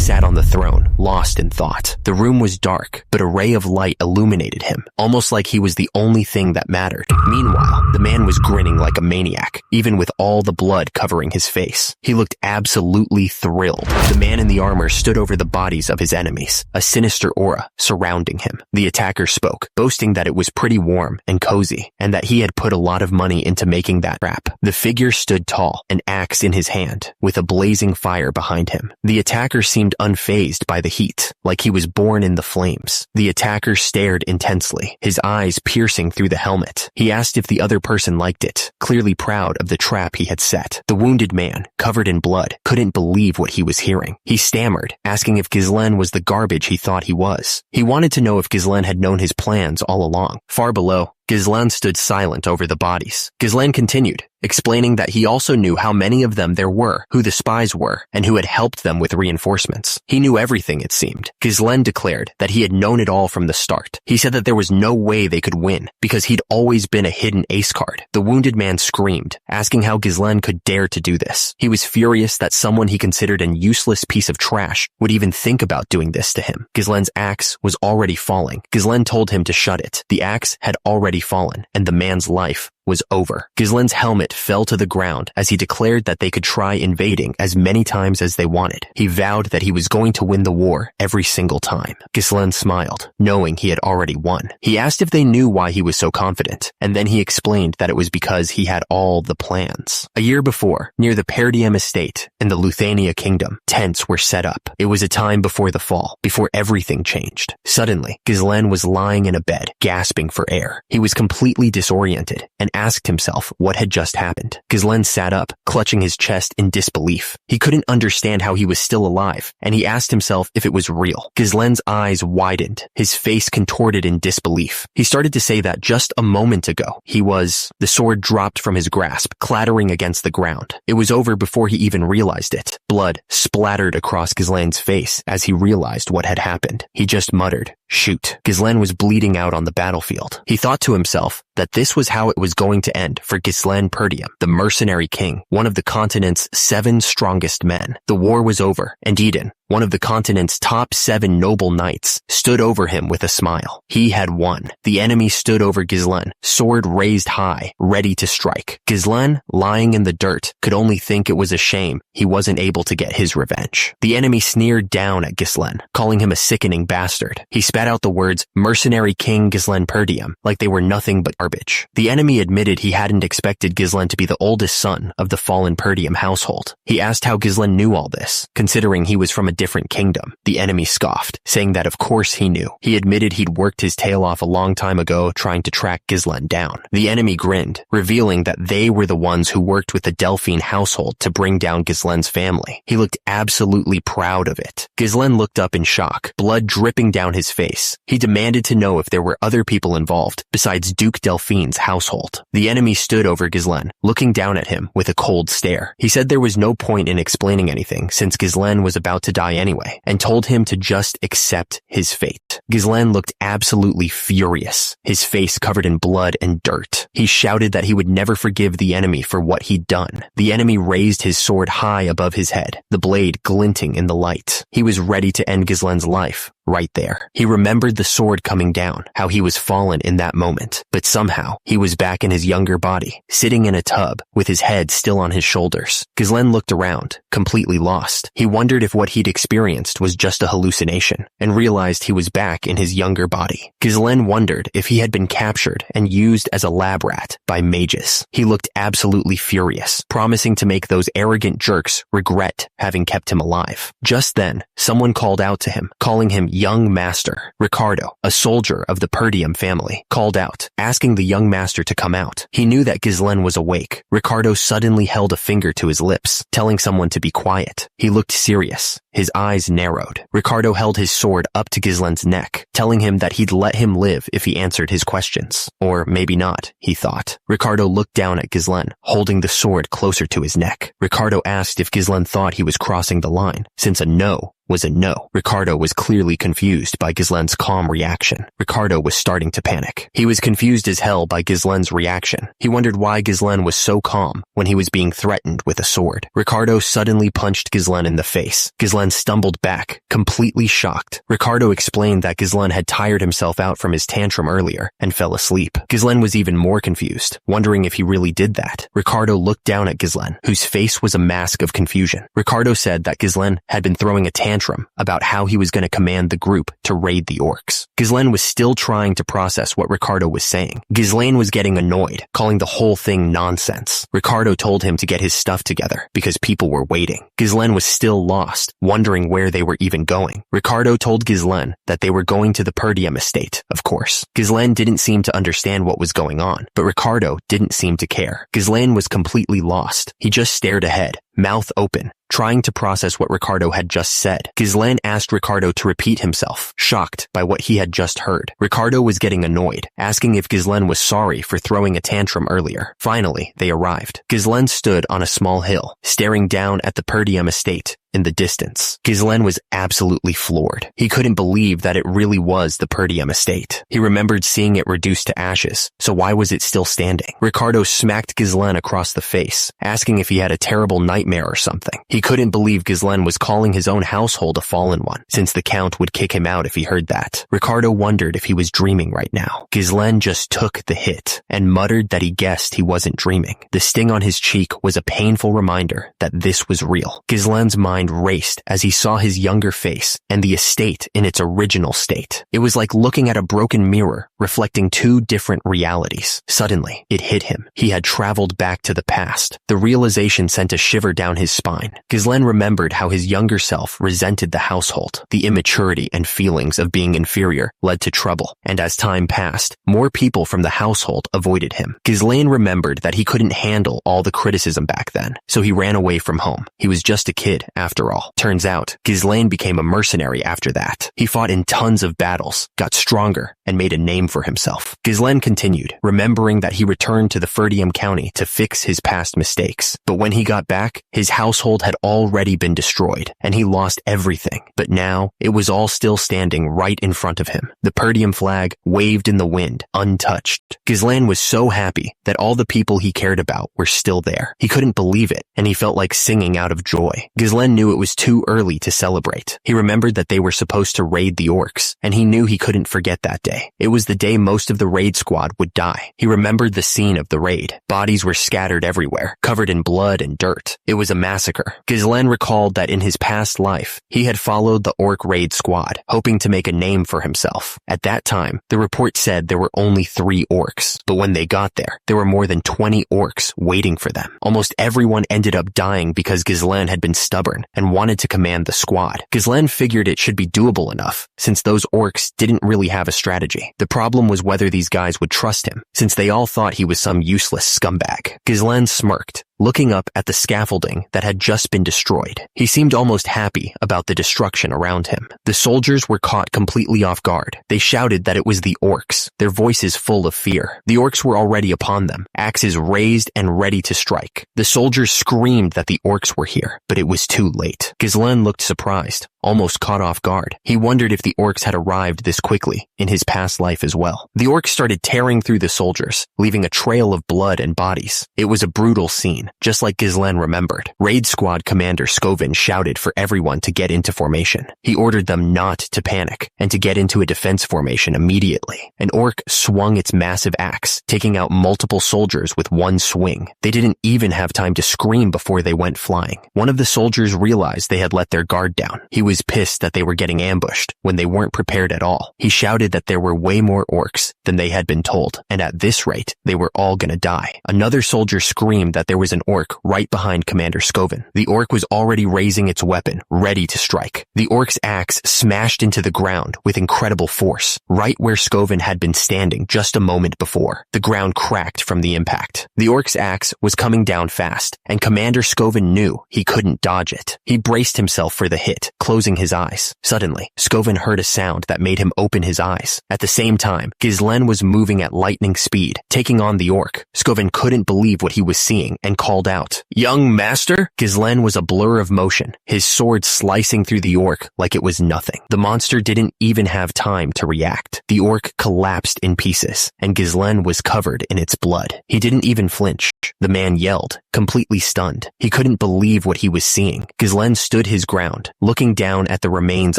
sat on the throne, lost in thought. The room was dark, but a ray of light illuminated him, almost like he was the only thing that mattered. Meanwhile, the man was grinning like a maniac, even with all the blood covering his face. He looked absolutely thrilled. The man in the armor stood over the bodies of his enemies, a sinister aura surrounding him. The attacker spoke, boasting that it was pretty warm and cozy, and that he had put a lot of money into making that trap. The figure stood tall, an axe in his hand, with a blazing fire behind him. The attacker seemed unfazed by the heat, like he was born in the flames. The attacker stared intensely, his eyes piercing through the helmet. He asked if the other person liked it, clearly proud of the trap he had set. The wounded man, covered in blood, couldn't believe what he was hearing. He stammered, asking if Ghislaine was the garbage he thought he was. He wanted to know if Ghislaine had known his plans all along. Far below, Ghislaine stood silent over the bodies. Ghislaine continued, explaining that he also knew how many of them there were, who the spies were, and who had helped them with reinforcements. He knew everything, it seemed. Ghislaine declared that he had known it all from the start. He said that there was no way they could win, because he'd always been a hidden ace card. The wounded man screamed, asking how Ghislaine could dare to do this. He was furious that someone he considered an useless piece of trash would even think about doing this to him. Ghislaine's axe was already falling. Ghislaine told him to shut it. The axe had already fallen, and the man's life was over. Ghislaine's helmet fell to the ground as he declared that they could try invading as many times as they wanted. He vowed that he was going to win the war every single time. Ghislaine smiled, knowing he had already won. He asked if they knew why he was so confident, and then he explained that it was because he had all the plans. A year before, near the Perdiem estate in the Luthania kingdom, tents were set up. It was a time before the fall, before everything changed. Suddenly, Ghislaine was lying in a bed, gasping for air. He was completely disoriented and asked himself what had just happened. Ghislaine sat up, clutching his chest in disbelief. He couldn't understand how he was still alive, and he asked himself if it was real. Ghislaine's eyes widened, his face contorted in disbelief. He started to say that just a moment ago, the sword dropped from his grasp, clattering against the ground. It was over before he even realized it. Blood splattered across Ghislaine's face as he realized what had happened. He just muttered, "Shoot." Ghislaine was bleeding out on the battlefield. He thought to himself that this was how it was going to end for Ghislaine Perdiem, the mercenary king, one of the continent's 7 strongest men. The war was over, and Eden, one of the continent's top 7 noble knights, stood over him with a smile. He had won. The enemy stood over Ghislaine, sword raised high, ready to strike. Ghislaine, lying in the dirt, could only think it was a shame he wasn't able to get his revenge. The enemy sneered down at Ghislaine, calling him a sickening bastard. He spat out the words, "Mercenary King Ghislaine Perdiem," like they were nothing but garbage. The enemy admitted he hadn't expected Ghislaine to be the oldest son of the fallen Perdiem household. He asked how Ghislaine knew all this, considering he was from a different kingdom. The enemy scoffed, saying that of course he knew. He admitted he'd worked his tail off a long time ago trying to track Ghislaine down. The enemy grinned, revealing that they were the ones who worked with the Delphine household to bring down Ghislaine's family. He looked absolutely proud of it. Ghislaine looked up in shock, blood dripping down his face. He demanded to know if there were other people involved besides Duke Delphine's household. The enemy stood over Ghislaine, looking down at him with a cold stare. He said there was no point in explaining anything since Ghislaine was about to die anyway, and told him to just accept his fate. Ghislaine looked absolutely furious, his face covered in blood and dirt. He shouted that he would never forgive the enemy for what he'd done. The enemy raised his sword high above his head, the blade glinting in the light. He was ready to end Ghislaine's life. Right there. He remembered the sword coming down, how he was fallen in that moment, but somehow he was back in his younger body, sitting in a tub with his head still on his shoulders. Ghislaine looked around, completely lost. He wondered if what he'd experienced was just a hallucination, and realized he was back in his younger body. Ghislaine wondered if he had been captured and used as a lab rat by mages. He looked absolutely furious, promising to make those arrogant jerks regret having kept him alive. Just then, someone called out to him, calling him young master. Ricardo, a soldier of the Perdiem family, called out, asking the young master to come out. He knew that Ghislaine was awake. Ricardo suddenly held a finger to his lips, telling someone to be quiet. He looked serious. His eyes narrowed. Ricardo held his sword up to Ghislaine's neck, telling him that he'd let him live if he answered his questions. Or maybe not, he thought. Ricardo looked down at Ghislaine, holding the sword closer to his neck. Ricardo asked if Ghislaine thought he was crossing the line, since a no was a no. Ricardo was clearly confused by Ghislaine's calm reaction. Ricardo was starting to panic. He was confused as hell by Ghislaine's reaction. He wondered why Ghislaine was so calm when he was being threatened with a sword. Ricardo suddenly punched Ghislaine in the face. Ghislaine stumbled back, completely shocked. Ricardo explained that Ghislaine had tired himself out from his tantrum earlier and fell asleep. Ghislaine was even more confused, wondering if he really did that. Ricardo looked down at Ghislaine, whose face was a mask of confusion. Ricardo said that Ghislaine had been throwing a tantrum about how he was going to command the group to raid the orcs. Ghislaine was still trying to process what Ricardo was saying. Ghislaine was getting annoyed, calling the whole thing nonsense. Ricardo told him to get his stuff together because people were waiting. Ghislaine was still lost, wondering where they were even going. Ricardo told Ghislaine that they were going to the Perdium estate, of course. Ghislaine didn't seem to understand what was going on, but Ricardo didn't seem to care. Ghislaine was completely lost. He just stared ahead, mouth open, trying to process what Ricardo had just said. Ghislaine asked Ricardo to repeat himself, shocked by what he had just heard. Ricardo was getting annoyed, asking if Ghislaine was sorry for throwing a tantrum earlier. Finally, they arrived. Ghislaine stood on a small hill, staring down at the Perdium estate in the distance. Ghislaine was absolutely floored. He couldn't believe that it really was the Perdium estate. He remembered seeing it reduced to ashes, so why was it still standing? Ricardo smacked Ghislaine across the face, asking if he had a terrible nightmare or something. He couldn't believe Ghislaine was calling his own household a fallen one, since the Count would kick him out if he heard that. Ricardo wondered if he was dreaming right now. Ghislaine just took the hit, and muttered that he guessed he wasn't dreaming. The sting on his cheek was a painful reminder that this was real. Ghislaine's mind raced as he saw his younger face and the estate in its original state. It was like looking at a broken mirror, reflecting two different realities. Suddenly, it hit him. He had traveled back to the past. The realization sent a shiver down his spine. Ghislaine remembered how his younger self resented the household. The immaturity and feelings of being inferior led to trouble, and as time passed, more people from the household avoided him. Ghislaine remembered that he couldn't handle all the criticism back then, so he ran away from home. He was just a kid, after all. Turns out, Ghislaine became a mercenary after that. He fought in tons of battles, got stronger, and made a name for himself. Ghislaine continued, remembering that he returned to the Ferdium County to fix his past mistakes. But when he got back, his household had already been destroyed, and he lost everything. But now, it was all still standing right in front of him. The Perdium flag waved in the wind, untouched. Ghislaine was so happy that all the people he cared about were still there. He couldn't believe it, and he felt like singing out of joy. Ghislaine knew it was too early to celebrate. He remembered that they were supposed to raid the orcs, and he knew he couldn't forget that day. It was the day most of the raid squad would die. He remembered the scene of the raid. Bodies were scattered everywhere, covered in blood and dirt. It was a massacre. Ghislaine recalled that in his past life, he had followed the orc raid squad, hoping to make a name for himself. At that time, the report said there were only 3 orcs, but when they got there were more than 20 orcs waiting for them. Almost everyone ended up dying because Ghislaine had been stubborn and wanted to command the squad. Ghislaine figured it should be doable enough, since those orcs didn't really have a strategy. The problem was whether these guys would trust him, since they all thought he was some useless scumbag. Ghislaine smirked, looking up at the scaffolding that had just been destroyed. He seemed almost happy about the destruction around him. The soldiers were caught completely off guard. They shouted that it was the orcs, their voices full of fear. The orcs were already upon them, axes raised and ready to strike. The soldiers screamed that the orcs were here, but it was too late. Ghislaine looked surprised, almost caught off guard. He wondered if the orcs had arrived this quickly in his past life as well. The orcs started tearing through the soldiers, leaving a trail of blood and bodies. It was a brutal scene, just like Ghislaine remembered. Raid Squad Commander Scovin shouted for everyone to get into formation. He ordered them not to panic and to get into a defense formation immediately. An orc swung its massive axe, taking out multiple soldiers with one swing. They didn't even have time to scream before they went flying. One of the soldiers realized they had let their guard down. He was pissed that they were getting ambushed when they weren't prepared at all. He shouted that there were way more orcs than they had been told, and at this rate, they were all gonna die. Another soldier screamed that there was an orc right behind Commander Scovin. The orc was already raising its weapon, ready to strike. The orc's axe smashed into the ground with incredible force, right where Scovin had been standing just a moment before. The ground cracked from the impact. The orc's axe was coming down fast, and Commander Scovin knew he couldn't dodge it. He braced himself for the hit, closing his eyes. Suddenly, Scovin heard a sound that made him open his eyes. At the same time, Ghislaine was moving at lightning speed, taking on the orc. Scovin couldn't believe what he was seeing and called out, "Young master?" Ghislaine was a blur of motion, his sword slicing through the orc like it was nothing. The monster didn't even have time to react. The orc collapsed in pieces, and Ghislaine was covered in its blood. He didn't even flinch. The man yelled, completely stunned. He couldn't believe what he was seeing. Ghislaine stood his ground, looking down at the remains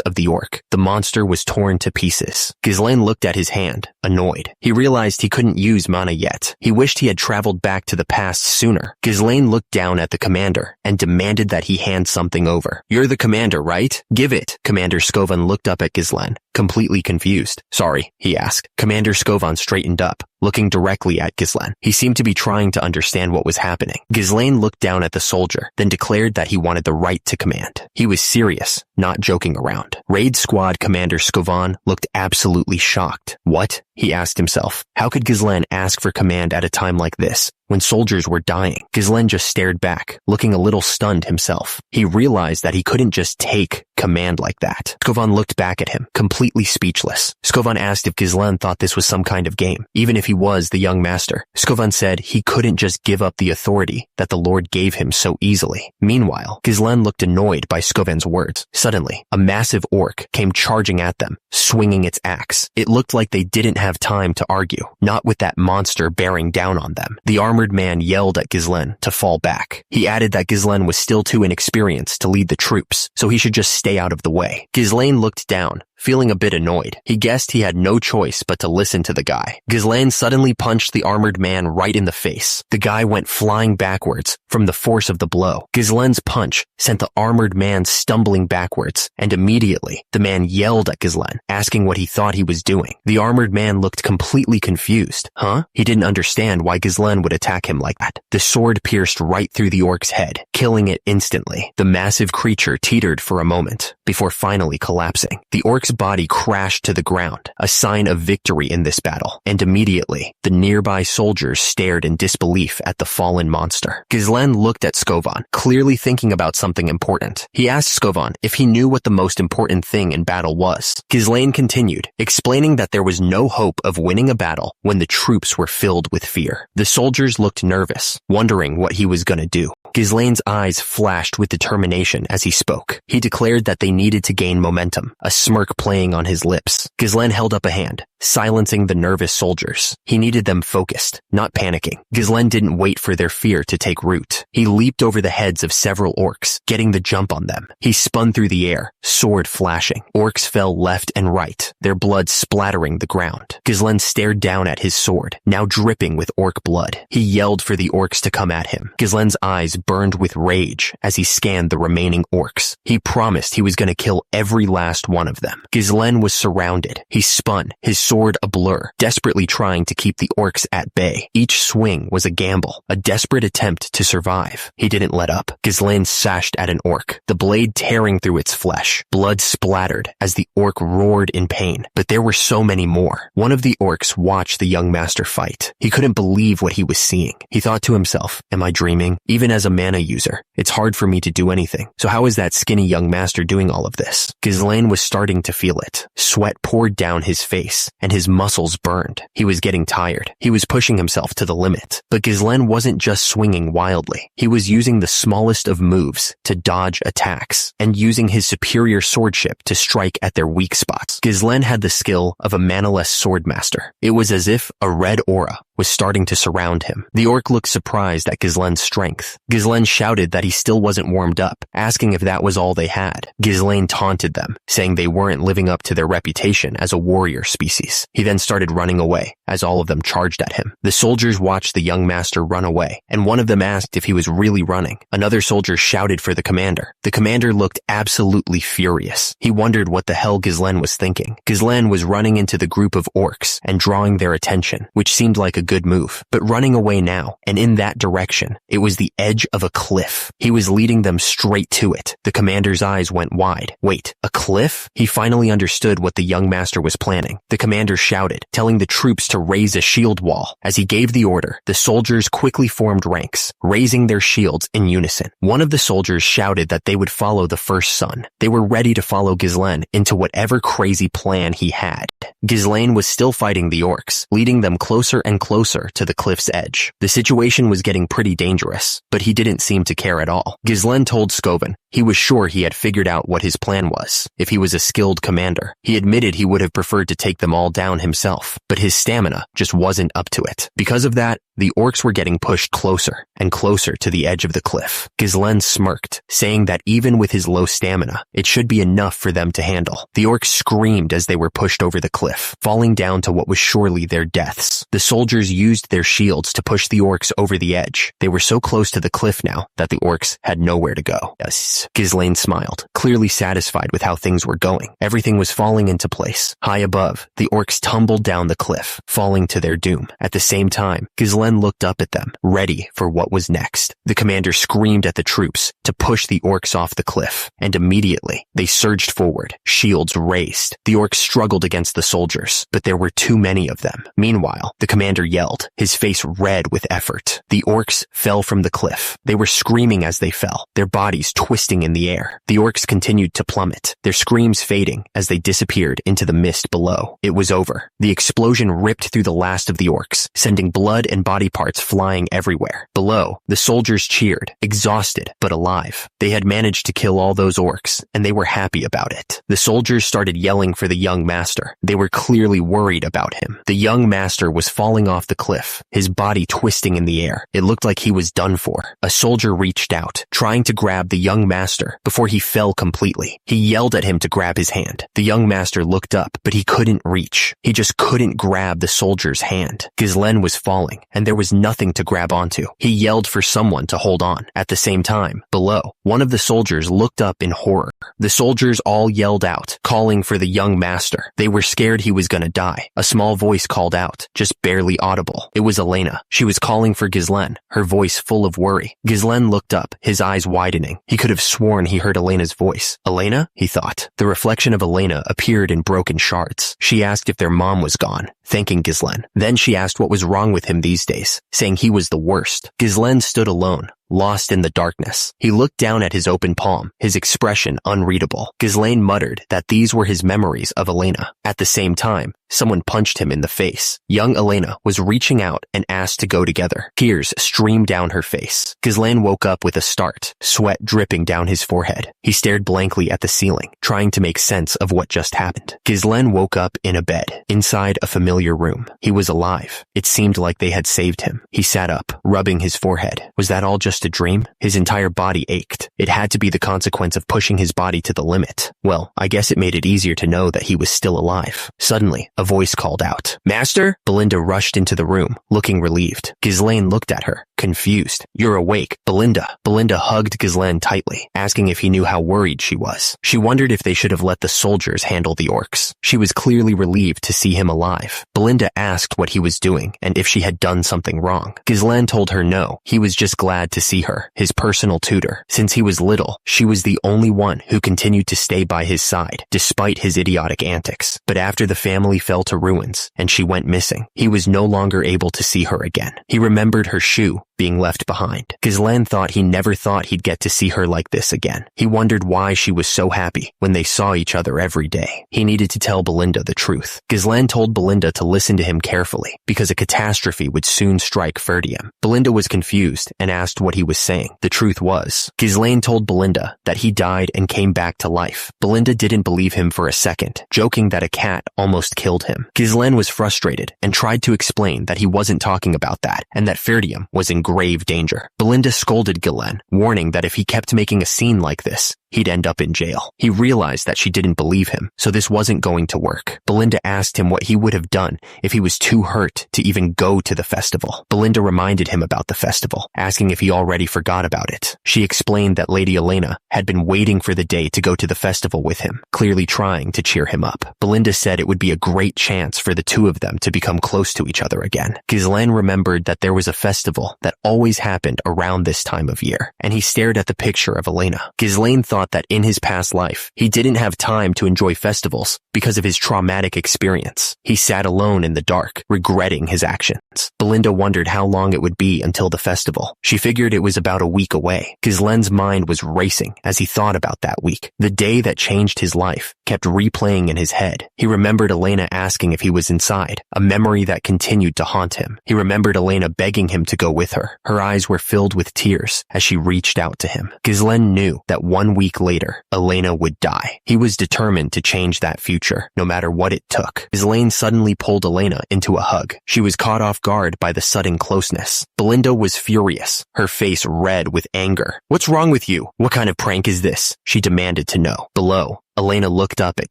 of the orc. The monster was torn to pieces. Ghislaine looked at his hand, annoyed. He realized he couldn't use mana yet. He wished he had traveled back to the past sooner. Ghislaine looked down at the commander and demanded that he hand something over. "You're the commander, right? Give it." Commander Skovan looked up at Ghislaine, completely confused. "Sorry," he asked. Commander Skovan straightened up, looking directly at Ghislaine. He seemed to be trying to understand what was happening. Ghislaine looked down at the soldier, then declared that he wanted the right to command. He was serious, not joking around. Raid Squad Commander Skovan looked absolutely shocked. What? He asked himself. How could Ghislaine ask for command at a time like this, when soldiers were dying? Ghislaine just stared back, looking a little stunned himself. He realized that he couldn't just take command like that. Skovan looked back at him, completely speechless. Skovan asked if Ghislaine thought this was some kind of game, even if he was the young master. Skovan said he couldn't just give up the authority that the Lord gave him so easily. Meanwhile, Ghislaine looked annoyed by Skovan's words. Suddenly, a massive orc came charging at them, swinging its axe. It looked like they didn't have time to argue, not with that monster bearing down on them. The armored man yelled at Ghislaine to fall back. He added that Ghislaine was still too inexperienced to lead the troops, so he should just stay out of the way. Ghislaine looked down, feeling a bit annoyed. He guessed he had no choice but to listen to the guy. Ghislaine suddenly punched the armored man right in the face. The guy went flying backwards from the force of the blow. Ghislaine's punch sent the armored man stumbling backwards, and immediately the man yelled at Ghislaine, asking what he thought he was doing. The armored man looked completely confused. He didn't understand why Ghislaine would attack him like that. The sword pierced right through the orc's head, killing it instantly. The massive creature teetered for a moment, before finally collapsing. The orc's body crashed to the ground, a sign of victory in this battle, and immediately, the nearby soldiers stared in disbelief at the fallen monster. Ghislaine looked at Skovan, clearly thinking about something important. He asked Skovan if he knew what the most important thing in battle was. Ghislaine continued, explaining that there was no hope of winning a battle when the troops were filled with fear. The soldiers looked nervous, wondering what he was gonna do. Ghislaine's eyes flashed with determination as he spoke. He declared that they needed to gain momentum, a smirk playing on his lips. Ghislaine held up a hand, silencing the nervous soldiers. He needed them focused, not panicking. Ghislaine didn't wait for their fear to take root. He leaped over the heads of several orcs, getting the jump on them. He spun through the air, sword flashing. Orcs fell left and right, their blood splattering the ground. Ghislaine stared down at his sword, now dripping with orc blood. He yelled for the orcs to come at him. Ghislaine's eyes burned with rage as he scanned the remaining orcs. He promised he was going to kill every last one of them. Ghislaine was surrounded. He spun, his sword a blur, desperately trying to keep the orcs at bay. Each swing was a gamble, a desperate attempt to survive. He didn't let up. Ghislaine sashed at an orc, the blade tearing through its flesh. Blood splattered as the orc roared in pain, but there were so many more. One of the orcs watched the young master fight. He couldn't believe what he was seeing. He thought to himself, am I dreaming? Even as a mana user, it's hard for me to do anything. So how is that skinny young master doing all of this? Ghislaine was starting to feel it. Sweat poured down his face, and his muscles burned. He was getting tired. He was pushing himself to the limit. But Ghislaine wasn't just swinging wildly. He was using the smallest of moves to dodge attacks, and using his superior swordship to strike at their weak spots. Ghislaine had the skill of a manaless swordmaster. It was as if a red aura was starting to surround him. The orc looked surprised at Ghislaine's strength. Ghislaine shouted that he still wasn't warmed up, asking if that was all they had. Ghislaine taunted them, saying they weren't living up to their reputation as a warrior species. He then started running away, as all of them charged at him. The soldiers watched the young master run away, and one of them asked if he was really running. Another soldier shouted for the commander. The commander looked absolutely furious. He wondered what the hell Ghislaine was thinking. Ghislaine was running into the group of orcs and drawing their attention, which seemed like a good move, but running away now, and in that direction, it was the edge of a cliff. He was leading them straight to it. The commander's eyes went wide. Wait, a cliff? He finally understood what the young master was planning. The commander shouted, telling the troops to raise a shield wall. As he gave the order, the soldiers quickly formed ranks, raising their shields in unison. One of the soldiers shouted that they would follow the first son. They were ready to follow Ghislaine into whatever crazy plan he had. Ghislaine was still fighting the orcs, leading them closer and closer closer to the cliff's edge. The situation was getting pretty dangerous, but he didn't seem to care at all. Ghislaine told Scoven he was sure he had figured out what his plan was. If he was a skilled commander, he admitted he would have preferred to take them all down himself, but his stamina just wasn't up to it. Because of that, the orcs were getting pushed closer and closer to the edge of the cliff. Ghislaine smirked, saying that even with his low stamina, it should be enough for them to handle. The orcs screamed as they were pushed over the cliff, falling down to what was surely their deaths. The soldiers used their shields to push the orcs over the edge. They were so close to the cliff now that the orcs had nowhere to go. Yes, Ghislaine smiled, clearly satisfied with how things were going. Everything was falling into place. High above, the orcs tumbled down the cliff, falling to their doom. At the same time, Ghislaine looked up at them, ready for what was next. The commander screamed at the troops to push the orcs off the cliff, and immediately they surged forward, shields raised. The orcs struggled against the soldiers, but there were too many of them. Meanwhile, the commander yelled, his face red with effort. The orcs fell from the cliff. They were screaming as they fell, their bodies twisting in the air. The orcs continued to plummet, their screams fading as they disappeared into the mist below. It was over. The explosion ripped through the last of the orcs, sending blood and body parts flying everywhere. Below, the soldiers cheered, exhausted but alive. They had managed to kill all those orcs, and they were happy about it. The soldiers started yelling for the young master. They were clearly worried about him. The young master was falling off the cliff, his body twisting in the air. It looked like he was done for. A soldier reached out, trying to grab the young master before he fell completely. He yelled at him to grab his hand. The young master looked up, but he couldn't reach. He just couldn't grab the soldier's hand. Ghislaine was falling, and there was nothing to grab onto. He yelled for someone to hold on. At the same time, below, one of the soldiers looked up in horror. The soldiers all yelled out, calling for the young master. They were scared he was gonna die. A small voice called out, just barely audible. It was Elena. She was calling for Ghislaine, her voice full of worry. Ghislaine looked up, his eyes widening. He could have sworn he heard Elena's voice. Elena? He thought. The reflection of Elena appeared in broken shards. She asked if their mom was gone, thanking Ghislaine. Then she asked what was wrong with him these days, saying he was the worst. Ghislaine stood alone, lost in the darkness. He looked down at his open palm, his expression unreadable. Ghislaine muttered that these were his memories of Elena. At the same time, someone punched him in the face. Young Elena was reaching out and asked to go together. Tears streamed down her face. Ghislaine woke up with a start, sweat dripping down his forehead. He stared blankly at the ceiling, trying to make sense of what just happened. Ghislaine woke up in a bed, inside a familiar room. He was alive. It seemed like they had saved him. He sat up, rubbing his forehead. Was that all just a dream? His entire body ached. It had to be the consequence of pushing his body to the limit. Well, I guess it made it easier to know that he was still alive. Suddenly, a voice called out, "Master?" Belinda rushed into the room, looking relieved. Ghislaine looked at her, confused. "You're awake, Belinda." Belinda hugged Ghislaine tightly, asking if he knew how worried she was. She wondered if they should have let the soldiers handle the orcs. She was clearly relieved to see him alive. Belinda asked what he was doing and if she had done something wrong. Ghislaine told her no, he was just glad to see her, his personal tutor. Since he was little, she was the only one who continued to stay by his side, despite his idiotic antics. But after the family fell to ruins and she went missing, he was no longer able to see her again. He remembered her shoe being left behind. Ghislaine thought he never thought he'd get to see her like this again. He wondered why she was so happy when they saw each other every day. He needed to tell Belinda the truth. Ghislaine told Belinda to listen to him carefully, because a catastrophe would soon strike Ferdium. Belinda was confused and asked what he was saying. The truth was, Ghislaine told Belinda that he died and came back to life. Belinda didn't believe him for a second, joking that a cat almost killed him. Ghislaine was frustrated and tried to explain that he wasn't talking about that and that Ferdium was in grave danger. Belinda scolded Ghislaine, warning that if he kept making a scene like this, he'd end up in jail. He realized that she didn't believe him, so this wasn't going to work. Belinda asked him what he would have done if he was too hurt to even go to the festival. Belinda reminded him about the festival, asking if he already forgot about it. She explained that Lady Elena had been waiting for the day to go to the festival with him, clearly trying to cheer him up. Belinda said it would be a great chance for the two of them to become close to each other again. Ghislaine remembered that there was a festival that always happened around this time of year, and he stared at the picture of Elena. Ghislaine thought thought that in his past life, he didn't have time to enjoy festivals because of his traumatic experience. He sat alone in the dark, regretting his actions. Belinda wondered how long it would be until the festival. She figured it was about a week away. Ghislaine's mind was racing as he thought about that week. The day that changed his life kept replaying in his head. He remembered Elena asking if he was inside, a memory that continued to haunt him. He remembered Elena begging him to go with her. Her eyes were filled with tears as she reached out to him. Ghislaine knew that 1 week later, Elena would die. He was determined to change that future, no matter what it took. Ghislaine suddenly pulled Elena into a hug. She was caught off guard by the sudden closeness. Belinda was furious, her face red with anger. "What's wrong with you? What kind of prank is this?" she demanded to know. Below, Elena looked up at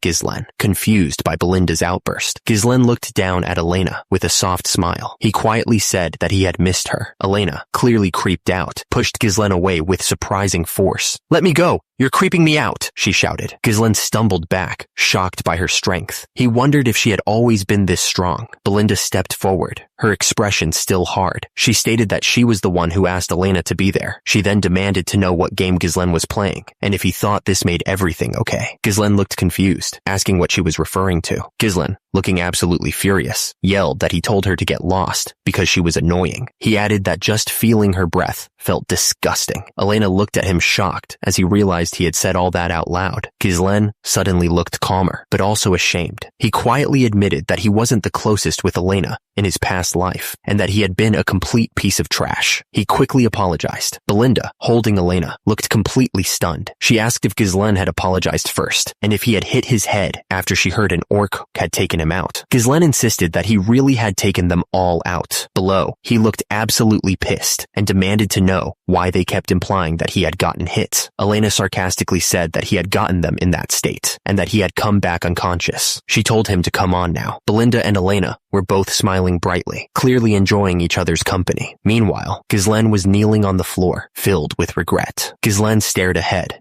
Ghislaine, confused by Belinda's outburst. Ghislaine looked down at Elena with a soft smile. He quietly said that he had missed her. Elena, clearly creeped out, pushed Ghislaine away with surprising force. "Let me go! You're creeping me out!" she shouted. Ghislaine stumbled back, shocked by her strength. He wondered if she had always been this strong. Belinda stepped forward, her expression still hard. She stated that she was the one who asked Elena to be there. She then demanded to know what game Ghislaine was playing, and if he thought this made everything okay. Ghislaine looked confused, asking what she was referring to. Ghislaine, looking absolutely furious, yelled that he told her to get lost because she was annoying. He added that just feeling her breath felt disgusting. Elena looked at him shocked as he realized he had said all that out loud. Ghislaine suddenly looked calmer, but also ashamed. He quietly admitted that he wasn't the closest with Elena in his past life, and that he had been a complete piece of trash. He quickly apologized. Belinda, holding Elena, looked completely stunned. She asked if Ghislaine had apologized first, and if he had hit his head after she heard an orc had taken him out. Ghislaine insisted that he really had taken them all out. Below, he looked absolutely pissed and demanded to know why they kept implying that he had gotten hit. Elena sarcastically said that he had gotten them in that state, and that he had come back unconscious. She told him to come on now. Belinda and Elena were both smiling brightly, clearly enjoying each other's company. Meanwhile, Ghislaine was kneeling on the floor, filled with regret. Ghislaine stared ahead,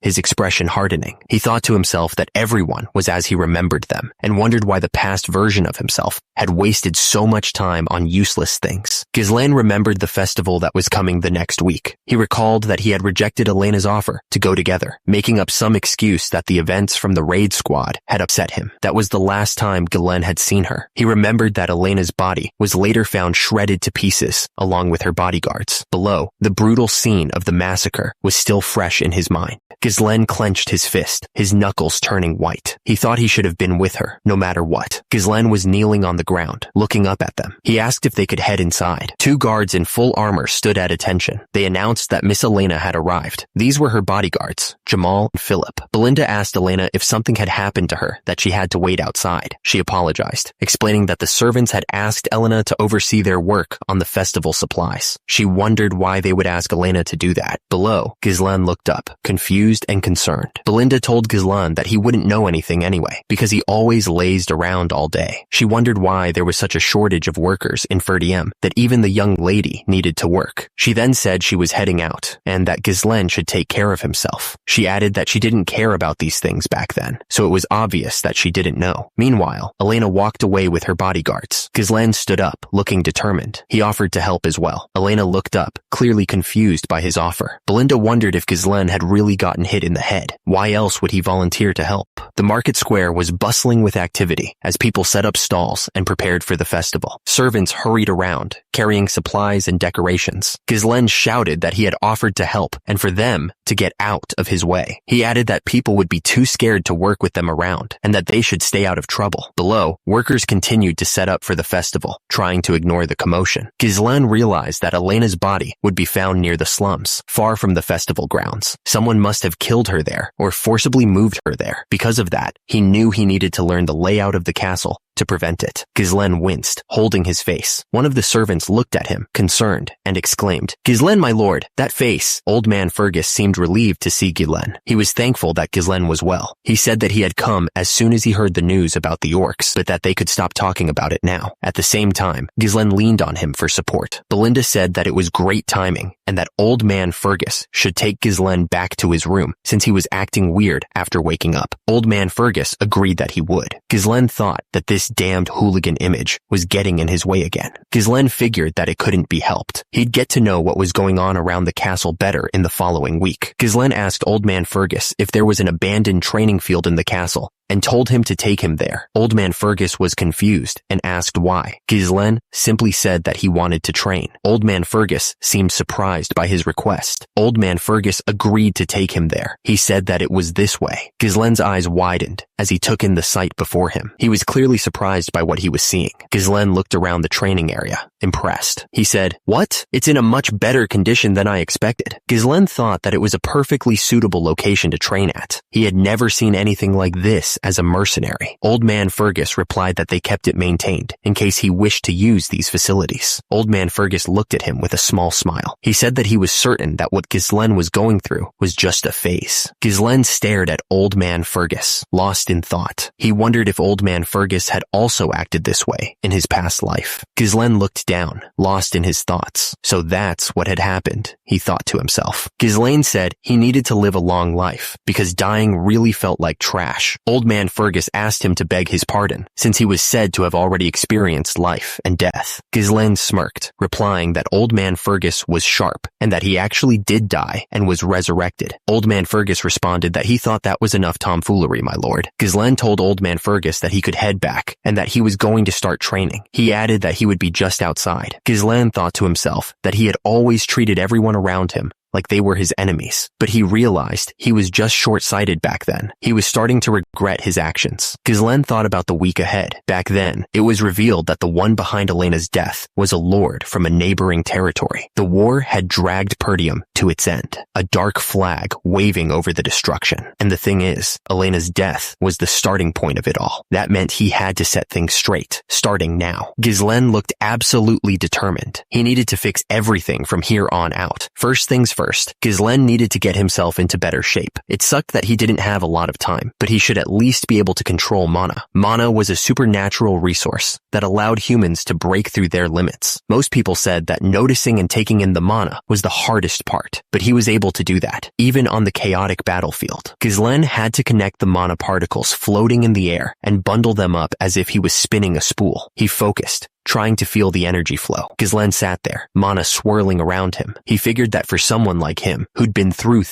his expression hardening. He thought to himself that everyone was as he remembered them, and wondered why the past version of himself had wasted so much time on useless things. Ghislaine remembered the festival that was coming the next week. He recalled that he had rejected Elena's offer to go together, making up some excuse that the events from the raid squad had upset him. That was the last time Ghislaine had seen her. He remembered that Elena's body was later found shredded to pieces, along with her bodyguards. Below, the brutal scene of the massacre was still fresh in his mind. Ghislaine clenched his fist, his knuckles turning white. He thought he should have been with her, no matter what. Ghislaine was kneeling on the ground, looking up at them. He asked if they could head inside. 2 guards in full armor stood at attention. They announced that Miss Elena had arrived. These were her bodyguards, Jamal and Philip. Belinda asked Elena if something had happened to her that she had to wait outside. She apologized, explaining that the servants had asked Elena to oversee their work on the festival supplies. She wondered why they would ask Elena to do that. Below, Ghislaine looked up, confused and concerned. Belinda told Ghislaine that he wouldn't know anything anyway, because he always lazed around all day. She wondered why there was such a shortage of workers in Ferdium that even the young lady needed to work. She then said she was heading out, and that Ghislaine should take care of himself. She added that she didn't care about these things back then, so it was obvious that she didn't know. Meanwhile, Elena walked away with her bodyguards. Ghislaine stood up, looking determined. He offered to help as well. Elena looked up, clearly confused by his offer. Belinda wondered if Ghislaine had really gotten hit in the head. Why else would he volunteer to help? The market square was bustling with activity as people set up stalls and prepared for the festival. Servants hurried around, carrying supplies and decorations. Ghislaine shouted that he had offered to help and for them to get out of his way. He added that people would be too scared to work with them around and that they should stay out of trouble. Below, workers continued to set up for the festival, trying to ignore the commotion. Ghislaine realized that Elena's body would be found near the slums, far from the festival grounds. Someone must have killed her there or forcibly moved her there. Because of that, he knew he needed to learn the layout of the castle to prevent it. Ghislaine winced, holding his face. One of the servants looked at him, concerned, and exclaimed, "Ghislaine, my lord, that face." Old man Fergus seemed relieved to see Ghislaine. He was thankful that Ghislaine was well. He said that he had come as soon as he heard the news about the orcs, but that they could stop talking about it now. At the same time, Ghislaine leaned on him for support. Belinda said that it was great timing, and that old man Fergus should take Ghislaine back to his room, since he was acting weird after waking up. Old man Fergus agreed that he would. Ghislaine thought that this this damned hooligan image was getting in his way again. Ghislaine figured that it couldn't be helped. He'd get to know what was going on around the castle better in the following week. Ghislaine asked Old Man Fergus if there was an abandoned training field in the castle and told him to take him there. Old Man Fergus was confused and asked why. Ghislaine simply said that he wanted to train. Old Man Fergus seemed surprised by his request. Old Man Fergus agreed to take him there. He said that it was this way. Ghislaine's eyes widened as he took in the sight before him. He was clearly surprised by what he was seeing. Ghislaine looked around the training area, impressed. He said, "What? It's in a much better condition than I expected." Ghislaine thought that it was a perfectly suitable location to train at. He had never seen anything like this as a mercenary. Old Man Fergus replied that they kept it maintained in case he wished to use these facilities. Old Man Fergus looked at him with a small smile. He said that he was certain that what Ghislaine was going through was just a phase. Ghislaine stared at Old Man Fergus, lost in thought. He wondered if Old Man Fergus had also acted this way in his past life. Ghislaine looked down, lost in his thoughts. So that's what had happened, he thought to himself. Ghislaine said he needed to live a long life because dying really felt like trash. Old Man Fergus asked him to beg his pardon, since he was said to have already experienced life and death. Ghislaine smirked, replying that Old Man Fergus was sharp and that he actually did die and was resurrected. Old Man Fergus responded that he thought that was enough tomfoolery, my lord. Ghislaine told Old Man Fergus that he could head back and that he was going to start training. He added that he would be just outside. Ghislaine thought to himself that he had always treated everyone around him like they were his enemies, but he realized he was just short-sighted back then. He was starting to regret his actions. Ghislaine thought about the week ahead. Back then, it was revealed that the one behind Elena's death was a lord from a neighboring territory. The war had dragged Perdium to its end, a dark flag waving over the destruction. And the thing is, Elena's death was the starting point of it all. That meant he had to set things straight, starting now. Ghislaine looked absolutely determined. He needed to fix everything from here on out. First things first, Ghislaine needed to get himself into better shape. It sucked that he didn't have a lot of time, but he should at least be able to control mana. Mana was a supernatural resource that allowed humans to break through their limits. Most people said that noticing and taking in the mana was the hardest part, but he was able to do that, even on the chaotic battlefield. Ghislaine had to connect the mana particles floating in the air and bundle them up as if he was spinning a spool. He focused, trying to feel the energy flow. Ghislaine sat there, mana swirling around him. He figured that for someone like him, who'd been through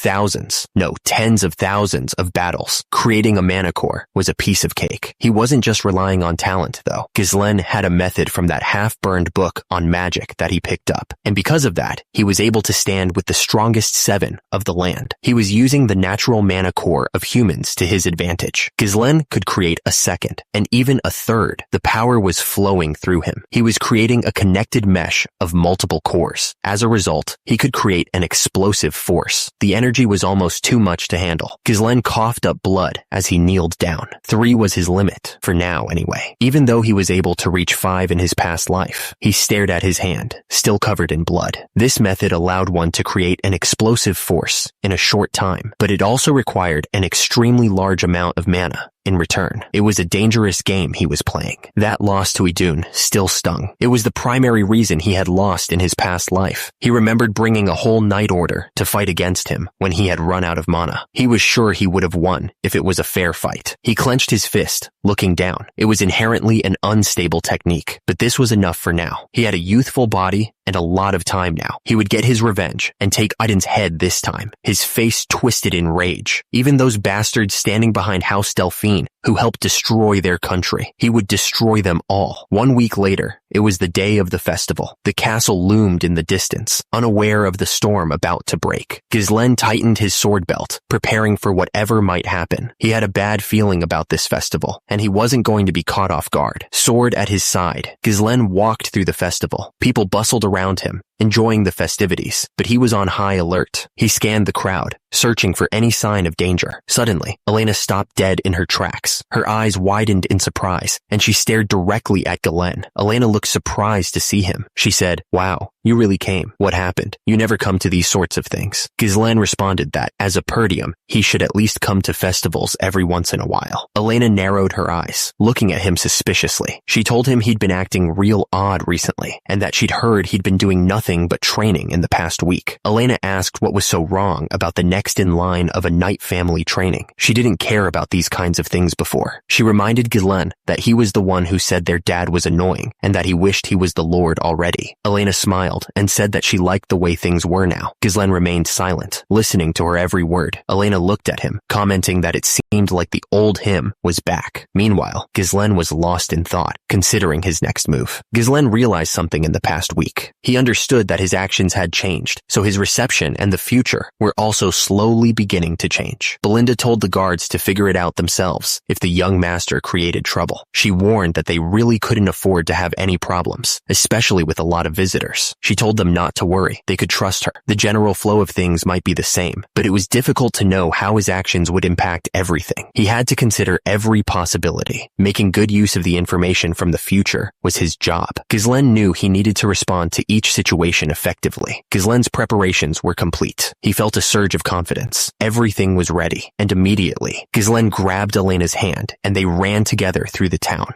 tens of thousands of battles, creating a mana core was a piece of cake. He wasn't just relying on talent, though. Ghislaine had a method from that half-burned book on magic that he picked up, and because of that, he was able to stand with the strongest 7 of the land. He was using the natural mana core of humans to his advantage. Ghislaine could create a second, and even a third. The power was flowing through him. He was creating a connected mesh of multiple cores. As a result, he could create an explosive force. The energy was almost too much to handle. Ghislaine coughed up blood as he kneeled down. 3 was his limit, for now anyway. Even though he was able to reach 5 in his past life, he stared at his hand, still covered in blood. This method allowed one to create an explosive force in a short time, but it also required an extremely large amount of mana. In return, it was a dangerous game he was playing. That loss to Idun still stung. It was the primary reason he had lost in his past life. He remembered bringing a whole Night Order to fight against him when he had run out of mana. He was sure he would have won if it was a fair fight. He clenched his fist, looking down. It was inherently an unstable technique, but this was enough for now. He had a youthful body and a lot of time now. He would get his revenge and take Idun's head this time. His face twisted in rage. Even those bastards standing behind House Delphine, who helped destroy their country, he would destroy them all. 1 week later, it was the day of the festival. The castle loomed in the distance, unaware of the storm about to break. Ghislaine tightened his sword belt, preparing for whatever might happen. He had a bad feeling about this festival, and he wasn't going to be caught off guard. Sword at his side, Ghislaine walked through the festival. People bustled around him, enjoying the festivities, but he was on high alert. He scanned the crowd, searching for any sign of danger. Suddenly, Elena stopped dead in her tracks. Her eyes widened in surprise, and she stared directly at Ghislaine. Elena looked looked surprised to see him. She said, "Wow, you really came. What happened? You never come to these sorts of things." Ghislaine responded that, as a Perdium, he should at least come to festivals every once in a while. Elena narrowed her eyes, looking at him suspiciously. She told him he'd been acting real odd recently, and that she'd heard he'd been doing nothing but training in the past week. Elena asked what was so wrong about the next in line of a Knight family training. She didn't care about these kinds of things before. She reminded Ghislaine that he was the one who said their dad was annoying, and that he wished he was the Lord already. Elena smiled and said that she liked the way things were now. Ghislaine remained silent, listening to her every word. Elena looked at him, commenting that it seemed like the old him was back. Meanwhile, Ghislaine was lost in thought, considering his next move. Ghislaine realized something in the past week. He understood that his actions had changed, so his reception and the future were also slowly beginning to change. Belinda told the guards to figure it out themselves if the young master created trouble. She warned that they really couldn't afford to have any problems, especially with a lot of visitors. She told them not to worry. They could trust her. The general flow of things might be the same, but it was difficult to know how his actions would impact everything. He had to consider every possibility. Making good use of the information from the future was his job. Ghislaine knew he needed to respond to each situation effectively. Ghislaine's preparations were complete. He felt a surge of confidence. Everything was ready, and immediately, Ghislaine grabbed Elena's hand, and they ran together through the town.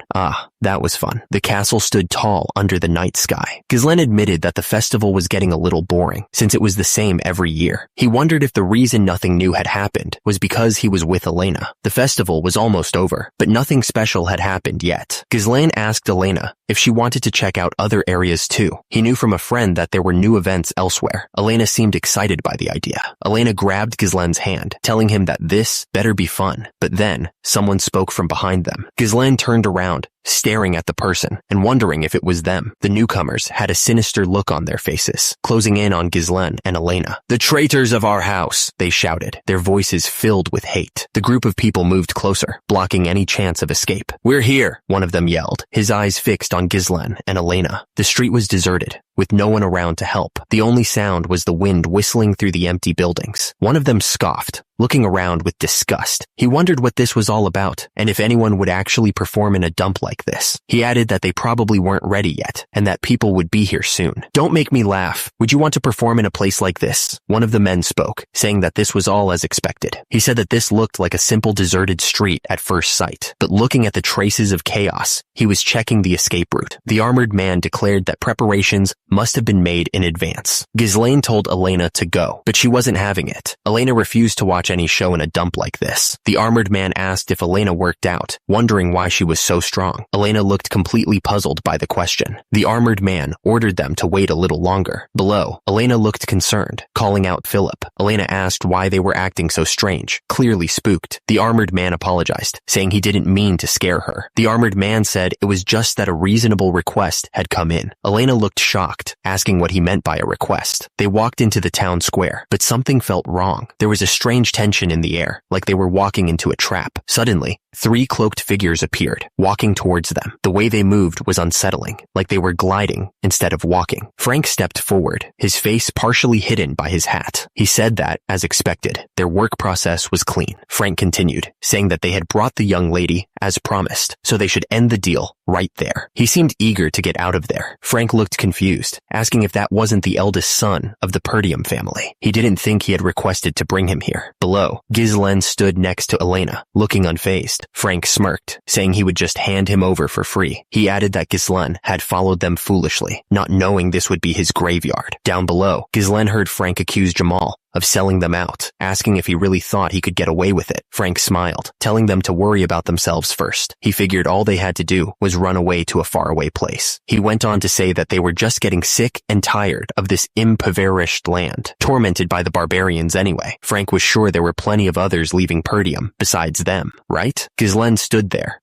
That was fun. The castle stood tall under the night sky. Ghislaine admitted that the festival was getting a little boring, since it was the same every year. He wondered if the reason nothing new had happened was because he was with Elena. The festival was almost over, but nothing special had happened yet. Ghislaine asked Elena if she wanted to check out other areas too. He knew from a friend that there were new events elsewhere. Elena seemed excited by the idea. Elena grabbed Ghislaine's hand, telling him that this better be fun. But then, someone spoke from behind them. Ghislaine turned around, staring at the person and wondering if it was them. The newcomers had a sinister look on their faces, closing in on Ghislaine and Elena. "The traitors of our house," they shouted, their voices filled with hate. The group of people moved closer, blocking any chance of escape. "We're here," one of them yelled, his eyes fixed on Ghislaine and Elena. The street was deserted, with no one around to help. The only sound was the wind whistling through the empty buildings. One of them scoffed, looking around with disgust. He wondered what this was all about, and if anyone would actually perform in a dump like this. He added that they probably weren't ready yet, and that people would be here soon. "Don't make me laugh. Would you want to perform in a place like this?" One of the men spoke, saying that this was all as expected. He said that this looked like a simple deserted street at first sight, but looking at the traces of chaos, he was checking the escape route. The armored man declared that preparations must have been made in advance. Ghislaine told Elena to go, but she wasn't having it. Elena refused to watch any show in a dump like this. The armored man asked if Elena worked out, wondering why she was so strong. Elena looked completely puzzled by the question. The armored man ordered them to wait a little longer. Below, Elena looked concerned, calling out Philip. Elena asked why they were acting so strange, clearly spooked. The armored man apologized, saying he didn't mean to scare her. The armored man said it was just that a reasonable request had come in. Elena looked shocked, asking what he meant by a request. They walked into the town square, but something felt wrong. There was a strange tension in the air, like they were walking into a trap. Suddenly, 3 cloaked figures appeared, walking towards them. The way they moved was unsettling, like they were gliding instead of walking. Frank stepped forward, his face partially hidden by his hat. He said that, as expected, their work process was clean. Frank continued, saying that they had brought the young lady, as promised, so they should end the deal right there. He seemed eager to get out of there. Frank looked confused, asking if that wasn't the eldest son of the Perdium family. He didn't think he had requested to bring him here. Below, Ghislaine stood next to Elena, looking unfazed. Frank smirked, saying he would just hand him over for free. He added that Ghislaine had followed them foolishly, not knowing this would be his graveyard. Down below, Ghislaine heard Frank accuse Jamal of selling them out, asking if he really thought he could get away with it. Frank smiled, telling them to worry about themselves first. He figured all they had to do was run away to a faraway place. He went on to say that they were just getting sick and tired of this impoverished land, tormented by the barbarians anyway. Frank was sure there were plenty of others leaving Perdium besides them, right? Ghislaine stood there,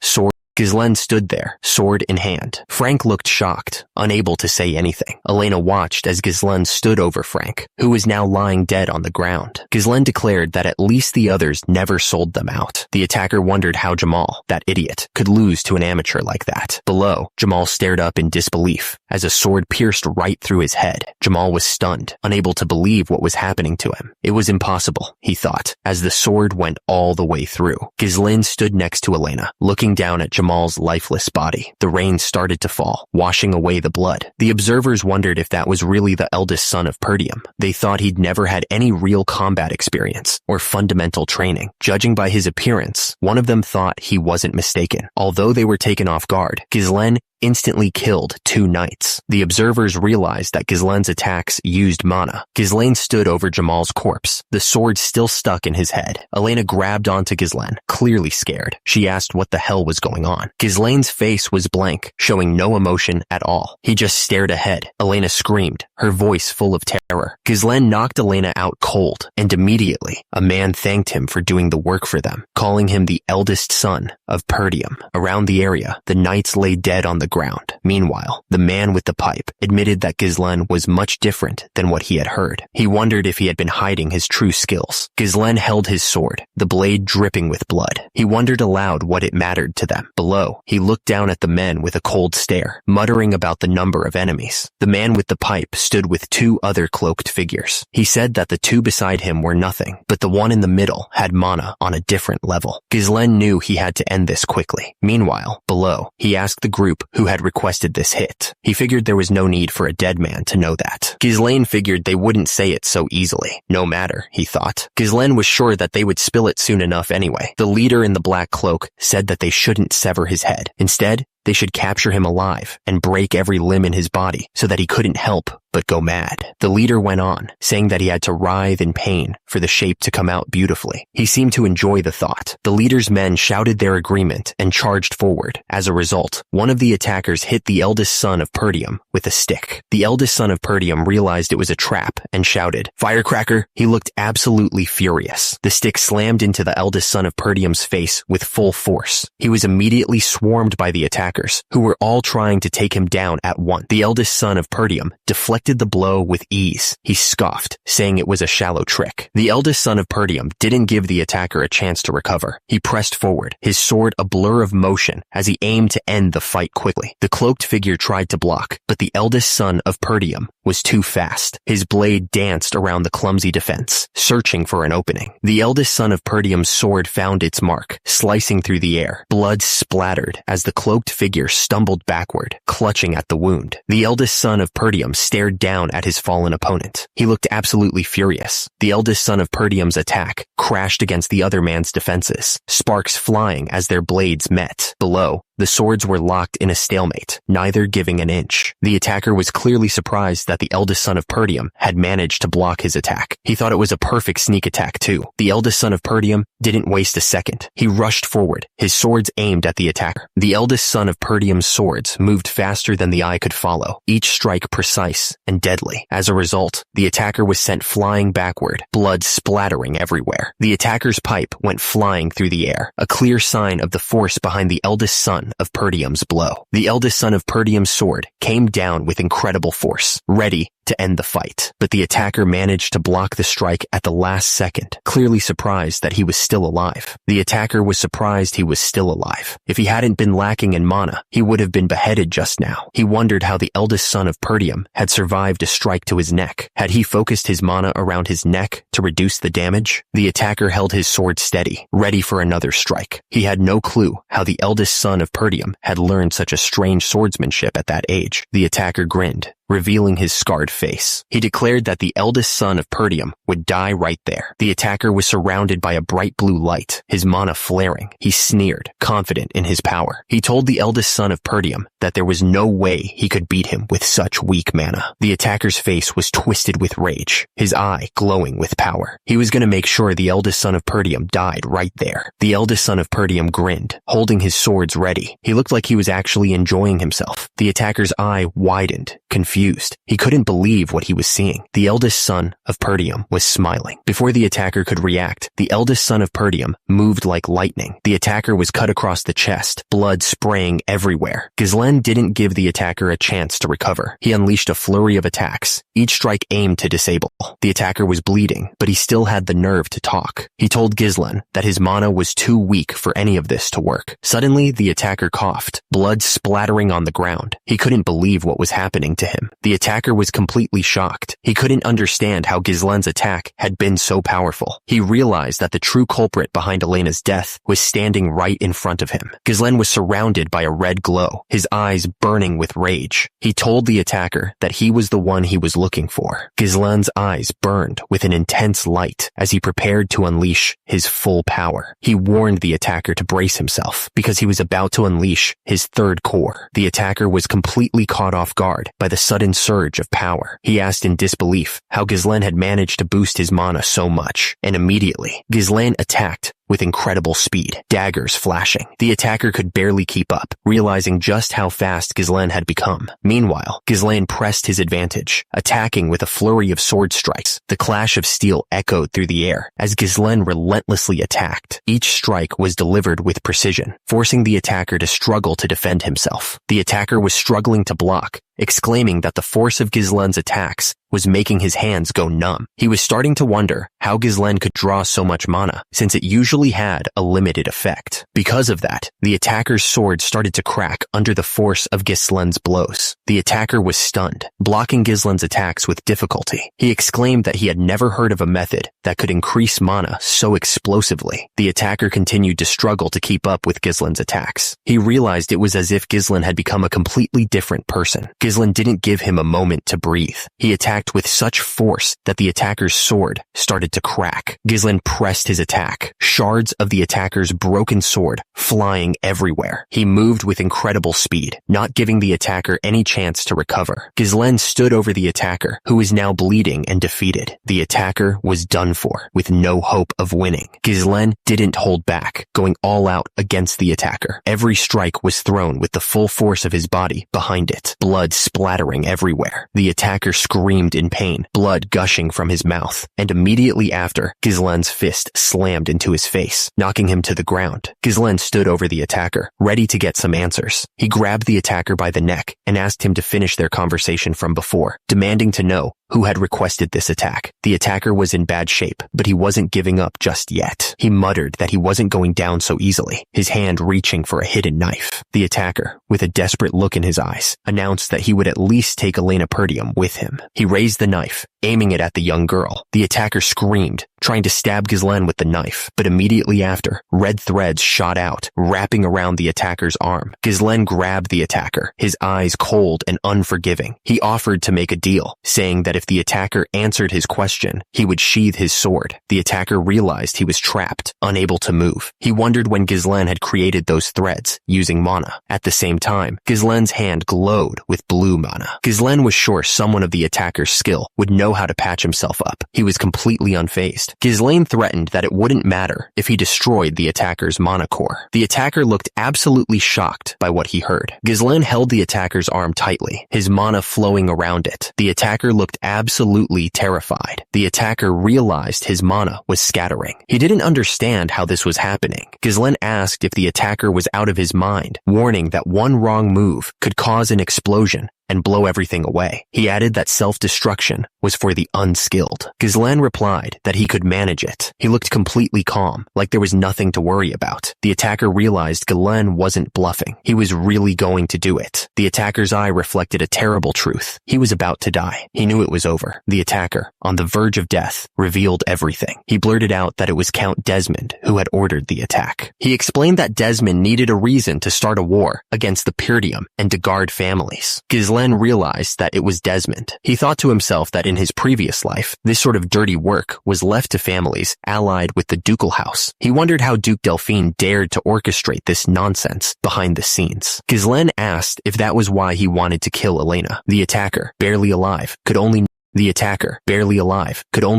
sword in hand. Frank looked shocked, unable to say anything. Elena watched as Ghislaine stood over Frank, who was now lying dead on the ground. Ghislaine declared that at least the others never sold them out. The attacker wondered how Jamal, that idiot, could lose to an amateur like that. Below, Jamal stared up in disbelief as a sword pierced right through his head. Jamal was stunned, unable to believe what was happening to him. It was impossible, he thought, as the sword went all the way through. Ghislaine stood next to Elena, looking down at Jamal Jamal's lifeless body. The rain started to fall, washing away the blood. The observers wondered if that was really the eldest son of Perdium. They thought he'd never had any real combat experience or fundamental training. Judging by his appearance, one of them thought he wasn't mistaken. Although they were taken off guard, Ghislaine instantly killed 2 knights. The observers realized that Ghislaine's attacks used mana. Ghislaine stood over Jamal's corpse, the sword still stuck in his head. Elena grabbed onto Ghislaine, clearly scared. She asked what the hell was going on. Ghislaine's face was blank, showing no emotion at all. He just stared ahead. Elena screamed, her voice full of terror. Ghislaine knocked Elena out cold, and immediately, a man thanked him for doing the work for them, calling him the eldest son of Perdium. Around the area, the knights lay dead on the ground. Meanwhile, the man with the pipe admitted that Ghislaine was much different than what he had heard. He wondered if he had been hiding his true skills. Ghislaine held his sword, the blade dripping with blood. He wondered aloud what it mattered to them. Below, he looked down at the men with a cold stare, muttering about the number of enemies. The man with the pipe stood with 2 other cloaked figures. He said that the 2 beside him were nothing, but the one in the middle had mana on a different level. Ghislaine knew he had to end this quickly. Meanwhile, below, he asked the group who had requested this hit. He figured there was no need for a dead man to know that. Ghislaine figured they wouldn't say it so easily. No matter, he thought. Ghislaine was sure that they would spill it soon enough anyway. The leader in the black cloak said that they shouldn't sever his head. Instead, they should capture him alive and break every limb in his body so that he couldn't help but go mad. The leader went on, saying that he had to writhe in pain for the shape to come out beautifully. He seemed to enjoy the thought. The leader's men shouted their agreement and charged forward. As a result, one of the attackers hit the eldest son of Perdium with a stick. The eldest son of Perdium realized it was a trap and shouted, "Firecracker!" He looked absolutely furious. The stick slammed into the eldest son of Perdium's face with full force. He was immediately swarmed by the attackers, who were all trying to take him down at once. The eldest son of Perdium deflected the blow with ease. He scoffed, saying it was a shallow trick. The eldest son of Perdium didn't give the attacker a chance to recover. He pressed forward, his sword a blur of motion as he aimed to end the fight quickly. The cloaked figure tried to block, but the eldest son of Perdium was too fast. His blade danced around the clumsy defense, searching for an opening. The eldest son of Perdium's sword found its mark, slicing through the air. Blood splattered as the cloaked figure stumbled backward, clutching at the wound. The eldest son of Perdium stared down at his fallen opponent. He looked absolutely furious. The eldest son of Perdium's attack crashed against the other man's defenses, sparks flying as their blades met. Below, the swords were locked in a stalemate, neither giving an inch. The attacker was clearly surprised that the eldest son of Perdium had managed to block his attack. He thought it was a perfect sneak attack too. The eldest son of Perdium didn't waste a second. He rushed forward, his swords aimed at the attacker. The eldest son of Perdium's swords moved faster than the eye could follow, each strike precise and deadly. As a result, the attacker was sent flying backward, blood splattering everywhere. The attacker's pipe went flying through the air, a clear sign of the force behind the eldest son of Perdium's blow. The eldest son of Perdium's sword came down with incredible force, ready to end the fight, but the attacker managed to block the strike at the last second, clearly surprised that he was still alive. The attacker was surprised he was still alive. If he hadn't been lacking in mana, he would have been beheaded just now. He wondered how the eldest son of Perdium had survived a strike to his neck. Had he focused his mana around his neck to reduce the damage? The attacker held his sword steady, ready for another strike. He had no clue how the eldest son of Perdium had learned such a strange swordsmanship at that age. The attacker grinned, revealing his scarred face. He declared that the eldest son of Perdium would die right there. The attacker was surrounded by a bright blue light, his mana flaring. He sneered, confident in his power. He told the eldest son of Perdium that there was no way he could beat him with such weak mana. The attacker's face was twisted with rage, his eye glowing with power. He was going to make sure the eldest son of Perdium died right there. The eldest son of Perdium grinned, holding his swords ready. He looked like he was actually enjoying himself. The attacker's eye widened, confused. He couldn't believe what he was seeing. The eldest son of Perdium was smiling. Before the attacker could react, the eldest son of Perdium moved like lightning. The attacker was cut across the chest, blood spraying everywhere. Ghislaine didn't give the attacker a chance to recover. He unleashed a flurry of attacks, each strike aimed to disable. The attacker was bleeding, but he still had the nerve to talk. He told Ghislaine that his mana was too weak for any of this to work. Suddenly, the attacker coughed, blood splattering on the ground. He couldn't believe what was happening to him. him. The attacker was completely shocked. He couldn't understand how Ghislaine's attack had been so powerful. He realized that the true culprit behind Elena's death was standing right in front of him. Ghislaine was surrounded by a red glow, his eyes burning with rage. He told the attacker that he was the one he was looking for. Ghislaine's eyes burned with an intense light as he prepared to unleash his full power. He warned the attacker to brace himself because he was about to unleash his third core. The attacker was completely caught off guard by the sudden surge of power. He asked in disbelief how Ghislaine had managed to boost his mana so much, and immediately, Ghislaine attacked with incredible speed, daggers flashing. The attacker could barely keep up, realizing just how fast Ghislaine had become. Meanwhile, Ghislaine pressed his advantage, attacking with a flurry of sword strikes. The clash of steel echoed through the air as Ghislaine relentlessly attacked. Each strike was delivered with precision, forcing the attacker to struggle to defend himself. The attacker was struggling to block, exclaiming that the force of Ghislaine's attacks was making his hands go numb. He was starting to wonder how Ghislaine could draw so much mana, since it usually had a limited effect. Because of that, the attacker's sword started to crack under the force of Ghislaine's blows. The attacker was stunned, blocking Ghislaine's attacks with difficulty. He exclaimed that he had never heard of a method that could increase mana so explosively. The attacker continued to struggle to keep up with Ghislaine's attacks. He realized it was as if Ghislaine had become a completely different person. Ghislaine didn't give him a moment to breathe. He attacked with such force that the attacker's sword started to crack. Ghislaine pressed his attack, shards of the attacker's broken sword flying everywhere. He moved with incredible speed, not giving the attacker any chance to recover. Ghislaine stood over the attacker, who was now bleeding and defeated. The attacker was done for, with no hope of winning. Ghislaine didn't hold back, going all out against the attacker. Every strike was thrown with the full force of his body behind it, blood splattering everywhere. The attacker screamed in pain, blood gushing from his mouth, and immediately after, Ghislaine's fist slammed into his face, knocking him to the ground. Ghislaine stood over the attacker, ready to get some answers. He grabbed the attacker by the neck and asked him to finish their conversation from before, demanding to know who had requested this attack. The attacker was in bad shape, but he wasn't giving up just yet. He muttered that he wasn't going down so easily, his hand reaching for a hidden knife. The attacker, with a desperate look in his eyes, announced that he would at least take Elena Perdium with him. He raised the knife, aiming it at the young girl. The attacker screamed, trying to stab Ghislaine with the knife, but immediately after, red threads shot out, wrapping around the attacker's arm. Ghislaine grabbed the attacker, his eyes cold and unforgiving. He offered to make a deal, saying that if the attacker answered his question, he would sheathe his sword. The attacker realized he was trapped, unable to move. He wondered when Ghislaine had created those threads, using mana. At the same time, Ghislaine's hand glowed with blue mana. Ghislaine was sure someone of the attacker's skill would know how to patch himself up. He was completely unfazed. Ghislaine threatened that it wouldn't matter if he destroyed the attacker's mana core. The attacker looked absolutely shocked by what he heard. Ghislaine held the attacker's arm tightly, his mana flowing around it. The attacker looked absolutely terrified. The attacker realized his mana was scattering. He didn't understand how this was happening. Ghislaine asked if the attacker was out of his mind, warning that one wrong move could cause an explosion and blow everything away. He added that self-destruction was for the unskilled. Ghislaine replied that he could manage it. He looked completely calm, like there was nothing to worry about. The attacker realized Ghislaine wasn't bluffing. He was really going to do it. The attacker's eye reflected a terrible truth. He was about to die. He knew it was over. The attacker, on the verge of death, revealed everything. He blurted out that it was Count Desmond who had ordered the attack. He explained that Desmond needed a reason to start a war against the Perdium and Degard families. Ghislaine realized that it was Desmond. He thought to himself that in his previous life, this sort of dirty work was left to families allied with the ducal house. He wondered how Duke Delphine dared to orchestrate this nonsense behind the scenes. Ghislaine asked if that was why he wanted to kill Elena. The attacker, barely alive, could only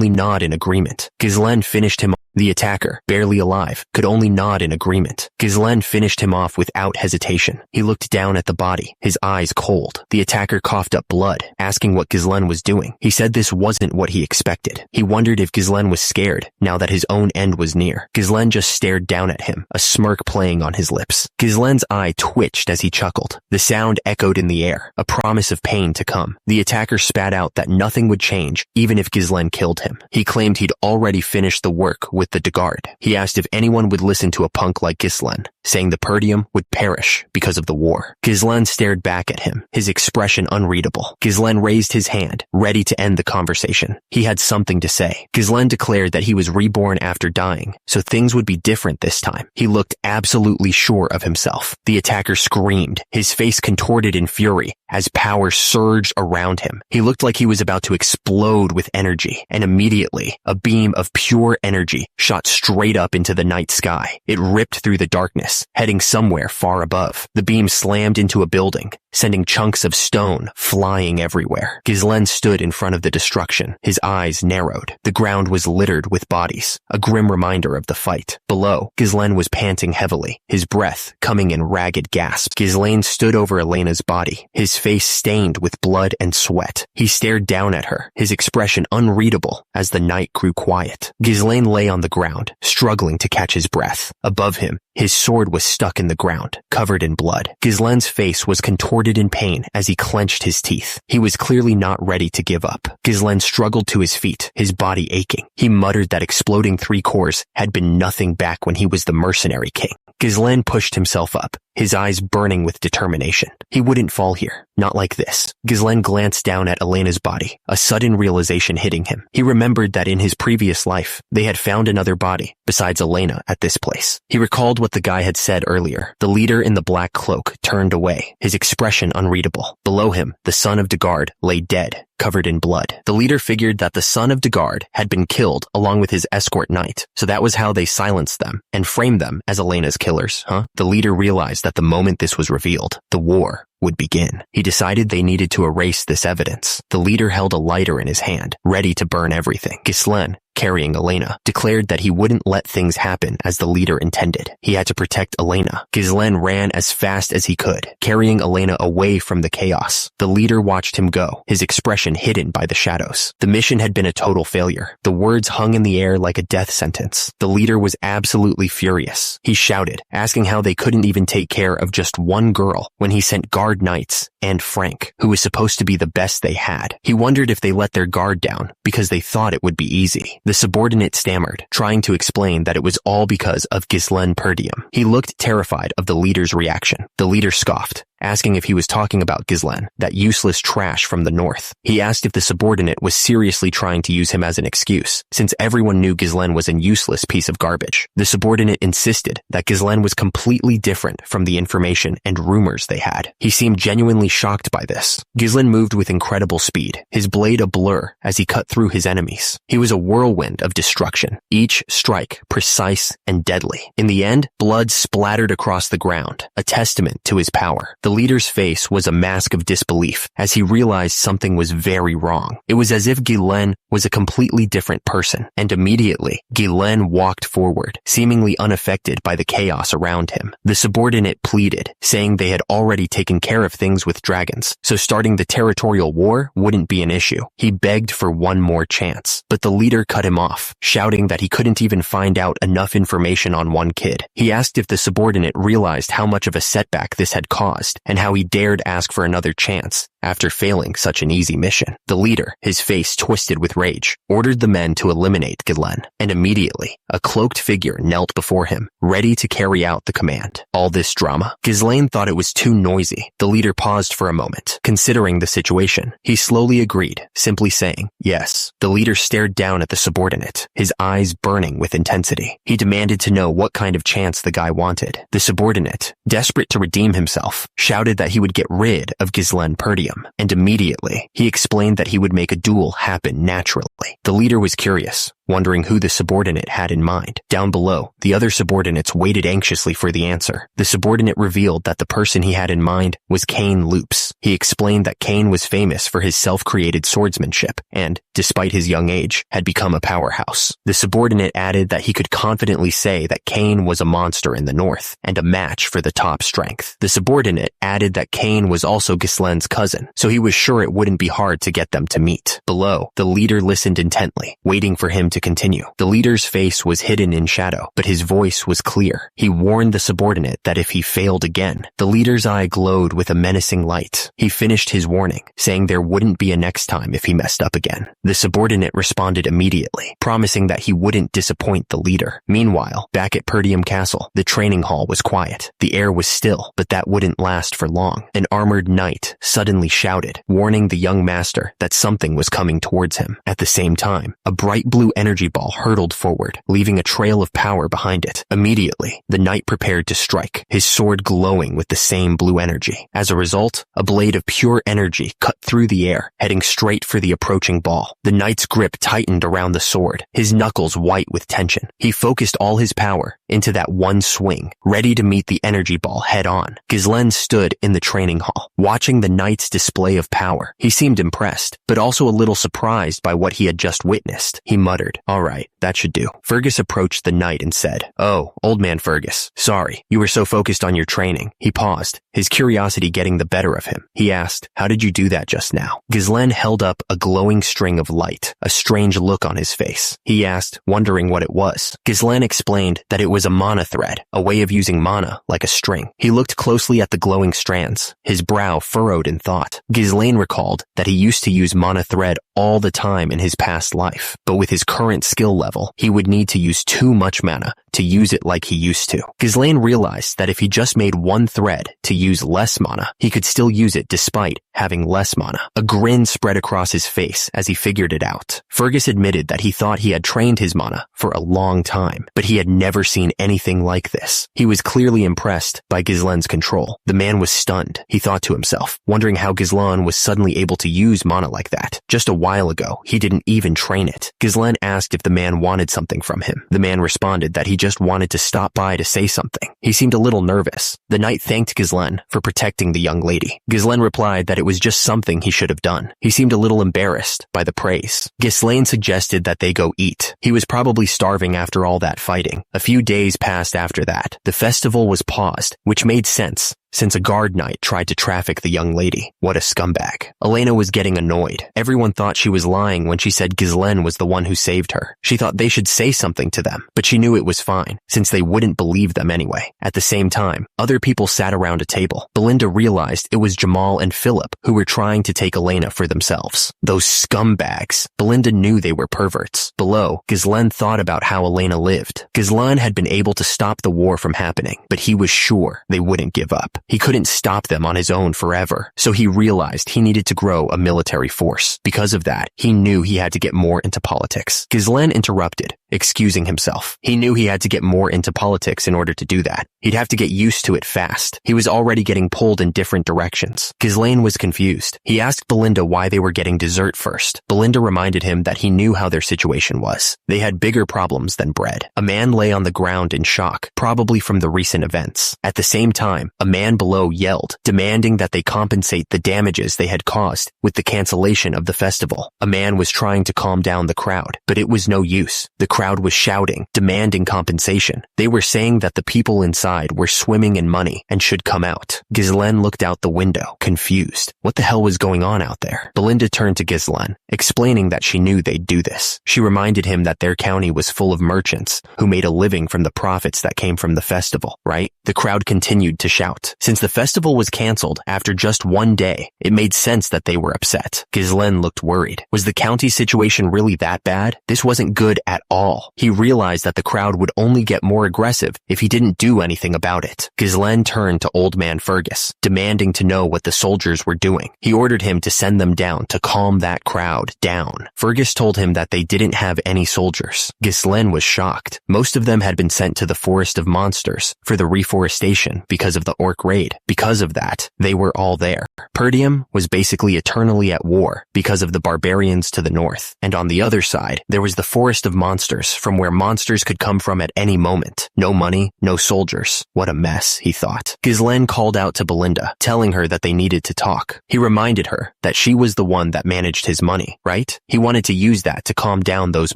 nod in agreement. Ghislaine finished him The attacker, barely alive, could only nod in agreement. Ghislaine finished him off without hesitation. He looked down at the body, his eyes cold. The attacker coughed up blood, asking what Ghislaine was doing. He said this wasn't what he expected. He wondered if Ghislaine was scared, now that his own end was near. Ghislaine just stared down at him, a smirk playing on his lips. Ghislaine's eye twitched as he chuckled. The sound echoed in the air, a promise of pain to come. The attacker spat out that nothing would change, even if Ghislaine killed him. He claimed he'd already finished the work with with the Dagard. He asked if anyone would listen to a punk like Gislen, saying the Perdium would perish because of the war. Gislen stared back at him, his expression unreadable. Gislen raised his hand, ready to end the conversation. He had something to say. Gislen declared that he was reborn after dying, so things would be different this time. He looked absolutely sure of himself. The attacker screamed, his face contorted in fury as power surged around him. He looked like he was about to explode with energy, and immediately, a beam of pure energy shot straight up into the night sky. It ripped through the darkness, heading somewhere far above. The beam slammed into a building, sending chunks of stone flying everywhere. Gislen stood in front of the destruction, his eyes narrowed. The ground was littered with bodies, a grim reminder of the fight. Below, Gislen was panting heavily, his breath coming in ragged gasps. Gislen stood over Elena's body, his face stained with blood and sweat. He stared down at her, his expression unreadable as the night grew quiet. Gislen lay on the ground, struggling to catch his breath. Above him, his sword was stuck in the ground, covered in blood. Gislen's face was contorted in pain as he clenched his teeth. He was clearly not ready to give up. Gislen struggled to his feet, his body aching. He muttered that exploding 3 cores had been nothing back when he was the mercenary king. Gislen pushed himself up, his eyes burning with determination. He wouldn't fall here, not like this. Gislen glanced down at Elena's body, a sudden realization hitting him. He remembered that in his previous life, they had found another body, besides Elena, at this place. He recalled what the guy had said earlier. The leader in the black cloak turned away, his expression unreadable. Below him, the son of Dagard lay dead, covered in blood. The leader figured that the son of Dagard had been killed along with his escort knight, so that was how they silenced them and framed them as Elena's killers, huh? The leader realized that the moment this was revealed, the war would begin. He decided they needed to erase this evidence. The leader held a lighter in his hand, ready to burn everything. Gislen, carrying Elena, declared that he wouldn't let things happen as the leader intended. He had to protect Elena. Gislen ran as fast as he could, carrying Elena away from the chaos. The leader watched him go, his expression hidden by the shadows. The mission had been a total failure. The words hung in the air like a death sentence. The leader was absolutely furious. He shouted, asking how they couldn't even take care of just one girl when he sent guard knights and Frank, who was supposed to be the best they had. He wondered if they let their guard down because they thought it would be easy. The subordinate stammered, trying to explain that it was all because of Gislen Perdium. He looked terrified of the leader's reaction. The leader scoffed, asking if he was talking about Gislen, that useless trash from the north. He asked if the subordinate was seriously trying to use him as an excuse, since everyone knew Gislen was a useless piece of garbage. The subordinate insisted that Gislen was completely different from the information and rumors they had. He seemed genuinely shocked by this. Gislen moved with incredible speed, his blade a blur as he cut through his enemies. He was a whirlwind of destruction, each strike precise and deadly. In the end, blood splattered across the ground, a testament to his power. The leader's face was a mask of disbelief as he realized something was very wrong. It was as if Gislen was a completely different person, and immediately, Gislen walked forward, seemingly unaffected by the chaos around him. The subordinate pleaded, saying they had already taken care of things with dragons, so starting the territorial war wouldn't be an issue. He begged for one more chance, but the leader cut him off, shouting that he couldn't even find out enough information on one kid. He asked if the subordinate realized how much of a setback this had caused, and how he dared ask for another chance after failing such an easy mission. The leader, his face twisted with rage, ordered the men to eliminate Gislen, and immediately, a cloaked figure knelt before him, ready to carry out the command. All this drama? Gislen thought it was too noisy. The leader paused for a moment, considering the situation. He slowly agreed, simply saying, yes. The leader stared down at the subordinate, his eyes burning with intensity. He demanded to know what kind of chance the guy wanted. The subordinate, desperate to redeem himself, shouted that he would get rid of Gislen Perdium, and immediately, he explained that he would make a duel happen naturally. The leader was curious, wondering who the subordinate had in mind. Down below, the other subordinates waited anxiously for the answer. The subordinate revealed that the person he had in mind was Kane Loops. He explained that Kane was famous for his self-created swordsmanship, and, despite his young age, had become a powerhouse. The subordinate added that he could confidently say that Kane was a monster in the north, and a match for the top strength. The subordinate added that Kane was also Gislen's cousin, so he was sure it wouldn't be hard to get them to meet. Below, the leader listened intently, waiting for him to continue. The leader's face was hidden in shadow, but his voice was clear. He warned the subordinate that if he failed again, the leader's eye glowed with a menacing light. He finished his warning, saying there wouldn't be a next time if he messed up again. The subordinate responded immediately, promising that he wouldn't disappoint the leader. Meanwhile, back at Perdium Castle, the training hall was quiet. The air was still, but that wouldn't last for long. An armored knight suddenly shouted, warning the young master that something was coming towards him. At the same time, a bright blue energy ball hurtled forward, leaving a trail of power behind it. Immediately, the knight prepared to strike, his sword glowing with the same blue energy. As a result, a blade of pure energy cut through the air, heading straight for the approaching ball. The knight's grip tightened around the sword, his knuckles white with tension. He focused all his power into that one swing, ready to meet the energy ball head on. Ghislaine stood in the training hall, watching the knight's display of power. He seemed impressed, but also a little surprised by what he had just witnessed. He muttered, "All right, that should do." Fergus approached the knight and said, "Oh, old man Fergus, sorry, you were so focused on your training." He paused, his curiosity getting the better of him. He asked, "How did you do that just now?" Ghislaine held up a glowing string of light, a strange look on his face. He asked, wondering what it was. Ghislaine explained that it was a mana thread, a way of using mana like a string. He looked closely at the glowing strands, his brow furrowed in thought. Ghislaine recalled that he used to use mana thread all the time in his past life, but with his current skill level, he would need to use too much mana to use it like he used to. Ghislaine realized that if he just made one thread to use less mana, he could still use it despite having less mana. A grin spread across his face as he figured it out. Fergus admitted that he thought he had trained his mana for a long time, but he had never seen anything like this. He was clearly impressed by Ghislaine's control. The man was stunned, he thought to himself, wondering how Ghislaine was suddenly able to use mana like that. Just a while ago, he didn't even train it. Ghislaine asked if the man wanted something from him. The man responded that he just wanted to stop by to say something. He seemed a little nervous. The knight thanked Ghislaine for protecting the young lady. Ghislaine replied that it was just something he should have done. He seemed a little embarrassed by the praise. Ghislaine suggested that they go eat. He was probably starving after all that fighting. A few days passed after that. The festival was paused, which made sense, since a guard knight tried to traffic the young lady. What a scumbag. Elena was getting annoyed. Everyone thought she was lying when she said Ghislaine was the one who saved her. She thought they should say something to them, but she knew it was fine, since they wouldn't believe them anyway. At the same time, other people sat around a table. Belinda realized it was Jamal and Philip who were trying to take Elena for themselves. Those scumbags. Belinda knew they were perverts. Below, Ghislaine thought about how Elena lived. Ghislaine had been able to stop the war from happening, but he was sure they wouldn't give up. He couldn't stop them on his own forever, so he realized he needed to grow a military force. Because of that, he knew he had to get more into politics. Ghislaine interrupted, excusing himself. He knew he had to get more into politics in order to do that. He'd have to get used to it fast. He was already getting pulled in different directions. Ghislaine was confused. He asked Belinda why they were getting dessert first. Belinda reminded him that he knew how their situation was. They had bigger problems than bread. A man lay on the ground in shock, probably from the recent events. At the same time, a man below yelled, demanding that they compensate the damages they had caused with the cancellation of the festival. A man was trying to calm down the crowd, but it was no use. The crowd was shouting, demanding compensation. They were saying that the people inside were swimming in money and should come out. Ghislaine looked out the window, confused. What the hell was going on out there? Belinda turned to Ghislaine, explaining that she knew they'd do this. She reminded him that their county was full of merchants who made a living from the profits that came from the festival, right? The crowd continued to shout. Since the festival was cancelled after just one day, it made sense that they were upset. Ghislaine looked worried. Was the county situation really that bad? This wasn't good at all. He realized that the crowd would only get more aggressive if he didn't do anything about it. Ghislaine turned to old man Fergus, demanding to know what the soldiers were doing. He ordered him to send them down to calm that crowd down. Fergus told him that they didn't have any soldiers. Ghislaine was shocked. Most of them had been sent to the Forest of Monsters for the reforestation because of the orc raid. Because of that, they were all there. Perdium was basically eternally at war because of the barbarians to the north. And on the other side, there was the Forest of Monsters from where monsters could come from at any moment. No money, no soldiers. What a mess, he thought. Ghislaine called out to Belinda, telling her that they needed to talk. He reminded her that she was the one that managed his money, right? He wanted to use that to calm down those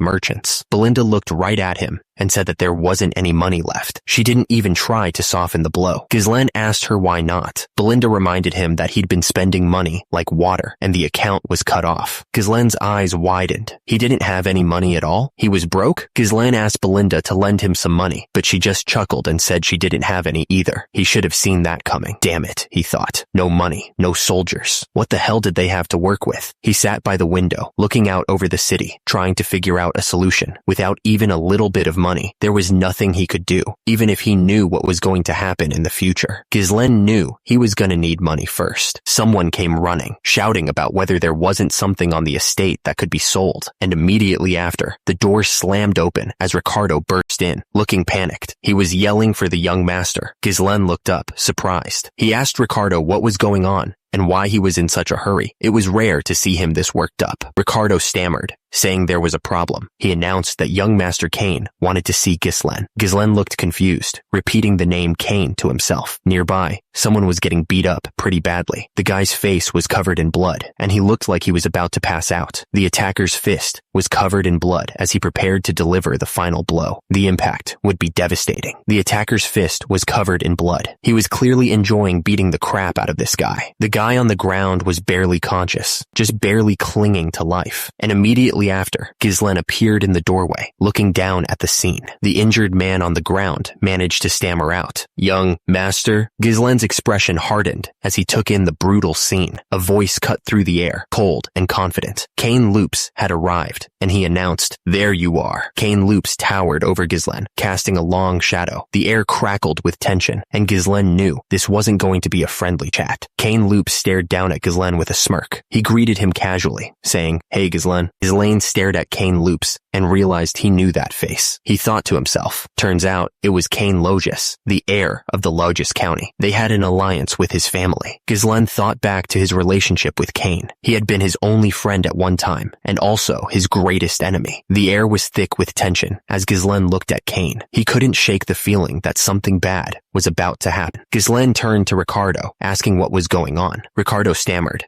merchants. Belinda looked right at him and said that there wasn't any money left. She didn't even try to soften the blow. Ghislaine asked her why not. Belinda reminded him that he'd been spending money like water, and the account was cut off. Ghislaine's eyes widened. He didn't have any money at all? He was broke? Ghislaine asked Belinda to lend him some money, but she just chuckled and said she didn't have any either. He should have seen that coming. Damn it, he thought. No money, no soldiers. What the hell did they have to work with? He sat by the window, looking out over the city, trying to figure out a solution. Without even a little bit of money, there was nothing he could do, even if he knew what was going to happen in the future. Ghislaine knew he was going to need money first. Someone came running, shouting about whether there wasn't something on the estate that could be sold, and immediately after, the door slammed open as Ricardo burst in, looking panicked. He was yelling for the young master. Ghislaine looked up, surprised. He asked Ricardo what was going on and why he was in such a hurry. It was rare to see him this worked up. Ricardo stammered, saying there was a problem. He announced that young Master Kane wanted to see Ghislaine. Ghislaine looked confused, repeating the name Kane to himself. Nearby, someone was getting beat up pretty badly. The guy's face was covered in blood, and he looked like he was about to pass out. The attacker's fist was covered in blood as he prepared to deliver the final blow. The impact would be devastating. The attacker's fist was covered in blood. He was clearly enjoying beating the crap out of this guy. The guy on the ground was barely conscious, just barely clinging to life. And immediately after, Ghislaine appeared in the doorway, looking down at the scene. The injured man on the ground managed to stammer out, "Young master?" Ghislaine's expression hardened as he took in the brutal scene. A voice cut through the air, cold and confident. Kane Loops had arrived, and he announced, "There you are." Kane Loops towered over Ghislaine, casting a long shadow. The air crackled with tension, and Ghislaine knew this wasn't going to be a friendly chat. Kane Loops stared down at Ghislaine with a smirk. He greeted him casually, saying, "Hey, Ghislaine." Ghislaine stared at Kane Loops and realized he knew that face. He thought to himself, turns out it was Kane Logis, the heir of the Logis County. They had an alliance with his family. Ghislaine thought back to his relationship with Kane. He had been his only friend at one time, and also his greatest enemy. The air was thick with tension as Ghislaine looked at Kane. He couldn't shake the feeling that something bad was about to happen. Ghislaine turned to Ricardo, asking what was going on. Ricardo stammered,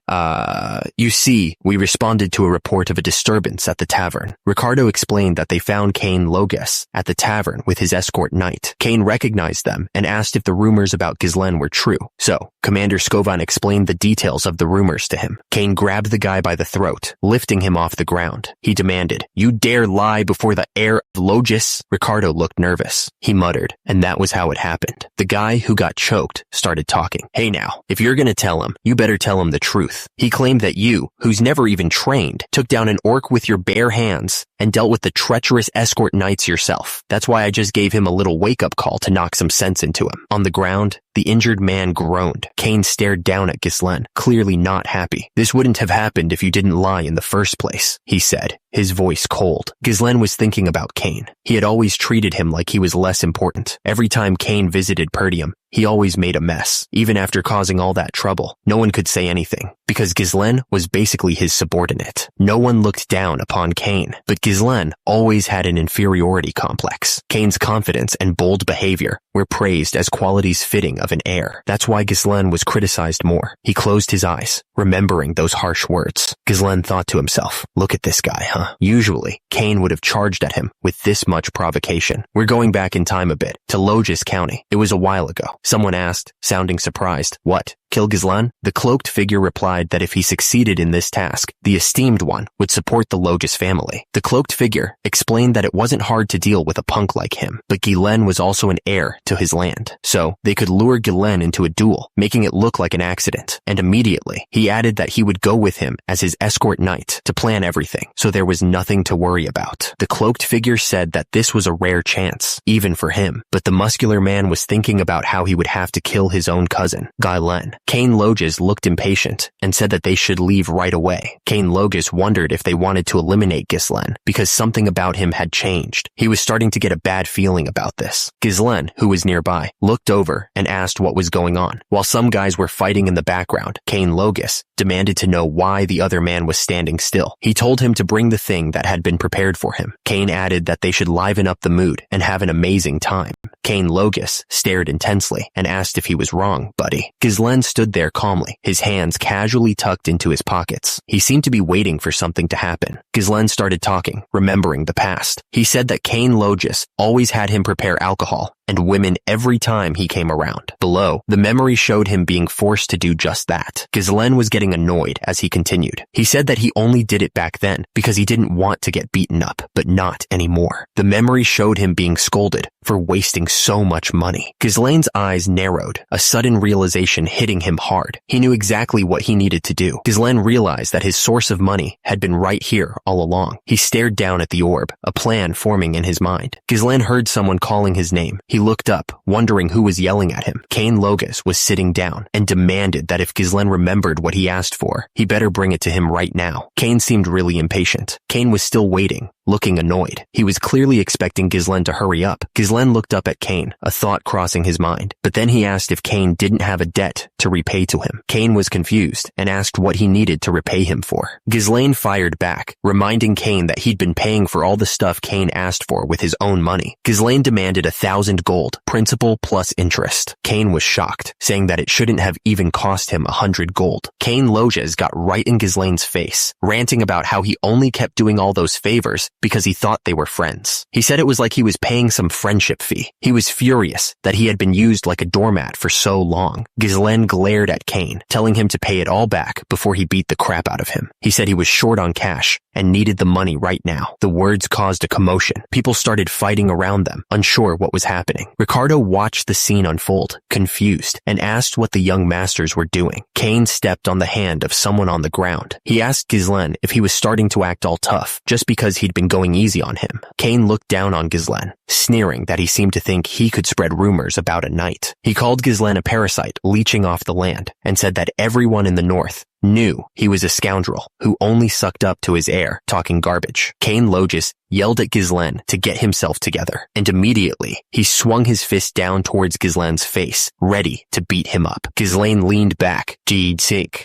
you see, we responded to a report of a disturbance at the tavern." Ricardo explained that they found Kane Logis at the tavern with his escort knight. Kane recognized them and asked if the rumors about Ghislaine were true. So, Commander Scovan explained the details of the rumors to him. Kane grabbed the guy by the throat, lifting him off the ground. He demanded, "You dare lie before the heir of Logis?" Ricardo looked nervous. He muttered, and that was how it happened. The guy who got choked started talking. "Hey now, if you're gonna tell him, you better tell him the truth. He claimed that you, who's never even trained, took down an orc with your bare hands and dealt with the treacherous escort knights yourself. That's why I just gave him a little wake-up call to knock some sense into him." On the ground, the injured man groaned. Kane stared down at Ghislaine, clearly not happy. "This wouldn't have happened if you didn't lie in the first place," he said, his voice cold. Ghislaine was thinking about Kane. He had always treated him like he was less important. Every time Kane visited Perdium, he always made a mess. Even after causing all that trouble, no one could say anything, because Ghislaine was basically his subordinate. No one looked down upon Kane, but Ghislaine always had an inferiority complex. Kane's confidence and bold behavior were praised as qualities fitting of an heir. That's why Ghislaine was criticized more. He closed his eyes, remembering those harsh words. Ghislaine thought to himself, look at this guy, huh? Usually, Kane would have charged at him with this much provocation. We're going back in time a bit, to Logis County. It was a while ago. Someone asked, sounding surprised, "What? Kill Ghislaine?" The cloaked figure replied that if he succeeded in this task, the esteemed one would support the Logis family. The cloaked figure explained that it wasn't hard to deal with a punk like him, but Ghislaine was also an heir to his land, so they could lure Ghislaine into a duel, making it look like an accident. And immediately, he added that he would go with him as his escort knight to plan everything, so there was nothing to worry about. The cloaked figure said that this was a rare chance, even for him, but the muscular man was thinking about how he would have to kill his own cousin, Ghislaine. Kane Logis looked impatient and said that they should leave right away. Kane Logis wondered if they wanted to eliminate Ghislaine because something about him had changed. He was starting to get a bad feeling about this. Ghislaine, who was nearby, looked over and asked what was going on. While some guys were fighting in the background, Kane Logis demanded to know why the other man was standing still. He told him to bring the thing that had been prepared for him. Cain added that they should liven up the mood and have an amazing time. Cain Logis stared intensely and asked if he was wrong, buddy. Ghislaine stood there calmly, his hands casually tucked into his pockets. He seemed to be waiting for something to happen. Ghislaine started talking, remembering the past. He said that Cain Logis always had him prepare alcohol and women every time he came around. Below, the memory showed him being forced to do just that. Ghislaine was getting annoyed as he continued. He said that he only did it back then because he didn't want to get beaten up, but not anymore. The memory showed him being scolded for wasting so much money. Ghislaine's eyes narrowed, a sudden realization hitting him hard. He knew exactly what he needed to do. Ghislaine realized that his source of money had been right here all along. He stared down at the orb, a plan forming in his mind. Ghislaine heard someone calling his name. He looked up, wondering who was yelling at him. Cain Logis was sitting down and demanded that if Ghislaine remembered what he asked for, he better bring it to him right now. Cain seemed really impatient. Cain was still waiting, looking annoyed. He was clearly expecting Ghislaine to hurry up. Ghislaine looked up at Cain, a thought crossing his mind. But then he asked if Cain didn't have a debt to repay to him. Cain was confused and asked what he needed to repay him for. Ghislaine fired back, reminding Cain that he'd been paying for all the stuff Cain asked for with his own money. Ghislaine demanded 1,000 gold, principal plus interest. Cain was shocked, saying that it shouldn't have even cost him 100 gold. Cain Logis got right in Ghislaine's face, ranting about how he only kept doing all those favors because he thought they were friends. He said it was like he was paying some friendship fee. He was furious that he had been used like a doormat for so long. Ghislaine glared at Cain, telling him to pay it all back before he beat the crap out of him. He said he was short on cash and needed the money right now. The words caused a commotion. People started fighting around them, unsure what was happening. Ricardo watched the scene unfold, confused, and asked what the young masters were doing. Cain stepped on the hand of someone on the ground. He asked Ghislaine if he was starting to act all tough, just because he'd been going easy on him. Cain looked down on Ghislaine, sneering that he seemed to think he could spread rumors about a knight. He called Ghislaine a parasite leeching off the land, and said that everyone in the north knew he was a scoundrel who only sucked up to his heir, talking garbage. Cain Logis yelled at Ghislaine to get himself together, and immediately he swung his fist down towards Ghislaine's face, ready to beat him up. Ghislaine leaned back,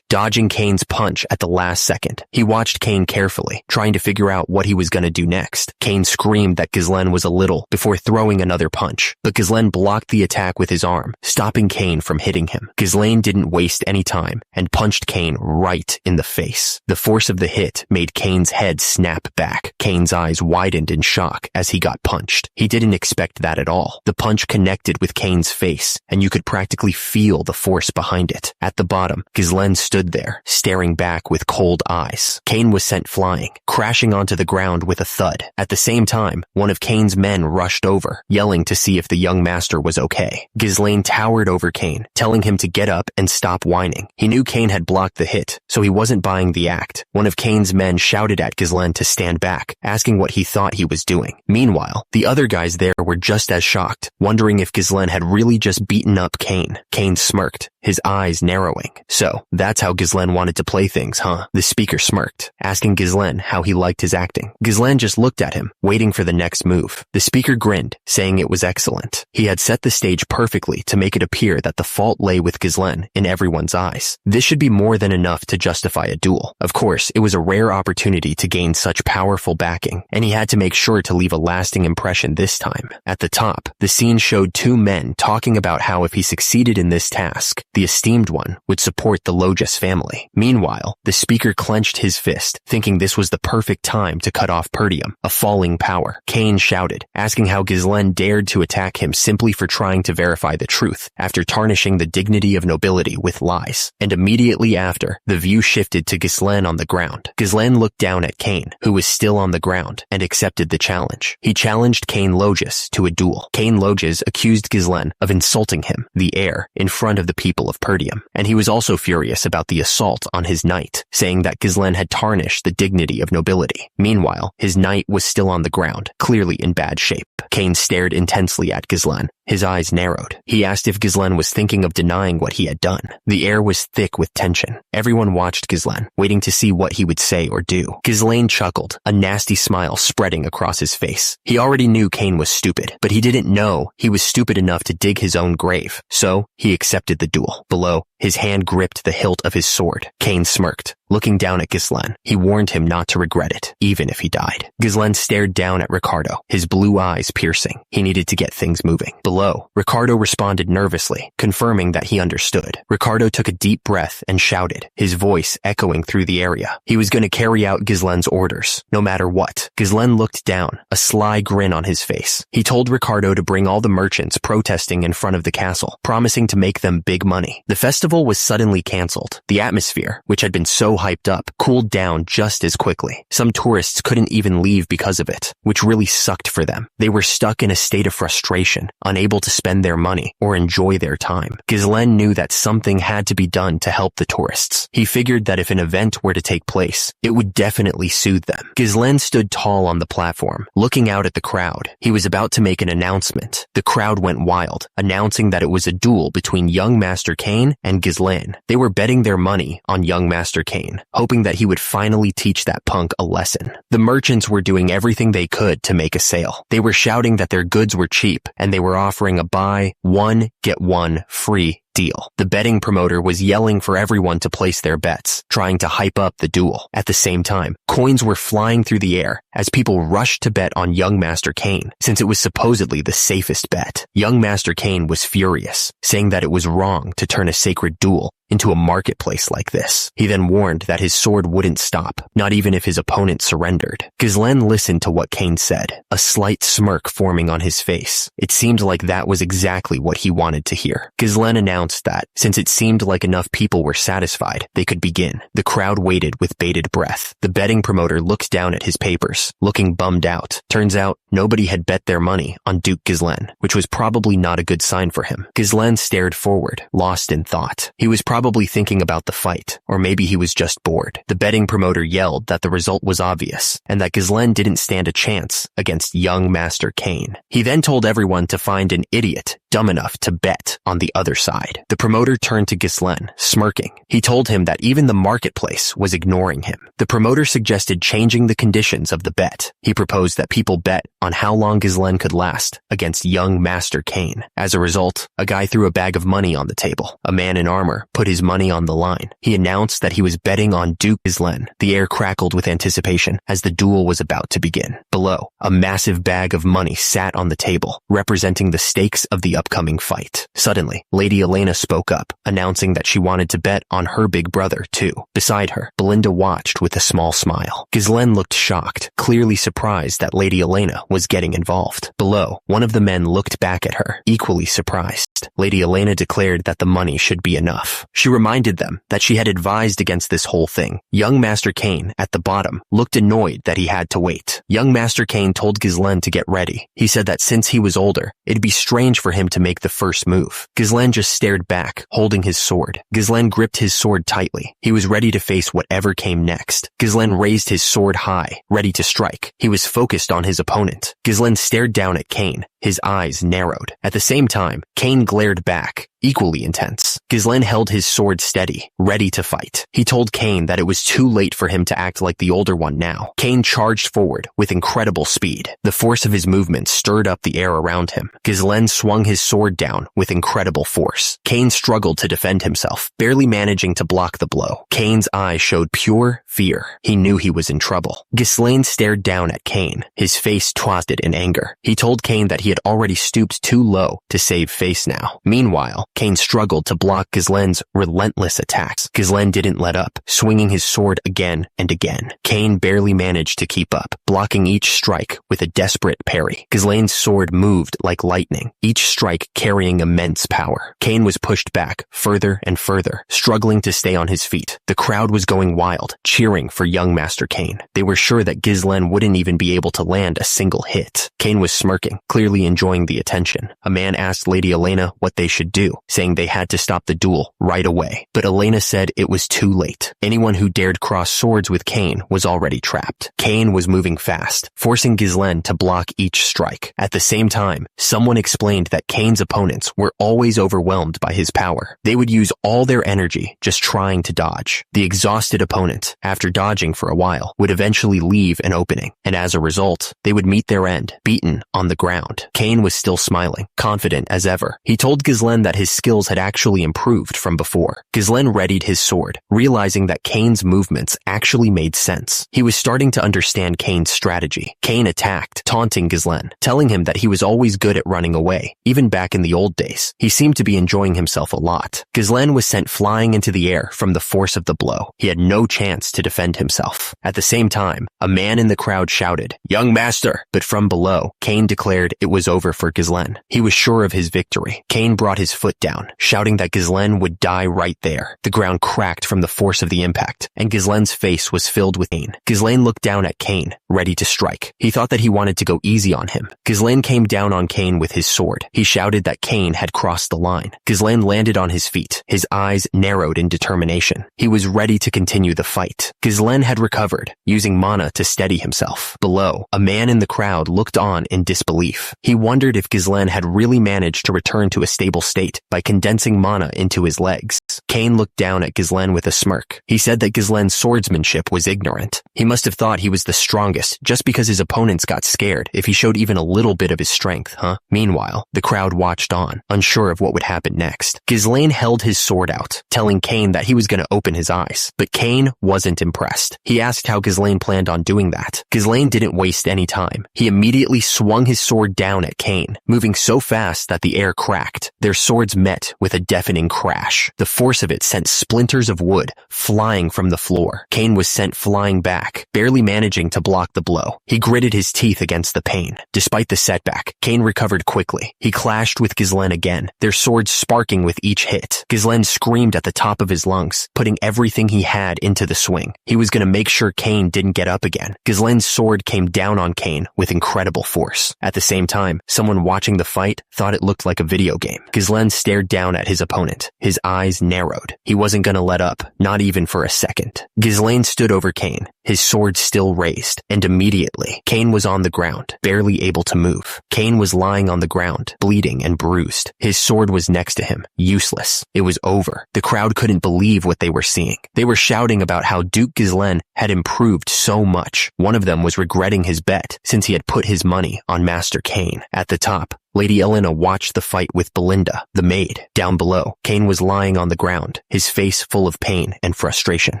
dodging Cain's punch at the last second. He watched Cain carefully, trying to figure out what he was going to do next. Cain screamed that Ghislaine was a little before throwing another punch, but Ghislaine blocked the attack with his arm, stopping Cain from hitting him. Ghislaine didn't waste any time and punched Cain right in the face. The force of the hit made Cain's head snap back. Cain's eyes widened in shock as he got punched. He didn't expect that at all. The punch connected with Cain's face, and you could practically feel the force behind it. At the bottom, Ghislaine stood there, staring back with cold eyes. Cain was sent flying, crashing onto the ground with a thud. At the same time, one of Cain's men rushed over, yelling to see if the young master was okay. Ghislaine towered over Cain, telling him to get up and stop whining. He knew Cain had blocked the hit, so he wasn't buying the act. One of Cain's men shouted at Ghislaine to stand back, asking what he thought he was doing. Meanwhile, the other guys there were just as shocked, wondering if Ghislaine had really just beaten up Cain. Cain smirked, his eyes narrowing. So, that's how Ghislaine wanted to play things, huh? The speaker smirked, asking Ghislaine how he liked his acting. Ghislaine just looked at him, waiting for the next move. The speaker grinned, saying it was excellent. He had set the stage perfectly to make it appear that the fault lay with Ghislaine in everyone's eyes. This should be more than enough to justify a duel. Of course, it was a rare opportunity to gain such powerful backing, and he had to make sure to leave a lasting impression this time. At the top, the scene showed two men talking about how if he succeeded in this task, the esteemed one would support the Logis family. Meanwhile, the speaker clenched his fist, thinking this was the perfect time to cut off Perdium, a falling power. Cain shouted, asking how Ghislaine dared to attack him simply for trying to verify the truth, after tarnishing the dignity of nobility with lies. And immediately after, the view shifted to Ghislaine on the ground. Ghislaine looked down at Cain, who was still on the ground, and accepted the challenge. He challenged Cain Logis to a duel. Cain Logis accused Ghislaine of insulting him, the heir, in front of the people of Perdium, and he was also furious about the assault on his knight, saying that Ghislaine had tarnished the dignity of nobility. Meanwhile, his knight was still on the ground, clearly in bad shape. Cain stared intensely at Ghislaine, His eyes narrowed. He asked if Ghislaine was thinking of denying what he had done. The air was thick with tension. Everyone watched Ghislaine, waiting to see what he would say or do. Ghislaine chuckled, a nasty smile spreading across his face. He already knew Cain was stupid, but he didn't know he was stupid enough to dig his own grave. So, he accepted the duel. Below, his hand gripped the hilt of his sword. Cain smirked. Looking down at Ghislaine, he warned him not to regret it, even if he died. Ghislaine stared down at Ricardo, his blue eyes piercing. He needed to get things moving. Below, Ricardo responded nervously, confirming that he understood. Ricardo took a deep breath and shouted, his voice echoing through the area. He was going to carry out Ghislaine's orders, no matter what. Ghislaine looked down, a sly grin on his face. He told Ricardo to bring all the merchants protesting in front of the castle, promising to make them big money. The festival was suddenly cancelled. The atmosphere, which had been so hyped up, cooled down just as quickly. Some tourists couldn't even leave because of it, which really sucked for them. They were stuck in a state of frustration, unable to spend their money or enjoy their time. Ghislaine knew that something had to be done to help the tourists. He figured that if an event were to take place, it would definitely soothe them. Ghislaine stood tall on the platform, looking out at the crowd. He was about to make an announcement. The crowd went wild, announcing that it was a duel between young Master Cain and Ghislaine. They were betting their money on young Master Cain, hoping that he would finally teach that punk a lesson. The merchants were doing everything they could to make a sale. They were shouting that their goods were cheap, and they were offering a buy one, get one free deal. The betting promoter was yelling for everyone to place their bets, trying to hype up the duel. At the same time, coins were flying through the air as people rushed to bet on young Master Cain, since it was supposedly the safest bet. Young Master Cain was furious, saying that it was wrong to turn a sacred duel into a marketplace like this. He then warned that his sword wouldn't stop, not even if his opponent surrendered. Ghislaine listened to what Cain said, a slight smirk forming on his face. It seemed like that was exactly what he wanted to hear. Ghislaine announced that, since it seemed like enough people were satisfied, they could begin. The crowd waited with bated breath. The betting promoter looked down at his papers, looking bummed out. Turns out, nobody had bet their money on Duke Ghislaine, which was probably not a good sign for him. Ghislaine stared forward, lost in thought. He was probably thinking about the fight, or maybe he was just bored. The betting promoter yelled that the result was obvious, and that Ghislaine didn't stand a chance against young Master Cain. He then told everyone to find an idiot dumb enough to bet on the other side. The promoter turned to Ghislaine, smirking. He told him that even the marketplace was ignoring him. The promoter suggested changing the conditions of the bet. He proposed that people bet on how long Ghislaine could last against young Master Cain. As a result, a guy threw a bag of money on the table. A man in armor put his money on the line. He announced that he was betting on Duke Ghislaine. The air crackled with anticipation as the duel was about to begin. Below, a massive bag of money sat on the table, representing the stakes of the upcoming fight. Suddenly, Lady Elena spoke up, announcing that she wanted to bet on her big brother, too. Beside her, Belinda watched with a small smile. Ghislaine looked shocked, clearly surprised that Lady Elena was getting involved. Below, one of the men looked back at her, equally surprised. Lady Elena declared that the money should be enough. She reminded them that she had advised against this whole thing. Young Master Cain, at the bottom, looked annoyed that he had to wait. Young Master Cain told Ghislaine to get ready. He said that since he was older, it'd be strange for him to make the first move. Ghislaine just stared back, holding his sword. Ghislaine gripped his sword tightly. He was ready to face whatever came next. Ghislaine raised his sword high, ready to strike. He was focused on his opponent. Ghislaine stared down at Cain. His eyes narrowed. At the same time, Cain glared back, equally intense. Ghislaine held his sword steady, ready to fight. He told Cain that it was too late for him to act like the older one now. Cain charged forward with incredible speed. The force of his movement stirred up the air around him. Ghislaine swung his sword down with incredible force. Cain struggled to defend himself, barely managing to block the blow. Cain's eyes showed pure fear. He knew he was in trouble. Ghislaine stared down at Cain, his face twisted in anger. He told Cain that he had already stooped too low to save face now. Meanwhile, Cain struggled to block Ghislaine's relentless attacks. Ghislaine didn't let up, swinging his sword again and again. Cain barely managed to keep up, blocking each strike with a desperate parry. Ghislaine's sword moved like lightning, each strike carrying immense power. Cain was pushed back further and further, struggling to stay on his feet. The crowd was going wild, cheering for young Master Cain. They were sure that Ghislaine wouldn't even be able to land a single hit. Cain was smirking, clearly enjoying the attention. A man asked Lady Elena what they should do. saying they had to stop the duel right away. But Elena said it was too late. Anyone who dared cross swords with Cain was already trapped. Cain was moving fast, forcing Ghislaine to block each strike. At the same time, someone explained that Cain's opponents were always overwhelmed by his power. They would use all their energy just trying to dodge. The exhausted opponent, after dodging for a while, would eventually leave an opening, and as a result, they would meet their end, beaten on the ground. Cain was still smiling, confident as ever. He told Ghislaine that his skills had actually improved from before. Ghislaine readied his sword, realizing that Cain's movements actually made sense. He was starting to understand Cain's strategy. Cain attacked, taunting Ghislaine, telling him that he was always good at running away, even back in the old days. He seemed to be enjoying himself a lot. Ghislaine was sent flying into the air from the force of the blow. He had no chance to defend himself. At the same time, a man in the crowd shouted, "Young master!" But from below, Cain declared it was over for Ghislaine. He was sure of his victory. Cain brought his foot down, shouting that Ghislaine would die right there. The ground cracked from the force of the impact, and Ghislaine's face was filled with pain. Ghislaine looked down at Cain, ready to strike. He thought that he wanted to go easy on him. Ghislaine came down on Cain with his sword. He shouted that Cain had crossed the line. Ghislaine landed on his feet, his eyes narrowed in determination. He was ready to continue the fight. Ghislaine had recovered, using mana to steady himself. Below, a man in the crowd looked on in disbelief. He wondered if Ghislaine had really managed to return to a stable state by condensing mana into his legs. Cain looked down at Ghislaine with a smirk. He said that Ghislaine's swordsmanship was ignorant. He must have thought he was the strongest just because his opponents got scared if he showed even a little bit of his strength, huh? Meanwhile, the crowd watched on, unsure of what would happen next. Ghislaine held his sword out, telling Cain that he was going to open his eyes. But Cain wasn't impressed. He asked how Ghislaine planned on doing that. Ghislaine didn't waste any time. He immediately swung his sword down at Cain, moving so fast that the air cracked. Their swords met with a deafening crash. The force of it sent splinters of wood flying from the floor. Cain was sent flying back, barely managing to block the blow. He gritted his teeth against the pain. Despite the setback, Cain recovered quickly. He clashed with Ghislaine again, their swords sparking with each hit. Ghislaine screamed at the top of his lungs, putting everything he had into the swing. He was going to make sure Cain didn't get up again. Ghislaine's sword came down on Cain with incredible force. At the same time, someone watching the fight thought it looked like a video game. Ghislaine stared down at his opponent. His eyes narrowed. He wasn't going to let up, not even for a second. Ghislaine stood over Cain, his sword still raised, and immediately, Cain was on the ground, barely able to move. Cain was lying on the ground, bleeding and bruised. His sword was next to him, useless. It was over. The crowd couldn't believe what they were seeing. They were shouting about how Duke Ghislaine had improved so much. One of them was regretting his bet, since he had put his money on Master Cain. At the top, Lady Elena watched the fight with Belinda, the maid. Down below, Cain was lying on the ground, his face full of pain and frustration.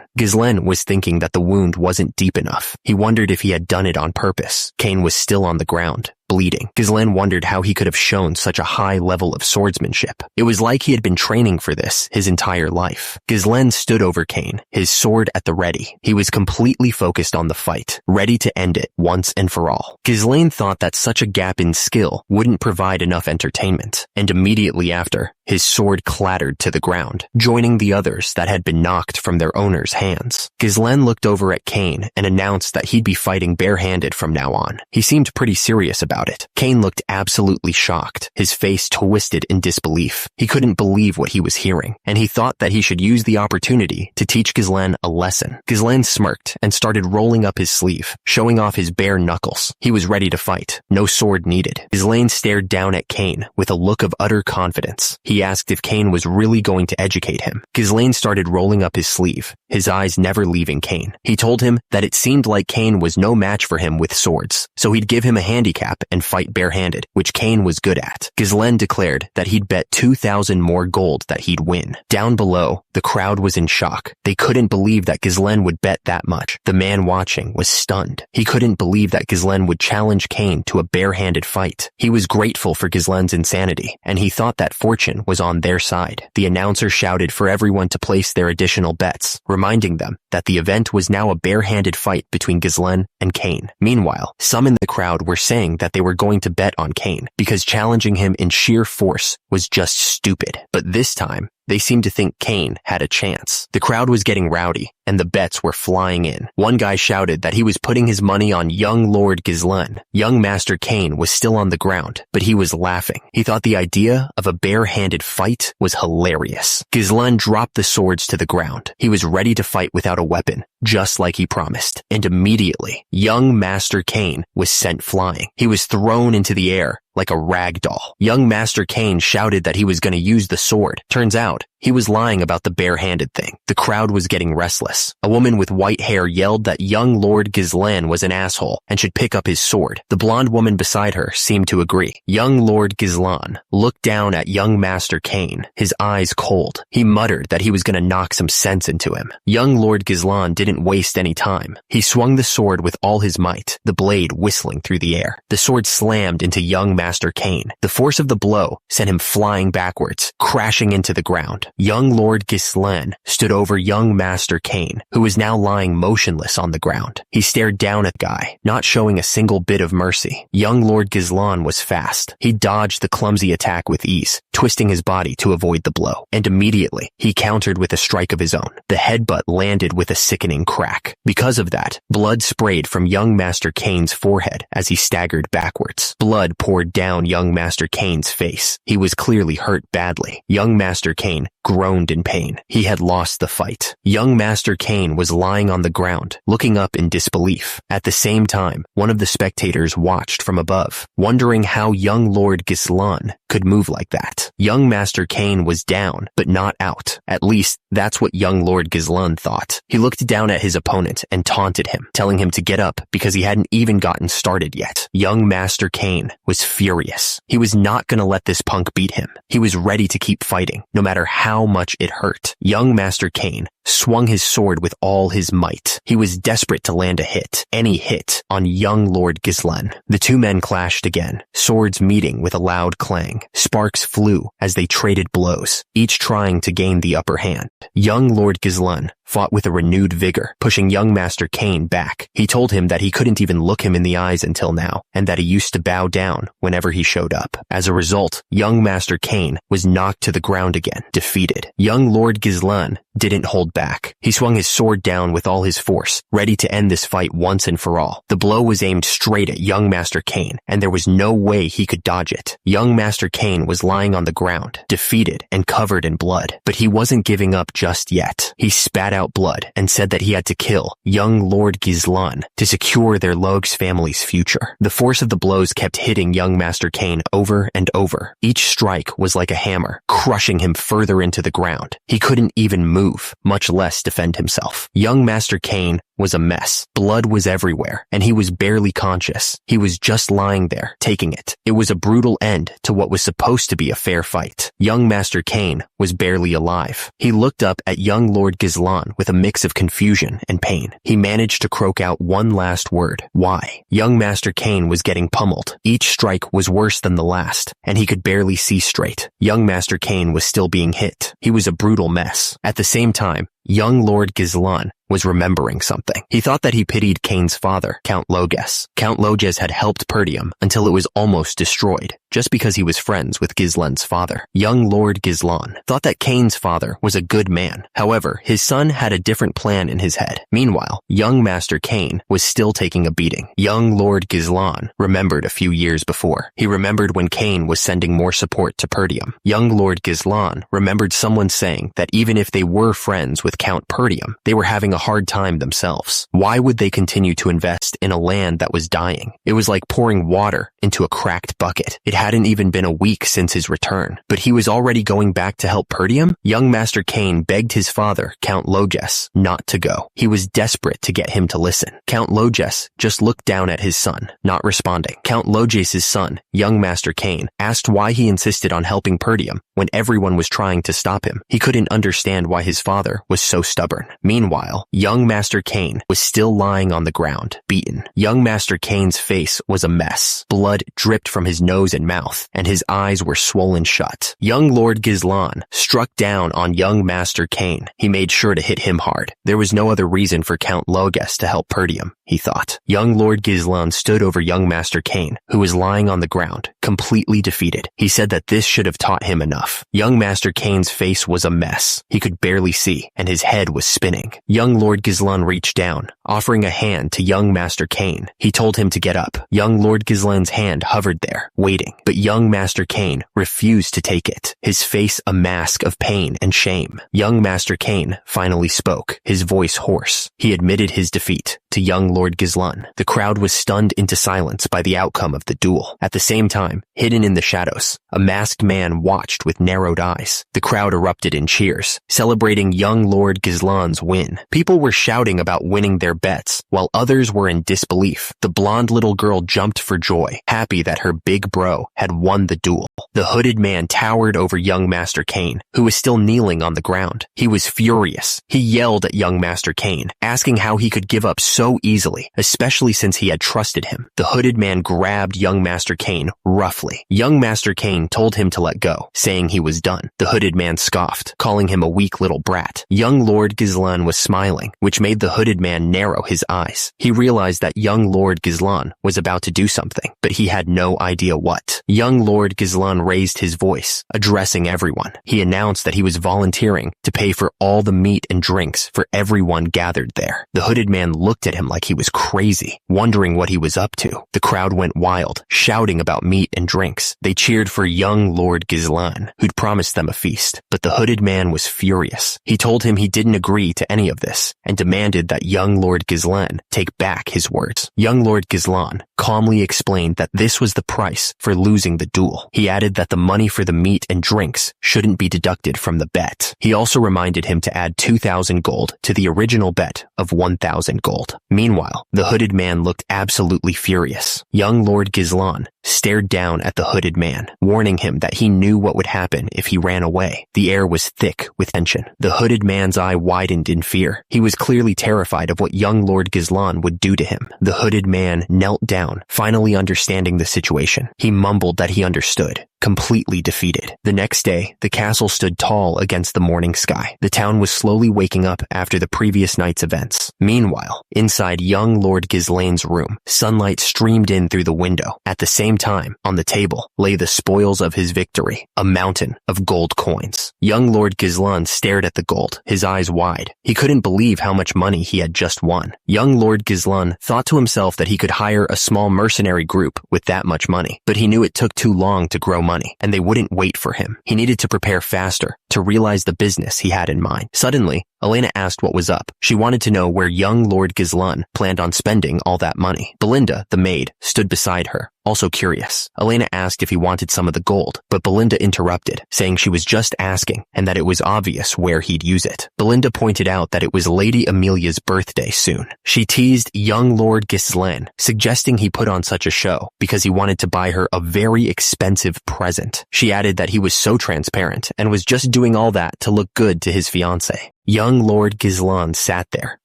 Ghislaine was thinking that the wound wasn't deep enough. He wondered if he had done it on purpose. Cain was still on the ground, bleeding. Ghislaine wondered how he could have shown such a high level of swordsmanship. It was like he had been training for this his entire life. Ghislaine stood over Cain, his sword at the ready. He was completely focused on the fight, ready to end it once and for all. Ghislaine thought that such a gap in skill wouldn't provide enough entertainment, and immediately after, his sword clattered to the ground, joining the others that had been knocked from their owner's hands. Ghislaine looked over at Cain and announced that he'd be fighting barehanded from now on. He seemed pretty serious about it. Cain looked absolutely shocked, his face twisted in disbelief. He couldn't believe what he was hearing, and he thought that he should use the opportunity to teach Ghislaine a lesson. Ghislaine smirked and started rolling up his sleeve, showing off his bare knuckles. He was ready to fight, no sword needed. Ghislaine stared down at Cain with a look of utter confidence. He asked if Cain was really going to educate him. Ghislaine started rolling up his sleeve, his eyes never leaving Cain. He told him that it seemed like Cain was no match for him with swords, so he'd give him a handicap and fight barehanded, which Cain was good at. Ghislaine declared that he'd bet 2,000 more gold that he'd win. Down below, the crowd was in shock. They couldn't believe that Ghislaine would bet that much. The man watching was stunned. He couldn't believe that Ghislaine would challenge Cain to a barehanded fight. He was grateful for Ghislaine's insanity, and he thought that fortune was on their side. The announcer shouted for everyone to place their additional bets, reminding them that the event was now a barehanded fight between Ghislaine and Cain. Meanwhile, some in the crowd were saying that they were going to bet on Cain because challenging him in sheer force was just stupid. But this time, they seemed to think Cain had a chance. The crowd was getting rowdy. and the bets were flying in. One guy shouted that he was putting his money on young Lord Gizlen. Young Master Kane was still on the ground, but he was laughing. He thought the idea of a bare-handed fight was hilarious. Gizlen dropped the swords to the ground. He was ready to fight without a weapon, just like he promised. And immediately, young Master Kane was sent flying. He was thrown into the air like a rag doll. Young Master Kane shouted that he was going to use the sword. Turns out, he was lying about the bare-handed thing. The crowd was getting restless. A woman with white hair yelled that young Lord Gizlan was an asshole and should pick up his sword. The blonde woman beside her seemed to agree. Young Lord Gizlan looked down at young Master Kane, his eyes cold. He muttered that he was going to knock some sense into him. Young Lord Gizlan didn't waste any time. He swung the sword with all his might, the blade whistling through the air. The sword slammed into young Master Kane. The force of the blow sent him flying backwards, crashing into the ground. Young Lord Gizlan stood over young Master Kane, who was now lying motionless on the ground. He stared down at the guy, not showing a single bit of mercy. Young Lord Gizlan was fast. He dodged the clumsy attack with ease, twisting his body to avoid the blow. And immediately, he countered with a strike of his own. The headbutt landed with a sickening crack. Because of that, blood sprayed from young Master Kane's forehead as he staggered backwards. Blood poured down young Master Kane's face. He was clearly hurt badly. Young Master Kane groaned in pain. He had lost the fight. Young Master Kane was lying on the ground, looking up in disbelief. At the same time, one of the spectators watched from above, wondering how young Lord Gizlan could move like that. Young Master Kane was down, but not out. At least, that's what young Lord Gizlan thought. He looked down at his opponent and taunted him, telling him to get up because he hadn't even gotten started yet. Young Master Kane was furious. He was not going to let this punk beat him. He was ready to keep fighting, no matter how much it hurt. Young Master Kane swung his sword with all his might. He was desperate to land a hit, any hit, on young Lord Gizlen. The two men clashed again, swords meeting with a loud clang. Sparks flew as they traded blows, each trying to gain the upper hand. Young Lord Gizlen fought with a renewed vigor, pushing young Master Kane back. He told him that he couldn't even look him in the eyes until now, and that he used to bow down whenever he showed up. As a result, young Master Kane was knocked to the ground again, defeated. Young Lord Gizlen didn't hold back. He swung his sword down with all his force, ready to end this fight once and for all. The blow was aimed straight at young Master Kane, and there was no way he could dodge it. Young Master Kane was lying on the ground, defeated and covered in blood, but he wasn't giving up just yet. He spat out blood and said that he had to kill young Lord Gizlan to secure their Logs family's future. The force of the blows kept hitting young Master Kane over and over. Each strike was like a hammer, crushing him further into the ground. He couldn't even move, much less defend himself. Young Master Kane was a mess. Blood was everywhere, and he was barely conscious. He was just lying there, taking it. It was a brutal end to what was supposed to be a fair fight. Young Master Kane was barely alive. He looked up at young Lord Gizlan with a mix of confusion and pain. He managed to croak out one last word. Why? Young Master Kane was getting pummeled. Each strike was worse than the last, and he could barely see straight. Young Master Kane was still being hit. He was a brutal mess. At the same time, young Lord Gizlan was remembering something. He thought that he pitied Kane's father, Count Loges. Count Loges had helped Perdium until it was almost destroyed, just because he was friends with Gizlen's father. Young Lord Gizlan thought that Kane's father was a good man. However, his son had a different plan in his head. Meanwhile, young Master Kane was still taking a beating. Young Lord Gizlan remembered a few years before. He remembered when Kane was sending more support to Perdium. Young Lord Gizlan remembered someone saying that even if they were friends with Count Perdium, they were having a hard time themselves. Why would they continue to invest in a land that was dying? It was like pouring water into a cracked bucket. It hadn't even been a week since his return, but he was already going back to help Perdium? Young Master Kane begged his father, Count Loges, not to go. He was desperate to get him to listen. Count Loges just looked down at his son, not responding. Count Loges' son, young Master Kane, asked why he insisted on helping Perdium when everyone was trying to stop him. He couldn't understand why his father was so stubborn. Meanwhile, young Master Kane was still lying on the ground, beaten. Young Master Kane's face was a mess. Blood dripped from his nose and mouth, and his eyes were swollen shut. Young Lord Gizlan struck down on young Master Kane. He made sure to hit him hard. There was no other reason for Count Loges to help Perdium, he thought. Young Lord Gizlan stood over young Master Kane, who was lying on the ground, completely defeated. He said that this should have taught him enough. Young Master Kane's face was a mess. He could barely see, and and his head was spinning. Young Lord Gizlan reached down, offering a hand to young Master Kane. He told him to get up. Young Lord Gizlan's hand hovered there, waiting, but young Master Kane refused to take it, his face a mask of pain and shame. Young Master Kane finally spoke, his voice hoarse. He admitted his defeat to young Lord Gizlan. The crowd was stunned into silence by the outcome of the duel. At the same time, hidden in the shadows, a masked man watched with narrowed eyes. The crowd erupted in cheers, celebrating young Lord Gizlan's win. People were shouting about winning their bets, while others were in disbelief. The blonde little girl jumped for joy, happy that her big bro had won the duel. The hooded man towered over young Master Kane, who was still kneeling on the ground. He was furious. He yelled at young Master Kane, asking how he could give up so easily, especially since he had trusted him. The hooded man grabbed young Master Kane roughly. Young Master Kane told him to let go, saying he was done. The hooded man scoffed, calling him a weak little brat. Young Lord Gizlan was smiling, which made the hooded man narrow his eyes. He realized that young Lord Gizlan was about to do something, but he had no idea what. Young Lord Gizlan raised his voice, addressing everyone. He announced that he was volunteering to pay for all the meat and drinks for everyone gathered there. The hooded man looked at him like he was crazy, wondering what he was up to. The crowd went wild, shouting about meat and drinks. They cheered for young Lord Gizlan, who'd promised them a feast. But the hooded man was furious. He told him he didn't agree to any of this, and demanded that young Lord Gizlan take back his words. Young Lord Gizlan calmly explained that this was the price for losing the duel. He added that the money for the meat and drinks shouldn't be deducted from the bet. He also reminded him to add 2,000 gold to the original bet of 1,000 gold. Meanwhile, the hooded man looked absolutely furious. Young Lord Gizlan stared down at the hooded man, warning him that he knew what would happen if he ran away. The air was thick with tension. The hooded man's eye widened in fear. He was clearly terrified of what young Lord Gizlan would do to him. The hooded man knelt down, finally understanding the situation. He mumbled that he understood, completely defeated. The next day, the castle stood tall against the morning sky. The town was slowly waking up after the previous night's events. Meanwhile, inside young Lord Gizlan's room, sunlight streamed in through the window. At the same time, on the table, lay the spoils of his victory, a mountain of gold coins. Young Lord Gizlan stared at the gold, his eyes wide. He couldn't believe how much money he had just won. Young Lord Gizlan thought to himself that he could hire a small mercenary group with that much money, but he knew it took too long to grow money, and they wouldn't wait for him. He needed to prepare faster to realize the business he had in mind. Suddenly, Elena asked what was up. She wanted to know where young Lord Gizlan planned on spending all that money. Belinda, the maid, stood beside her, also curious. Elena asked if he wanted some of the gold, but Belinda interrupted, saying she was just asking and that it was obvious where he'd use it. Belinda pointed out that it was Lady Amelia's birthday soon. She teased young Lord Gizlan, suggesting he put on such a show because he wanted to buy her a very expensive present. She added that he was so transparent and was just doing all that to look good to his fiancée. Young Lord Gizlan sat there,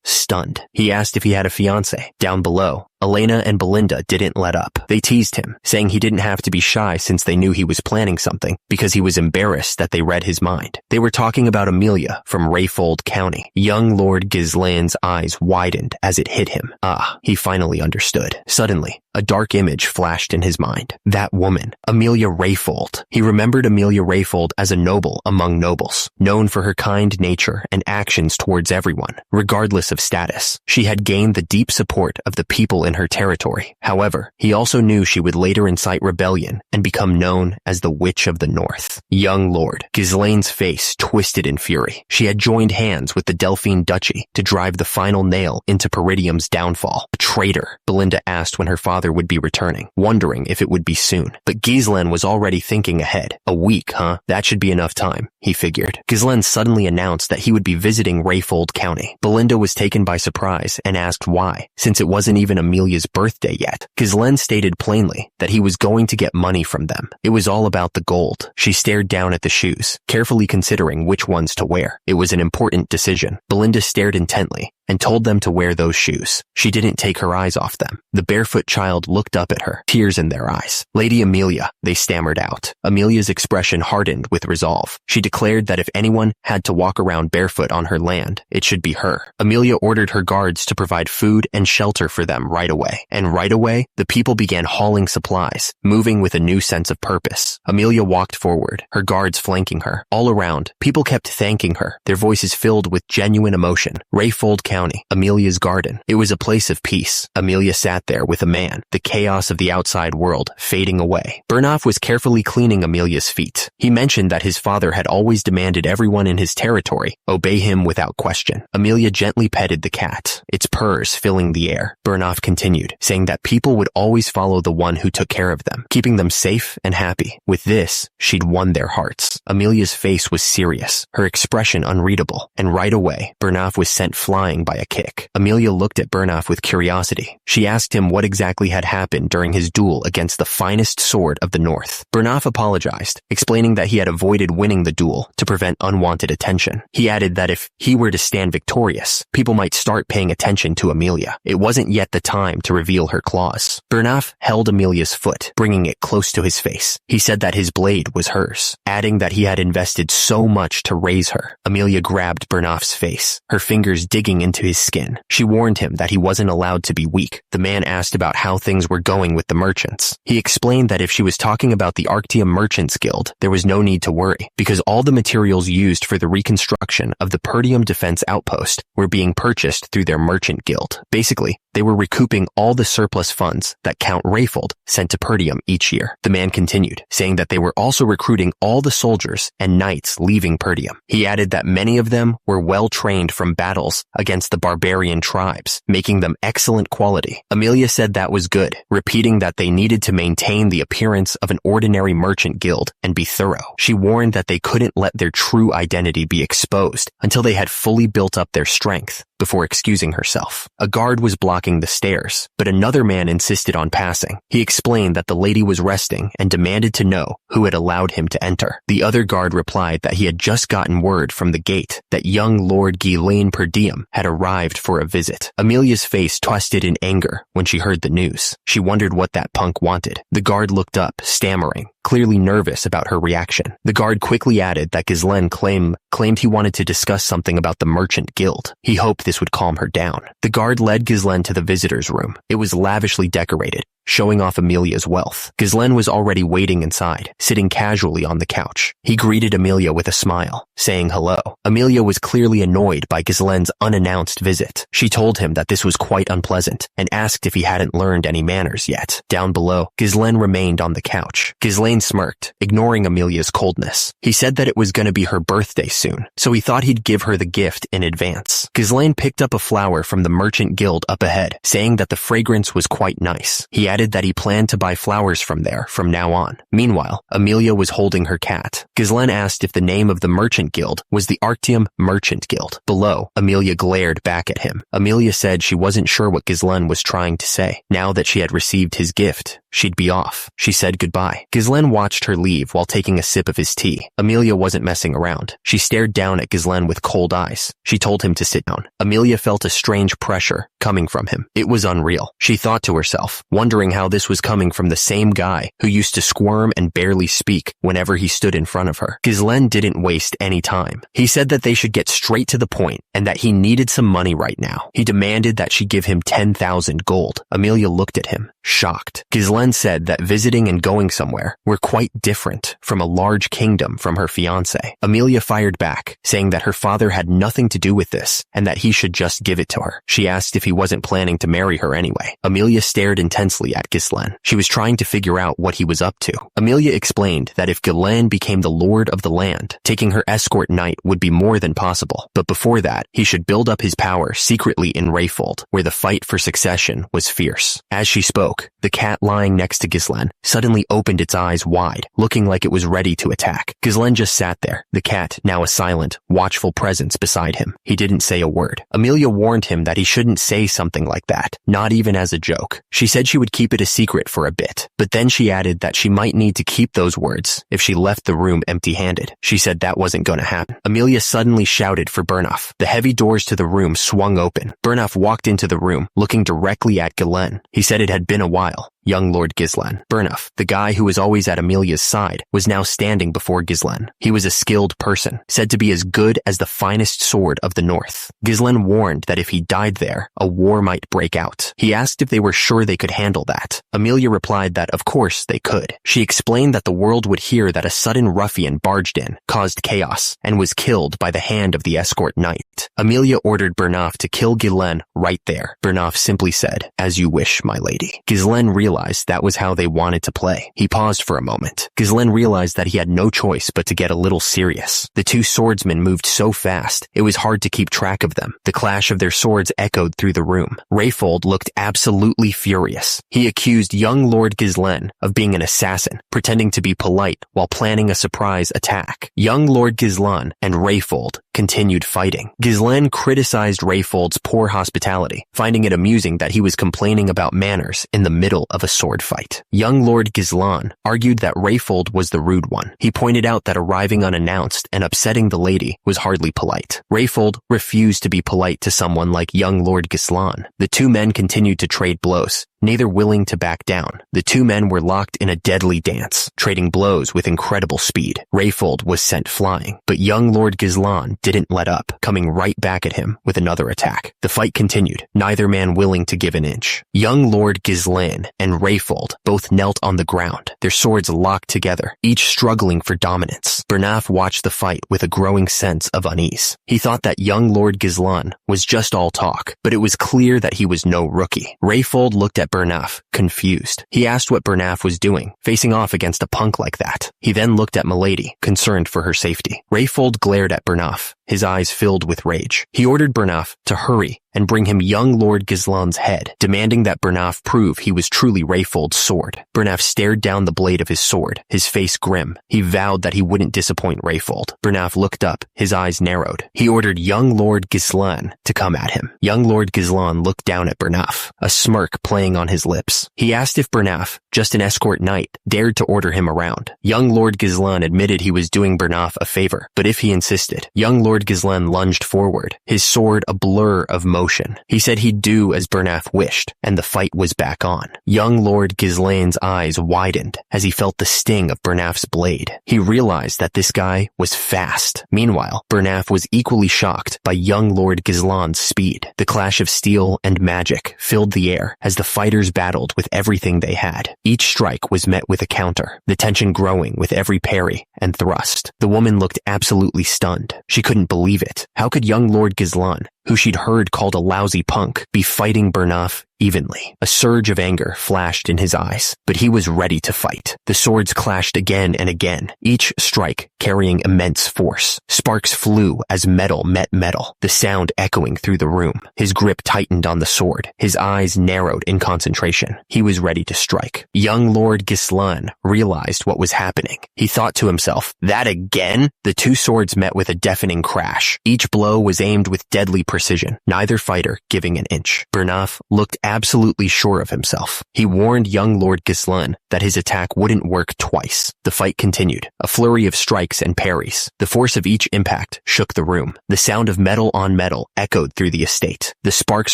stunned. He asked if he had a fiancé. Down below, Elena and Belinda didn't let up. They teased him, saying he didn't have to be shy since they knew he was planning something, because he was embarrassed that they read his mind. They were talking about Amelia from Rayfold County. Young Lord Gizlan's eyes widened as it hit him. He finally understood. Suddenly, a dark image flashed in his mind. That woman, Amelia Rayfold. He remembered Amelia Rayfold as a noble among nobles, known for her kind nature and actions towards everyone, regardless of status. She had gained the deep support of the people in her territory. However, he also knew she would later incite rebellion and become known as the Witch of the North. Young Lord Gizlan's face twisted in fury. She had joined hands with the Delphine Duchy to drive the final nail into Peridium's downfall. A traitor, Belinda asked when her father would be returning, wondering if it would be soon. But Gizlan was already thinking ahead. A week, huh? That should be enough time, he figured. Gizlan suddenly announced that he would be visiting Rayfold County. Belinda was taken by surprise and asked why, since it wasn't even Amelia's birthday yet. Gizlan stated plainly that he was going to get money from them. It was all about the gold. She stared down at the shoes, carefully considering which ones to wear. It was an important decision. Belinda stared intently and told them to wear those shoes. She didn't take her eyes off them. The barefoot child looked up at her, tears in their eyes. "Lady Amelia," they stammered out. Amelia's expression hardened with resolve. She declared that if anyone had to walk around barefoot on her land, it should be her. Amelia ordered her guards to provide food and shelter for them right away. And right away, the people began hauling supplies, moving with a new sense of purpose. Amelia walked forward, her guards flanking her. All around, people kept thanking her, their voices filled with genuine emotion. Rayfold County, Amelia's garden. It was a place of peace. Amelia sat there with a man, the chaos of the outside world fading away. Burnoff was carefully cleaning Amelia's feet. He mentioned that his father had always demanded everyone in his territory obey him without question. Amelia gently petted the cat, its purrs filling the air. Burnoff continued, saying that people would always follow the one who took care of them, keeping them safe and happy. With this, she'd won their hearts. Amelia's face was serious, her expression unreadable, and right away, Burnoff was sent flying by a kick. Amelia looked at Burnoff with curiosity. She asked him what exactly had happened during his duel against the finest sword of the North. Burnoff apologized, explaining that he had avoided winning the duel to prevent unwanted attention. He added that if he were to stand victorious, people might start paying attention to Amelia. It wasn't yet the time to reveal her claws. Burnoff held Amelia's foot, bringing it close to his face. He said that his blade was hers, adding that he had invested so much to raise her. Amelia grabbed Burnoff's face, her fingers digging into his skin. She warned him that he wasn't allowed to be weak. The man asked about how things were going with the merchants. He explained that if she was talking about the Arctium Merchants Guild, there was no need to worry, because all the materials used for the reconstruction of the Perdium Defense Outpost were being purchased through their merchant guild. Basically, they were recouping all the surplus funds that Count Rayfold sent to Perdium each year. The man continued, saying that they were also recruiting all the soldiers and knights leaving Perdium. He added that many of them were well trained from battles against the barbarian tribes, making them excellent quality. Amelia said that was good, repeating that they needed to maintain the appearance of an ordinary merchant guild and be thorough. She warned that they couldn't let their true identity be exposed until they had fully built up their strength. Before excusing herself, a guard was blocking the stairs, but another man insisted on passing. He explained that the lady was resting and demanded to know who had allowed him to enter. The other guard replied that he had just gotten word from the gate that young Lord Ghislaine Perdium had arrived for a visit. Amelia's face twisted in anger when she heard the news. She wondered what that punk wanted. The guard looked up, stammering, clearly nervous about her reaction. The guard quickly added that Ghislaine claimed he wanted to discuss something about the merchant guild. He hoped this would calm her down. The guard led Ghislaine to the visitor's room. It was lavishly decorated, showing off Amelia's wealth. Ghislaine was already waiting inside, sitting casually on the couch. He greeted Amelia with a smile, saying hello. Amelia was clearly annoyed by Ghislaine's unannounced visit. She told him that this was quite unpleasant and asked if he hadn't learned any manners yet. Down below, Ghislaine remained on the couch. Ghislaine smirked, ignoring Amelia's coldness. He said that it was going to be her birthday soon, so he thought he'd give her the gift in advance. Ghislaine picked up a flower from the merchant guild up ahead, saying that the fragrance was quite nice. He added that he planned to buy flowers from there from now on. Meanwhile, Amelia was holding her cat. Ghislaine asked if the name of the merchant guild was the Arctium Merchant Guild. Below, Amelia glared back at him. Amelia said she wasn't sure what Ghislaine was trying to say. Now that she had received his gift, she'd be off. She said goodbye. Ghislaine watched her leave while taking a sip of his tea. Amelia wasn't messing around. She stared down at Ghislaine with cold eyes. She told him to sit down. Amelia felt a strange pressure coming from him. It was unreal. She thought to herself, wondering how this was coming from the same guy who used to squirm and barely speak whenever he stood in front of her. Ghislaine didn't waste any time. He said that they should get straight to the point and that he needed some money right now. He demanded that she give him 10,000 gold. Amelia looked at him, shocked. Ghislaine said that visiting and going somewhere were quite different from a large kingdom from her fiancé. Amelia fired back, saying that her father had nothing to do with this and that he should just give it to her. She asked if he wasn't planning to marry her anyway. Amelia stared intensely at Ghislaine. She was trying to figure out what he was up to. Amelia explained that if Ghislaine became the lord of the land, taking her escort knight would be more than possible. But before that, he should build up his power secretly in Rayfold, where the fight for succession was fierce. As she spoke, the cat lying lying next to Ghislaine, suddenly opened its eyes wide, looking like it was ready to attack. Ghislaine just sat there, the cat now a silent, watchful presence beside him. He didn't say a word. Amelia warned him that he shouldn't say something like that, not even as a joke. She said she would keep it a secret for a bit, but then she added that she might need to keep those words if she left the room empty-handed. She said that wasn't going to happen. Amelia suddenly shouted for Bernoff. The heavy doors to the room swung open. Bernoff walked into the room, looking directly at Ghislaine. He said it had been a while. Young Lord Ghislaine. Bernoff, the guy who was always at Amelia's side, was now standing before Ghislaine. He was a skilled person, said to be as good as the finest sword of the north. Ghislaine warned that if he died there, a war might break out. He asked if they were sure they could handle that. Amelia replied that of course they could. She explained that the world would hear that a sudden ruffian barged in, caused chaos, and was killed by the hand of the escort knight. Amelia ordered Bernoff to kill Ghislaine right there. Bernoff simply said, "As you wish, my lady." Ghislaine realized that was how they wanted to play. He paused for a moment. Ghislaine realized that he had no choice but to get a little serious. The two swordsmen moved so fast, it was hard to keep track of them. The clash of their swords echoed through the room. Rayfold looked absolutely furious. He accused young Lord Ghislaine of being an assassin, pretending to be polite while planning a surprise attack. Young Lord Ghislaine and Rayfold continued fighting. Ghislaine criticized Rayfold's poor hospitality, finding it amusing that he was complaining about manners in the middle of a sword fight. Young Lord Ghislaine argued that Rayfold was the rude one. He pointed out that arriving unannounced and upsetting the lady was hardly polite. Rayfold refused to be polite to someone like young Lord Ghislaine. The two men continued to trade blows, neither willing to back down. The two men were locked in a deadly dance, trading blows with incredible speed. Rayfold was sent flying, but young Lord Ghislaine didn't let up, coming right back at him with another attack. The fight continued, neither man willing to give an inch. Young Lord Ghislaine and Rayfold both knelt on the ground, their swords locked together, each struggling for dominance. Bernoff watched the fight with a growing sense of unease. He thought that young Lord Ghislaine was just all talk, but it was clear that he was no rookie. Rayfold looked at Bernoff, confused. He asked what Bernoff was doing, facing off against a punk like that. He then looked at Milady, concerned for her safety. Rayfold glared at Bernoff, his eyes filled with rage. He ordered Bernoff to hurry and bring him young Lord Ghislaine's head, demanding that Bernoff prove he was truly Rayfold's sword. Bernoff stared down the blade of his sword, his face grim. He vowed that he wouldn't disappoint Rayfold. Bernoff looked up, his eyes narrowed. He ordered young Lord Ghislaine to come at him. Young Lord Ghislaine looked down at Bernoff, a smirk playing on his lips. He asked if Bernoff, just an escort knight, dared to order him around. Young Lord Ghislaine admitted he was doing Bernoff a favor, but if he insisted, young Lord Ghislaine lunged forward, his sword a blur of motion. He said he'd do as Bernoff wished, and the fight was back on. Young Lord Ghislaine's eyes widened as he felt the sting of Bernoff's blade. He realized that this guy was fast. Meanwhile, Bernoff was equally shocked by young Lord Ghislaine's speed. The clash of steel and magic filled the air as the fighters battled with everything they had. Each strike was met with a counter, the tension growing with every parry and thrust. The woman looked absolutely stunned. She couldn't believe it. How could young Lord Ghislaine, who she'd heard called a lousy punk, be fighting Bernoff evenly? A surge of anger flashed in his eyes, but he was ready to fight. The swords clashed again and again, each strike carrying immense force. Sparks flew as metal met metal, the sound echoing through the room. His grip tightened on the sword, his eyes narrowed in concentration. He was ready to strike. Young Lord Ghislaine realized what was happening. He thought to himself, that again? The two swords met with a deafening crash. Each blow was aimed with deadly precision, neither fighter giving an inch. Bernoff looked absolutely sure of himself. He warned young Lord Ghislaine that his attack wouldn't work twice. The fight continued, a flurry of strikes and parries. The force of each impact shook the room. The sound of metal on metal echoed through the estate. The sparks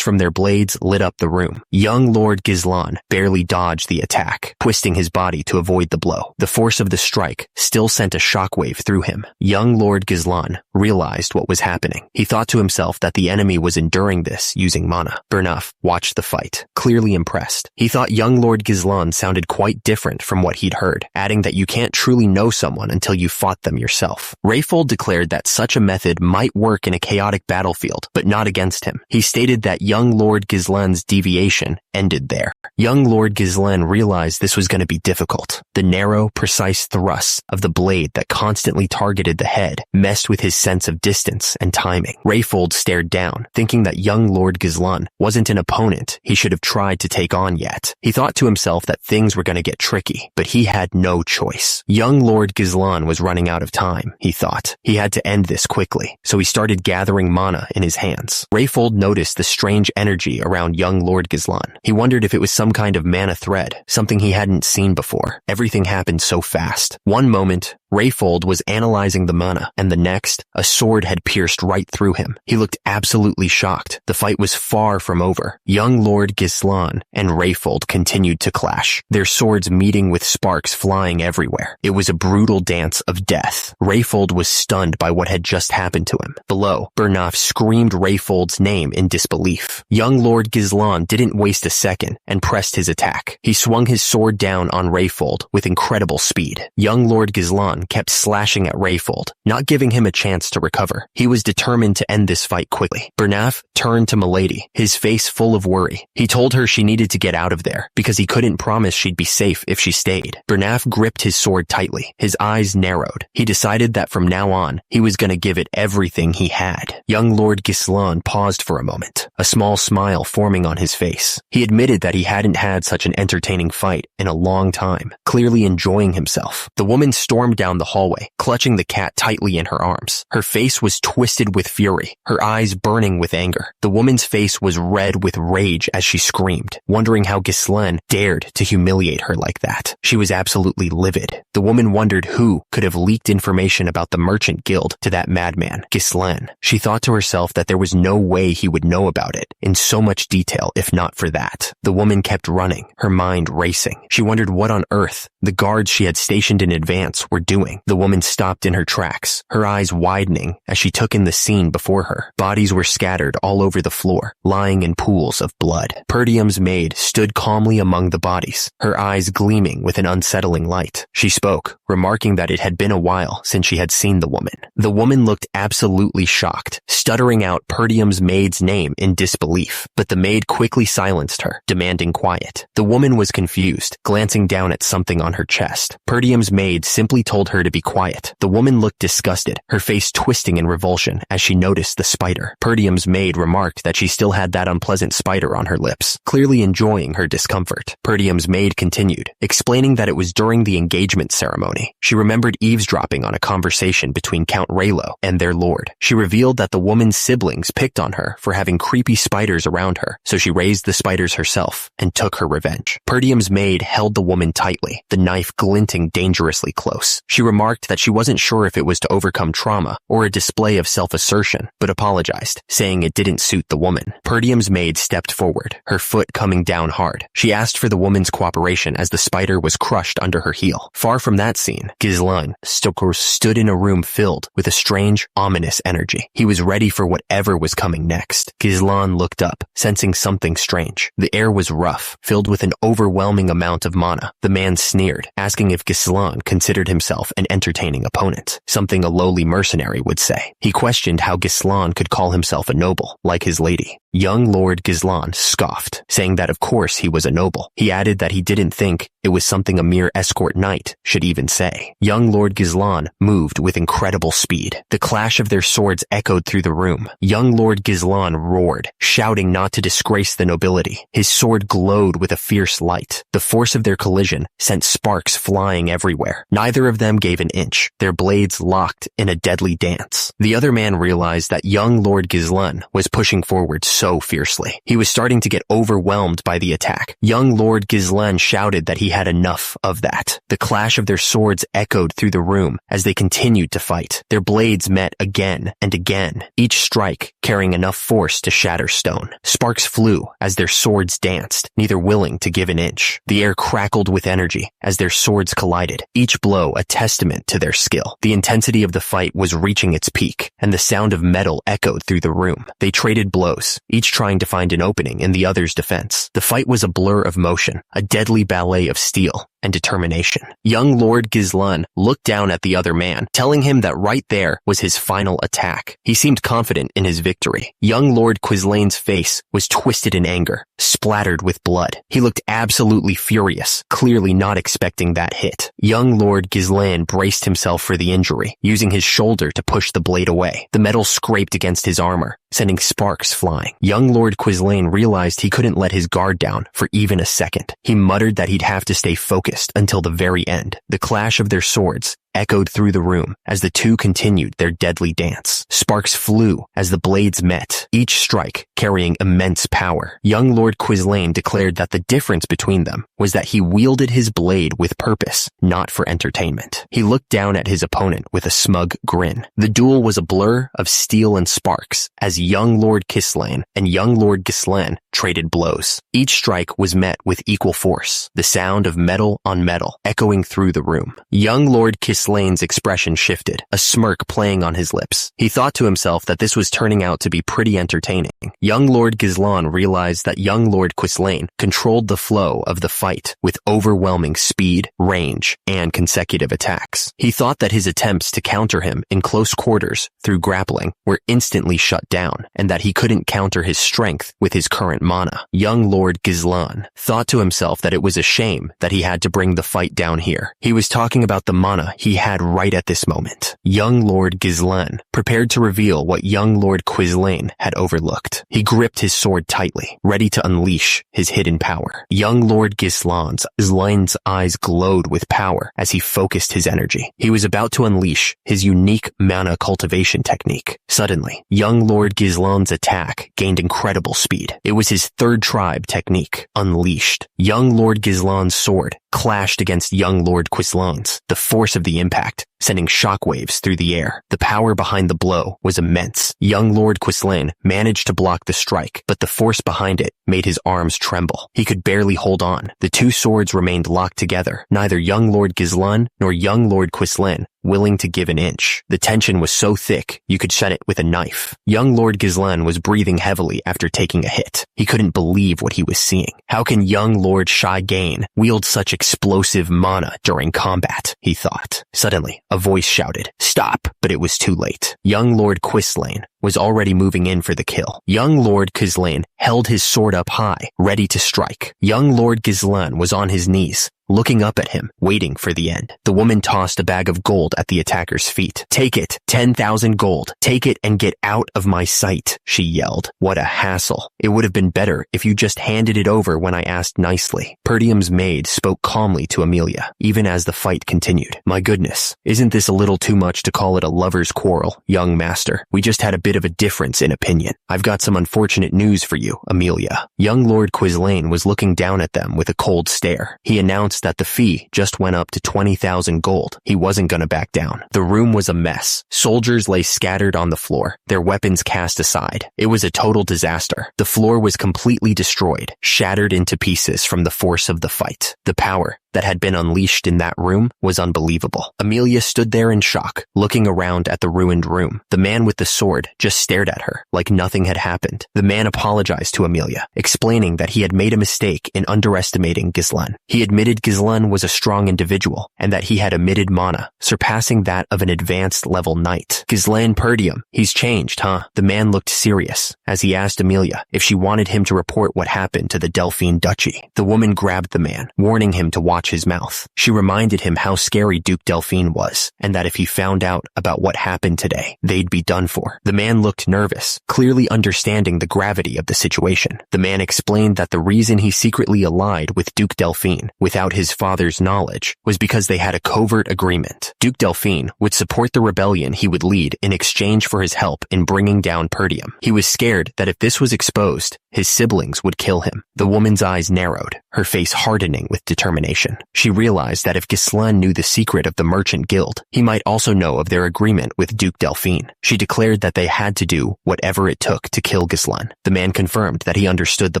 from their blades lit up the room. Young Lord Ghislaine barely dodged the attack, twisting his body to avoid the blow. The force of the strike still sent a shockwave through him. Young Lord Ghislaine realized what was happening. He thought to himself that the enemy was enduring this using mana. Bernoff watched the fight, clearly impressed. He thought young Lord Ghislaine sounded quite different from what he'd heard, adding that you can't truly know someone until you fought them yourself. Rayfold declared that such a method might work in a chaotic battlefield, but not against him. He stated that young Lord Ghislaine's deviation ended there. Young Lord Ghislaine realized this was going to be difficult. The narrow, precise thrusts of the blade that constantly targeted the head messed with his sense of distance and timing. Rayfold stared down, thinking that young Lord Ghislaine wasn't an opponent he should have tried to take on yet. He thought to himself that things were going to get tricky, but he had no choice. Young Lord Ghislaine was running out of time, he thought. He had to end this quickly, so he started gathering mana in his hands. Rayfold noticed the strange energy around young Lord Ghislaine. He wondered if it was some kind of mana thread, something he hadn't seen before. Everything happened so fast. One moment, Rayfold was analyzing the mana, and the next, a sword had pierced right through him. He looked absolutely shocked. The fight was far from over. Young Lord Ghislaine and Rayfold continued to clash, their swords meeting with sparks flying everywhere. It was a brutal dance of death. Rayfold was stunned by what had just happened to him. Below, Bernaf screamed Rayfold's name in disbelief. Young Lord Ghislaine didn't waste a second and pressed his attack. He swung his sword down on Rayfold with incredible speed. Young Lord Ghislaine kept slashing at Rayfold, not giving him a chance to recover. He was determined to end this fight quickly. Bernaf turned to Milady, his face full of worry. He told her she needed to get out of there, because he couldn't promise she'd be safe if she stayed. Bernaf gripped his sword tightly. His eyes narrowed. He decided that from now on, he was going to give it everything he had. Young Lord Ghislaine paused for a moment, a small smile forming on his face. He admitted that he hadn't had such an entertaining fight in a long time, clearly enjoying himself. The woman stormed down the hallway, clutching the cat tightly in her arms. Her face was twisted with fury, her eyes burning with anger. The woman's face was red with rage as she screamed, wondering how Ghislaine dared to humiliate her like that. She was absolutely livid. The woman wondered who could have leaked information about the Merchant Guild to that madman, Ghislaine. She thought to herself that there was no way he would know about it in so much detail if not for that. The woman kept running, her mind racing. She wondered what on earth the guards she had stationed in advance were doing. The woman stopped in her tracks, her eyes widening as she took in the scene before her. Bodies were scattered all over the floor, lying in pools of blood. Perdium's maid stood calmly among the bodies, her eyes gleaming with an unsettling light. She spoke, remarking that it had been a while since she had seen the woman. The woman looked absolutely shocked, stuttering out Perdium's maid's name in disbelief, but the maid quickly silenced her, demanding quiet. The woman was confused, glancing down at something on her chest. Perdium's maid simply told her to be quiet. The woman looked disgusted, her face twisting in revulsion as she noticed the spider. Perdium's maid remarked that she still had that unpleasant spider on her lips, clearly enjoying her discomfort. Perdium's maid continued, explaining that it was during the engagement ceremony. She remembered eavesdropping on a conversation between Count Raylo and their lord. She revealed that the woman's siblings picked on her for having creepy spiders around her, so she raised the spiders herself and took her revenge. Perdium's maid held the woman tightly, the knife glinting dangerously close. She remarked that she wasn't sure if it was to overcome trauma or a display of self-assertion, but apologized, saying it didn't suit the woman. Perdium's maid stepped forward, her foot coming down hard. She asked for the woman's cooperation as the spider was crushed under her heel. Far from that scene, Ghislaine stood in a room filled with a strange, ominous energy. He was ready for whatever was coming next. Ghislaine looked up, sensing something strange. The air was rough, filled with an overwhelming amount of mana. The man sneered, asking if Ghislaine considered himself an entertaining opponent, something a lowly mercenary would say. He questioned how Ghislaine could call himself a noble, like his lady. Young Lord Ghislaine scoffed, saying that of course he was a noble. He added that he didn't think it was something a mere escort knight should even say. Young Lord Ghislaine moved with incredible speed. The clash of their swords echoed through the room. Young Lord Ghislaine roared, shouting not to disgrace the nobility. His sword glowed with a fierce light. The force of their collision sent sparks flying everywhere. Neither of them gave an inch, their blades locked in a deadly dance. The other man realized that young Lord Ghislaine was pushing forward so fiercely. He was starting to get overwhelmed by the attack. Young Lord Ghislaine shouted that he had enough of that. The clash of their swords echoed through the room as they continued to fight. Their blades met again and again, each strike carrying enough force to shatter stone. Sparks flew as their swords danced, neither willing to give an inch. The air crackled with energy as their swords collided, each blow a testament to their skill. The intensity of the fight was reaching its peak, and the sound of metal echoed through the room. They traded blows, each trying to find an opening in the other's defense. The fight was a blur of motion, a deadly ballet of steel. and determination. Young Lord Gislan looked down at the other man, telling him that right there was his final attack. He seemed confident in his victory. Young Lord Quislane's face was twisted in anger, splattered with blood. He looked absolutely furious, clearly not expecting that hit. Young Lord Gislan braced himself for the injury, using his shoulder to push the blade away. The metal scraped against his armor, sending sparks flying. Young Lord Quislane realized he couldn't let his guard down for even a second. He muttered that he'd have to stay focused until the very end. The clash of their swords echoed through the room as the two continued their deadly dance. Sparks flew as the blades met, each strike carrying immense power. Young Lord Quislane declared that the difference between them was that he wielded his blade with purpose, not for entertainment. He looked down at his opponent with a smug grin. The duel was a blur of steel and sparks as Young Lord Quislane and Young Lord Gislan traded blows. Each strike was met with equal force, the sound of metal on metal echoing through the room. Young Lord Quislane's expression shifted, a smirk playing on his lips. He thought to himself that this was turning out to be pretty entertaining. Young Lord Gislan realized that Young Lord Quislane controlled the flow of the fight with overwhelming speed, range, and consecutive attacks. He thought that his attempts to counter him in close quarters through grappling were instantly shut down, and that he couldn't counter his strength with his current mana. Young Lord Gislan thought to himself that it was a shame that he had to bring the fight down here. He was talking about the mana he had right at this moment. Young Lord Gislan prepared to reveal what Young Lord Quislane had overlooked. He gripped his sword tightly, ready to unleash his hidden power. Young Lord Gislan's eyes glowed with power as he focused his energy. He was about to unleash his unique mana cultivation technique. Suddenly, Young Lord Gislan's attack gained incredible speed. It was his third tribe technique, Unleashed. Young Lord Gislan's sword clashed against Young Lord Quislane's, the force of the impact sending shockwaves through the air. The power behind the blow was immense. Young Lord Quislane managed to block the strike, but the force behind it made his arms tremble. He could barely hold on. The two swords remained locked together, neither Young Lord Gislan nor Young Lord Quislane willing to give an inch. The tension was so thick, you could shut it with a knife. Young Lord Gislan was breathing heavily after taking a hit. He couldn't believe what he was seeing. How can Young Lord Shai-Gain wield such explosive mana during combat? He thought. Suddenly, a voice shouted, "Stop!" But it was too late. Young Lord Quislane was already moving in for the kill. Young Lord Quislane held his sword up high, ready to strike. Young Lord Gislan was on his knees, looking up at him, waiting for the end. The woman tossed a bag of gold at the attacker's feet. "Take it, 10,000 gold. Take it and get out of my sight," she yelled. What a hassle. It would have been better if you just handed it over when I asked nicely. Perdium's maid spoke calmly to Amelia, even as the fight continued. "My goodness, isn't this a little too much to call it a lover's quarrel, young master? We just had a bit of a difference in opinion. I've got some unfortunate news for you, Amelia." Young Lord Quislane was looking down at them with a cold stare. He announced that the fee just went up to 20,000 gold. He wasn't gonna back down. The room was a mess. Soldiers lay scattered on the floor, their weapons cast aside. It was a total disaster. The floor was completely destroyed, shattered into pieces from the force of the fight. The power that had been unleashed in that room was unbelievable. Amelia stood there in shock, looking around at the ruined room. The man with the sword just stared at her like nothing had happened. The man apologized to Amelia, explaining that he had made a mistake in underestimating Gislan. He admitted Gislan was a strong individual and that he had emitted mana, surpassing that of an advanced level knight. "Gislan Perdium, he's changed, huh?" The man looked serious as he asked Amelia if she wanted him to report what happened to the Delphine Duchy. The woman grabbed the man, warning him to watch his mouth. She reminded him how scary Duke Delphine was, and that if he found out about what happened today, they'd be done for. The man looked nervous, clearly understanding the gravity of the situation. The man explained that the reason he secretly allied with Duke Delphine without his father's knowledge was because they had a covert agreement. Duke Delphine would support the rebellion he would lead in exchange for his help in bringing down Perdium. He was scared that if this was exposed, his siblings would kill him. The woman's eyes narrowed, her face hardening with determination. She realized that if Gislan knew the secret of the Merchant Guild, he might also know of their agreement with Duke Delphine. She declared that they had to do whatever it took to kill Gislan. The man confirmed that he understood the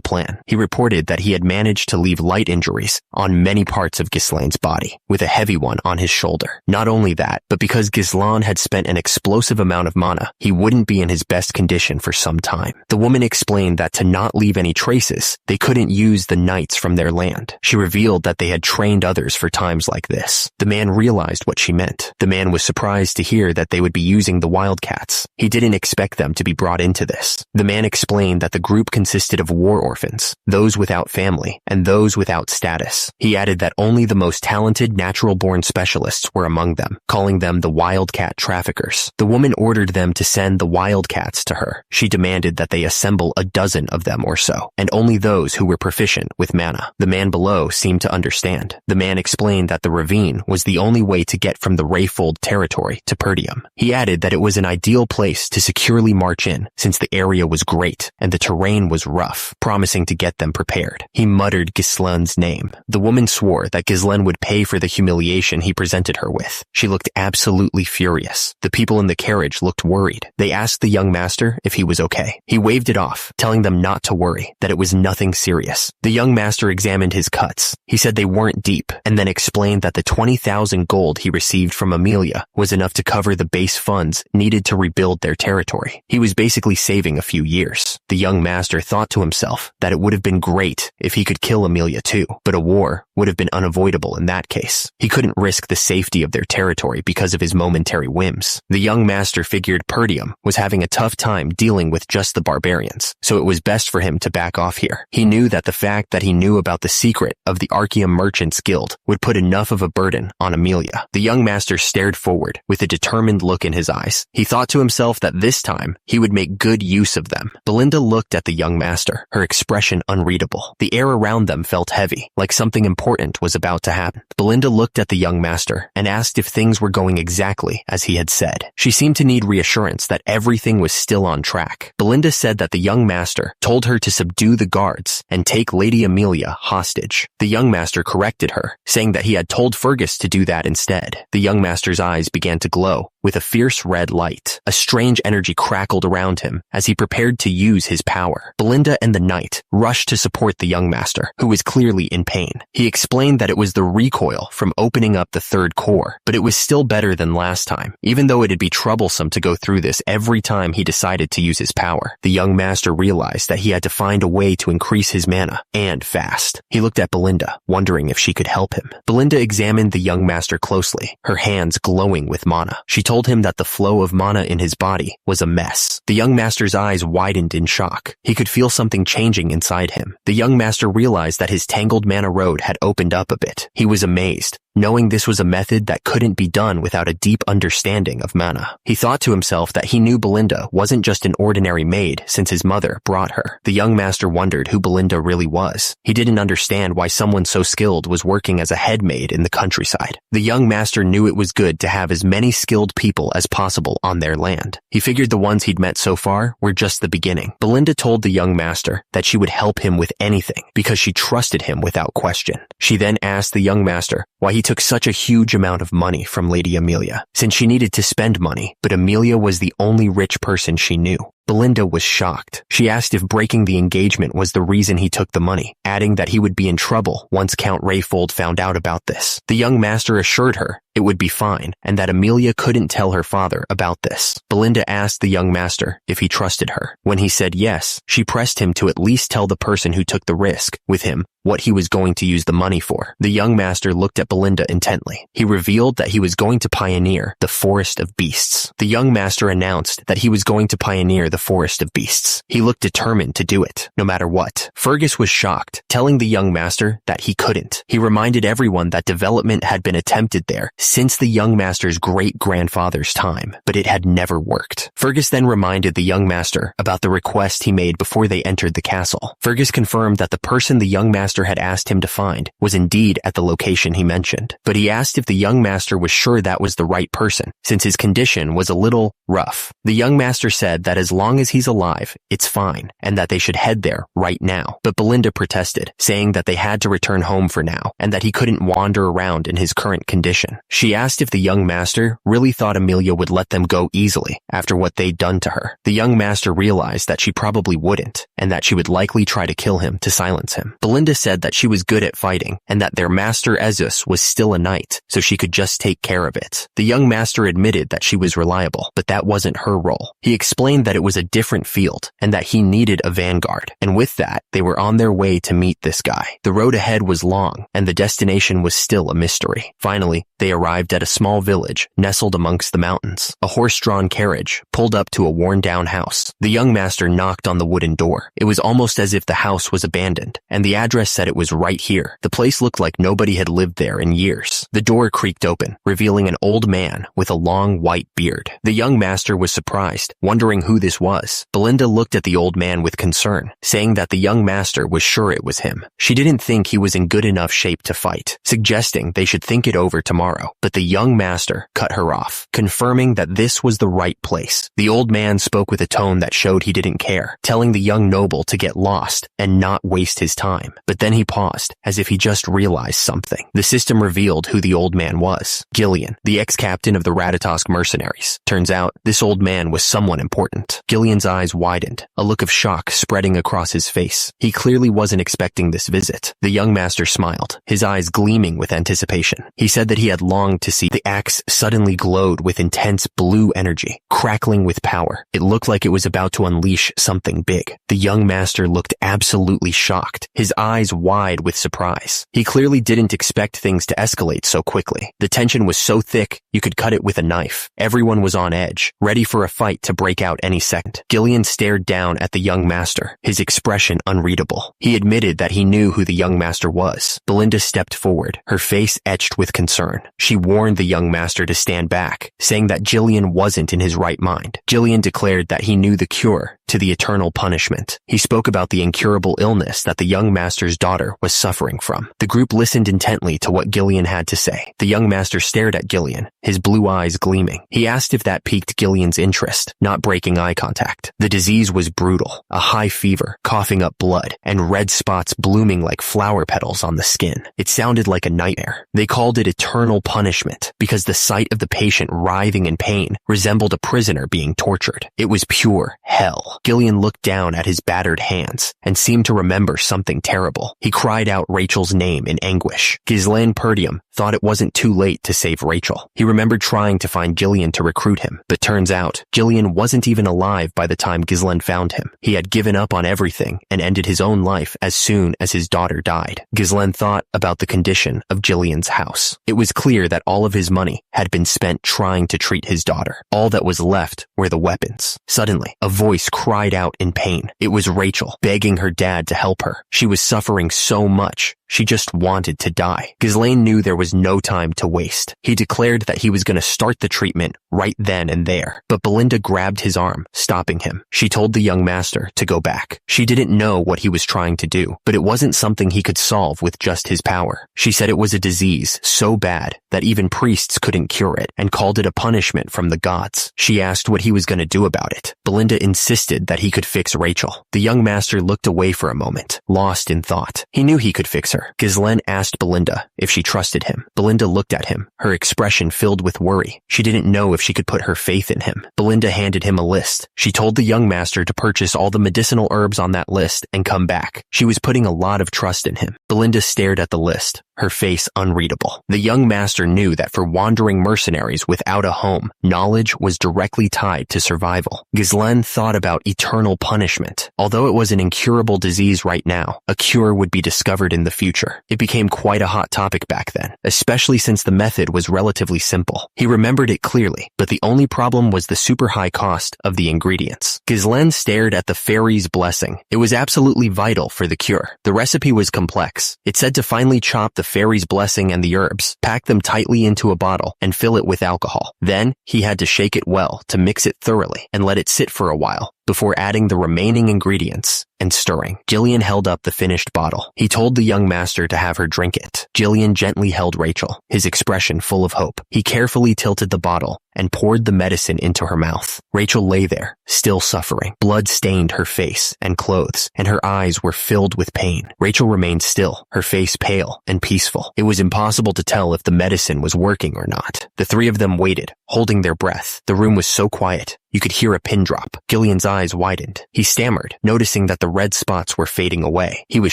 plan. He reported that he had managed to leave light injuries on many parts of Gislan's body, with a heavy one on his shoulder. Not only that, but because Gislan had spent an explosive amount of mana, he wouldn't be in his best condition for some time. The woman explained that to not leave any traces, they couldn't use the knights from their their land. She revealed that they had trained others for times like this. The man realized what she meant. The man was surprised to hear that they would be using the wildcats. He didn't expect them to be brought into this. The man explained that the group consisted of war orphans, those without family, and those without status. He added that only the most talented natural-born specialists were among them, calling them the wildcat traffickers. The woman ordered them to send the wildcats to her. She demanded that they assemble a dozen of them or so, and only those who were proficient with mana. The man below seemed to understand. The man explained that the ravine was the only way to get from the Rayfold territory to Perdium. He added that it was an ideal place to securely march in, since the area was great and the terrain was rough, promising to get them prepared. He muttered Ghislaine's name. The woman swore that Ghislaine would pay for the humiliation he presented her with. She looked absolutely furious. The people in the carriage looked worried. They asked the young master if he was okay. He waved it off, telling them not to worry, that it was nothing serious. The young master examined his cuts. He said they weren't deep, and then explained that the 20,000 gold he received from Amelia was enough to cover the base funds needed to rebuild their territory. He was basically saving a few years. The young master thought to himself that it would have been great if he could kill Amelia too, but a war would have been unavoidable in that case. He couldn't risk the safety of their territory because of his momentary whims. The young master figured Perdium was having a tough time dealing with just the barbarians, so it was best for him to back off here. He knew that the fact that he knew about the secret of the Archeum Merchants Guild would put enough of a burden on Amelia. The young master stared forward with a determined look in his eyes. He thought to himself that this time he would make good use of them. Belinda looked at the young master, her expression unreadable. The air around them felt heavy, like something important was about to happen. Belinda looked at the young master and asked if things were going exactly as he had said. She seemed to need reassurance that everything was still on track. Belinda said that the young master told her to subdue the guards and take Lady Amelia hostage. The young master corrected her, saying that he had told Fergus to do that instead. The young master's eyes began to glow with a fierce red light. A strange energy crackled around him as he prepared to use his power. Belinda and the knight rushed to support the young master, who was clearly in pain. He explained that it was the recoil from opening up the third core, but it was still better than last time, even though it'd be troublesome to go through this every time he decided to use his power. The young master realized that he had to find a way to increase his mana, and fast. He looked at Belinda, wondering if she could help him. Belinda examined the young master closely, her hands glowing with mana. She told him that the flow of mana in his body was a mess. The young master's eyes widened in shock. He could feel something changing inside him. The young master realized that his tangled mana road had opened up a bit. He was amazed, knowing this was a method that couldn't be done without a deep understanding of mana. He thought to himself that he knew Belinda wasn't just an ordinary maid since his mother brought her. The young master wondered who Belinda really was. He didn't understand why someone so skilled was working as a head maid in the countryside. The young master knew it was good to have as many skilled people as possible on their land. He figured the ones he'd met so far were just the beginning. Belinda told the young master that she would help him with anything because she trusted him without question. She then asked the young master why he took such a huge amount of money from Lady Amelia, since she needed to spend money, but Amelia was the only rich person she knew. Belinda was shocked. She asked if breaking the engagement was the reason he took the money, adding that he would be in trouble once Count Rayfold found out about this. The young master assured her it would be fine, and that Amelia couldn't tell her father about this. Belinda asked the young master if he trusted her. When he said yes, she pressed him to at least tell the person who took the risk with him what he was going to use the money for. The young master looked at Belinda intently. He revealed that he was going to pioneer the Forest of Beasts. The young master announced that he was going to pioneer the Forest of Beasts. He looked determined to do it, no matter what. Fergus was shocked, telling the young master that he couldn't. He reminded everyone that development had been attempted there since the young master's great-grandfather's time, but it had never worked. Fergus then reminded the young master about the request he made before they entered the castle. Fergus confirmed that the person the young master had asked him to find was indeed at the location he mentioned, but he asked if the young master was sure that was the right person, since his condition was a little rough. The young master said that as long as he's alive, it's fine, and that they should head there right now. But Belinda protested, saying that they had to return home for now, and that he couldn't wander around in his current condition. She asked if the young master really thought Amelia would let them go easily after what they'd done to her. The young master realized that she probably wouldn't, and that she would likely try to kill him to silence him. Belinda said that she was good at fighting and that their master Ezus was still a knight, so she could just take care of it. The young master admitted that she was reliable, but that wasn't her role. He explained that it was a different field and that he needed a vanguard, and with that, they were on their way to meet this guy. The road ahead was long, and the destination was still a mystery. Finally, they arrived at a small village nestled amongst the mountains. A horse-drawn carriage pulled up to a worn-down house. The young master knocked on the wooden door. It was almost as if the house was abandoned, and the address said it was right here. The place looked like nobody had lived there in years. The door creaked open, revealing an old man with a long white beard. The young master was surprised, wondering who this was. Belinda looked at the old man with concern, saying that the young master was sure it was him. She didn't think he was in good enough shape to fight, suggesting they should think it over tomorrow. But the young master cut her off, confirming that this was the right place. The old man spoke with a tone that showed he didn't care, telling the young noble to get lost and not waste his time. But then he paused, as if he just realized something. The system revealed who the old man was. Gillian, the ex-captain of the Ratatosk mercenaries. Turns out, this old man was someone important. Gillian's eyes widened, a look of shock spreading across his face. He clearly wasn't expecting this visit. The young master smiled, his eyes gleaming with anticipation. He said that he had longed to see. The axe suddenly glowed with intense blue energy, crackling with power. It looked like it was about to unleash something big. The young master looked absolutely shocked, his eyes wide with surprise. He clearly didn't expect things to escalate so quickly. The tension was so thick, you could cut it with a knife. Everyone was on edge, ready for a fight to break out any second. Gillian stared down at the young master, his expression unreadable. He admitted that he knew who the young master was. Belinda stepped forward, her face etched with concern. She warned the young master to stand back, saying that Gillian wasn't in his right mind. Gillian declared that he knew the cure to the eternal punishment. He spoke about the incurable illness that the young master's daughter was suffering from. The group listened intently to what Gillian had to say. The young master stared at Gillian, his blue eyes gleaming. He asked if that piqued Gillian's interest, not breaking eye contact. The disease was brutal, a high fever, coughing up blood, and red spots blooming like flower petals on the skin. It sounded like a nightmare. They called it eternal punishment because the sight of the patient writhing in pain resembled a prisoner being tortured. It was pure hell. Gillian looked down at his battered hands and seemed to remember something terrible. He cried out Rachel's name in anguish. Ghislaine Perdium thought it wasn't too late to save Rachel. He remembered trying to find Gillian to recruit him, but turns out Gillian wasn't even alive by the time Ghislaine found him. He had given up on everything and ended his own life as soon as his daughter died. Ghislaine thought about the condition of Gillian's house. It was clear that all of his money had been spent trying to treat his daughter. All that was left were the weapons. Suddenly, a voice cried out in pain. It was Rachel, begging her dad to help her. She was suffering so much. She just wanted to die. Ghislaine knew there was no time to waste. He declared that he was going to start the treatment right then and there. But Belinda grabbed his arm, stopping him. She told the young master to go back. She didn't know what he was trying to do, but it wasn't something he could solve with just his power. She said it was a disease so bad that even priests couldn't cure it, and called it a punishment from the gods. She asked what he was going to do about it. Belinda insisted that he could fix Rachel. The young master looked away for a moment, lost in thought. He knew he could fix her. Ghislaine asked Belinda if she trusted him. Belinda looked at him, her expression filled with worry. She didn't know if she could put her faith in him. Belinda handed him a list. She told the young master to purchase all the medicinal herbs on that list and come back. She was putting a lot of trust in him. Belinda stared at the list, her face unreadable. The young master knew that for wandering mercenaries without a home, knowledge was directly tied to survival. Ghislaine thought about eternal punishment. Although it was an incurable disease right now, a cure would be discovered in the future. It became quite a hot topic back then, especially since the method was relatively simple. He remembered it clearly, but the only problem was the super high cost of the ingredients. Ghislaine stared at the fairy's blessing. It was absolutely vital for the cure. The recipe was complex. It said to finely chop the fairy's blessing and the herbs, pack them tightly into a bottle, and fill it with alcohol. Then, he had to shake it well to mix it thoroughly and let it sit for a while before adding the remaining ingredients and stirring. Gillian held up the finished bottle. He told the young master to have her drink it. Gillian gently held Rachel, his expression full of hope. He carefully tilted the bottle and poured the medicine into her mouth. Rachel lay there, still suffering. Blood stained her face and clothes, and her eyes were filled with pain. Rachel remained still, her face pale and peaceful. It was impossible to tell if the medicine was working or not. The three of them waited, holding their breath. The room was so quiet, you could hear a pin drop. Gillian's eyes widened. He stammered, noticing that the the red spots were fading away. He was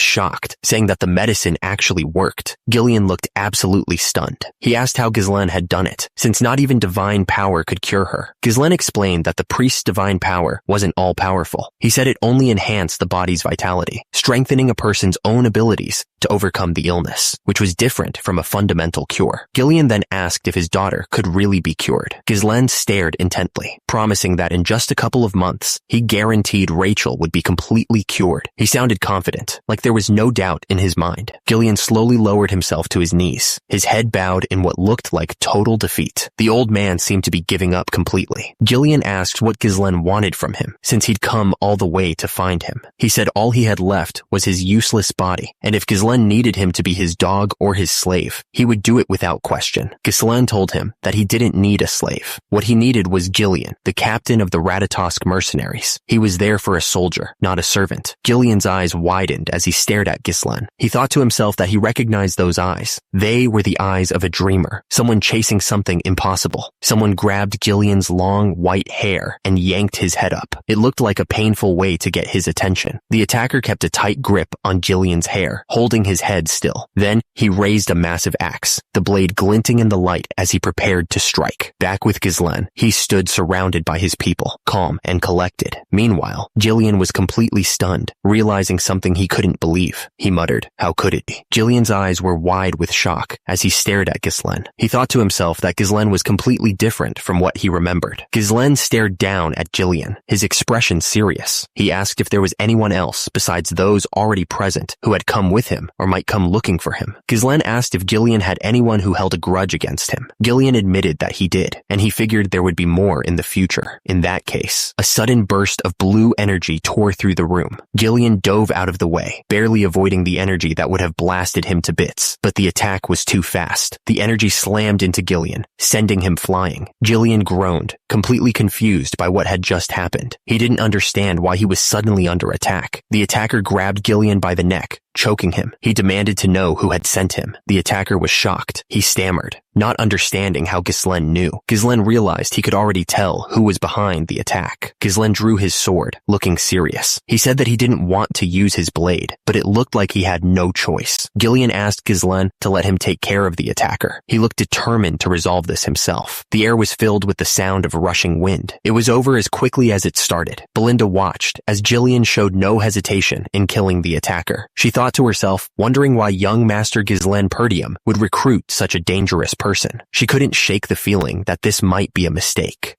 shocked, saying that the medicine actually worked. Gillian looked absolutely stunned. He asked how Ghislaine had done it, since not even divine power could cure her. Ghislaine explained that the priest's divine power wasn't all-powerful. He said it only enhanced the body's vitality, strengthening a person's own abilities to overcome the illness, which was different from a fundamental cure. Gillian then asked if his daughter could really be cured. Ghislaine stared intently, promising that in just a couple of months, he guaranteed Rachel would be completely cured. He sounded confident, like there was no doubt in his mind. Gillian slowly lowered himself to his knees, his head bowed in what looked like total defeat. The old man seemed to be giving up completely. Gillian asked what Ghislaine wanted from him, since he'd come all the way to find him. He said all he had left was his useless body, and if Ghislaine needed him to be his dog or his slave, he would do it without question. Ghislaine told him that he didn't need a slave. What he needed was Gillian, the captain of the Ratatosk mercenaries. He was there for a soldier, not a servant. Gillian's eyes widened as he stared at Ghislaine. He thought to himself that he recognized those eyes. They were the eyes of a dreamer, someone chasing something impossible. Someone grabbed Gillian's long, white hair and yanked his head up. It looked like a painful way to get his attention. The attacker kept a tight grip on Gillian's hair, holding his head still. Then, he raised a massive axe, the blade glinting in the light as he prepared to strike. Back with Ghislaine, he stood surrounded by his people, calm and collected. Meanwhile, Gillian was completely stunned, realizing something he couldn't believe. He muttered, "How could it be?" Gillian's eyes were wide with shock as he stared at Ghislaine. He thought to himself that Ghislaine was completely different from what he remembered. Ghislaine stared down at Gillian, his expression serious. He asked if there was anyone else besides those already present who had come with him or might come looking for him. Ghislaine asked if Gillian had anyone who held a grudge against him. Gillian admitted that he did, and he figured there would be more in the future. In that case, a sudden burst of blue energy tore through the room. Gillian dove out of the way, barely avoiding the energy that would have blasted him to bits, but the attack was too fast. The energy slammed into Gillian, sending him flying. Gillian groaned, completely confused by what had just happened. He didn't understand why he was suddenly under attack. The attacker grabbed Gillian by the neck, choking him. He demanded to know who had sent him. The attacker was shocked. He stammered, not understanding how Ghislaine knew. Ghislaine realized he could already tell who was behind the attack. Ghislaine drew his sword, looking serious. He said that he didn't want to use his blade, but it looked like he had no choice. Gillian asked Ghislaine to let him take care of the attacker. He looked determined to resolve this himself. The air was filled with the sound of rushing wind. It was over as quickly as it started. Belinda watched as Gillian showed no hesitation in killing the attacker. She thought to herself, wondering why young Master Ghislaine Perdium would recruit such a dangerous person. She couldn't shake the feeling that this might be a mistake.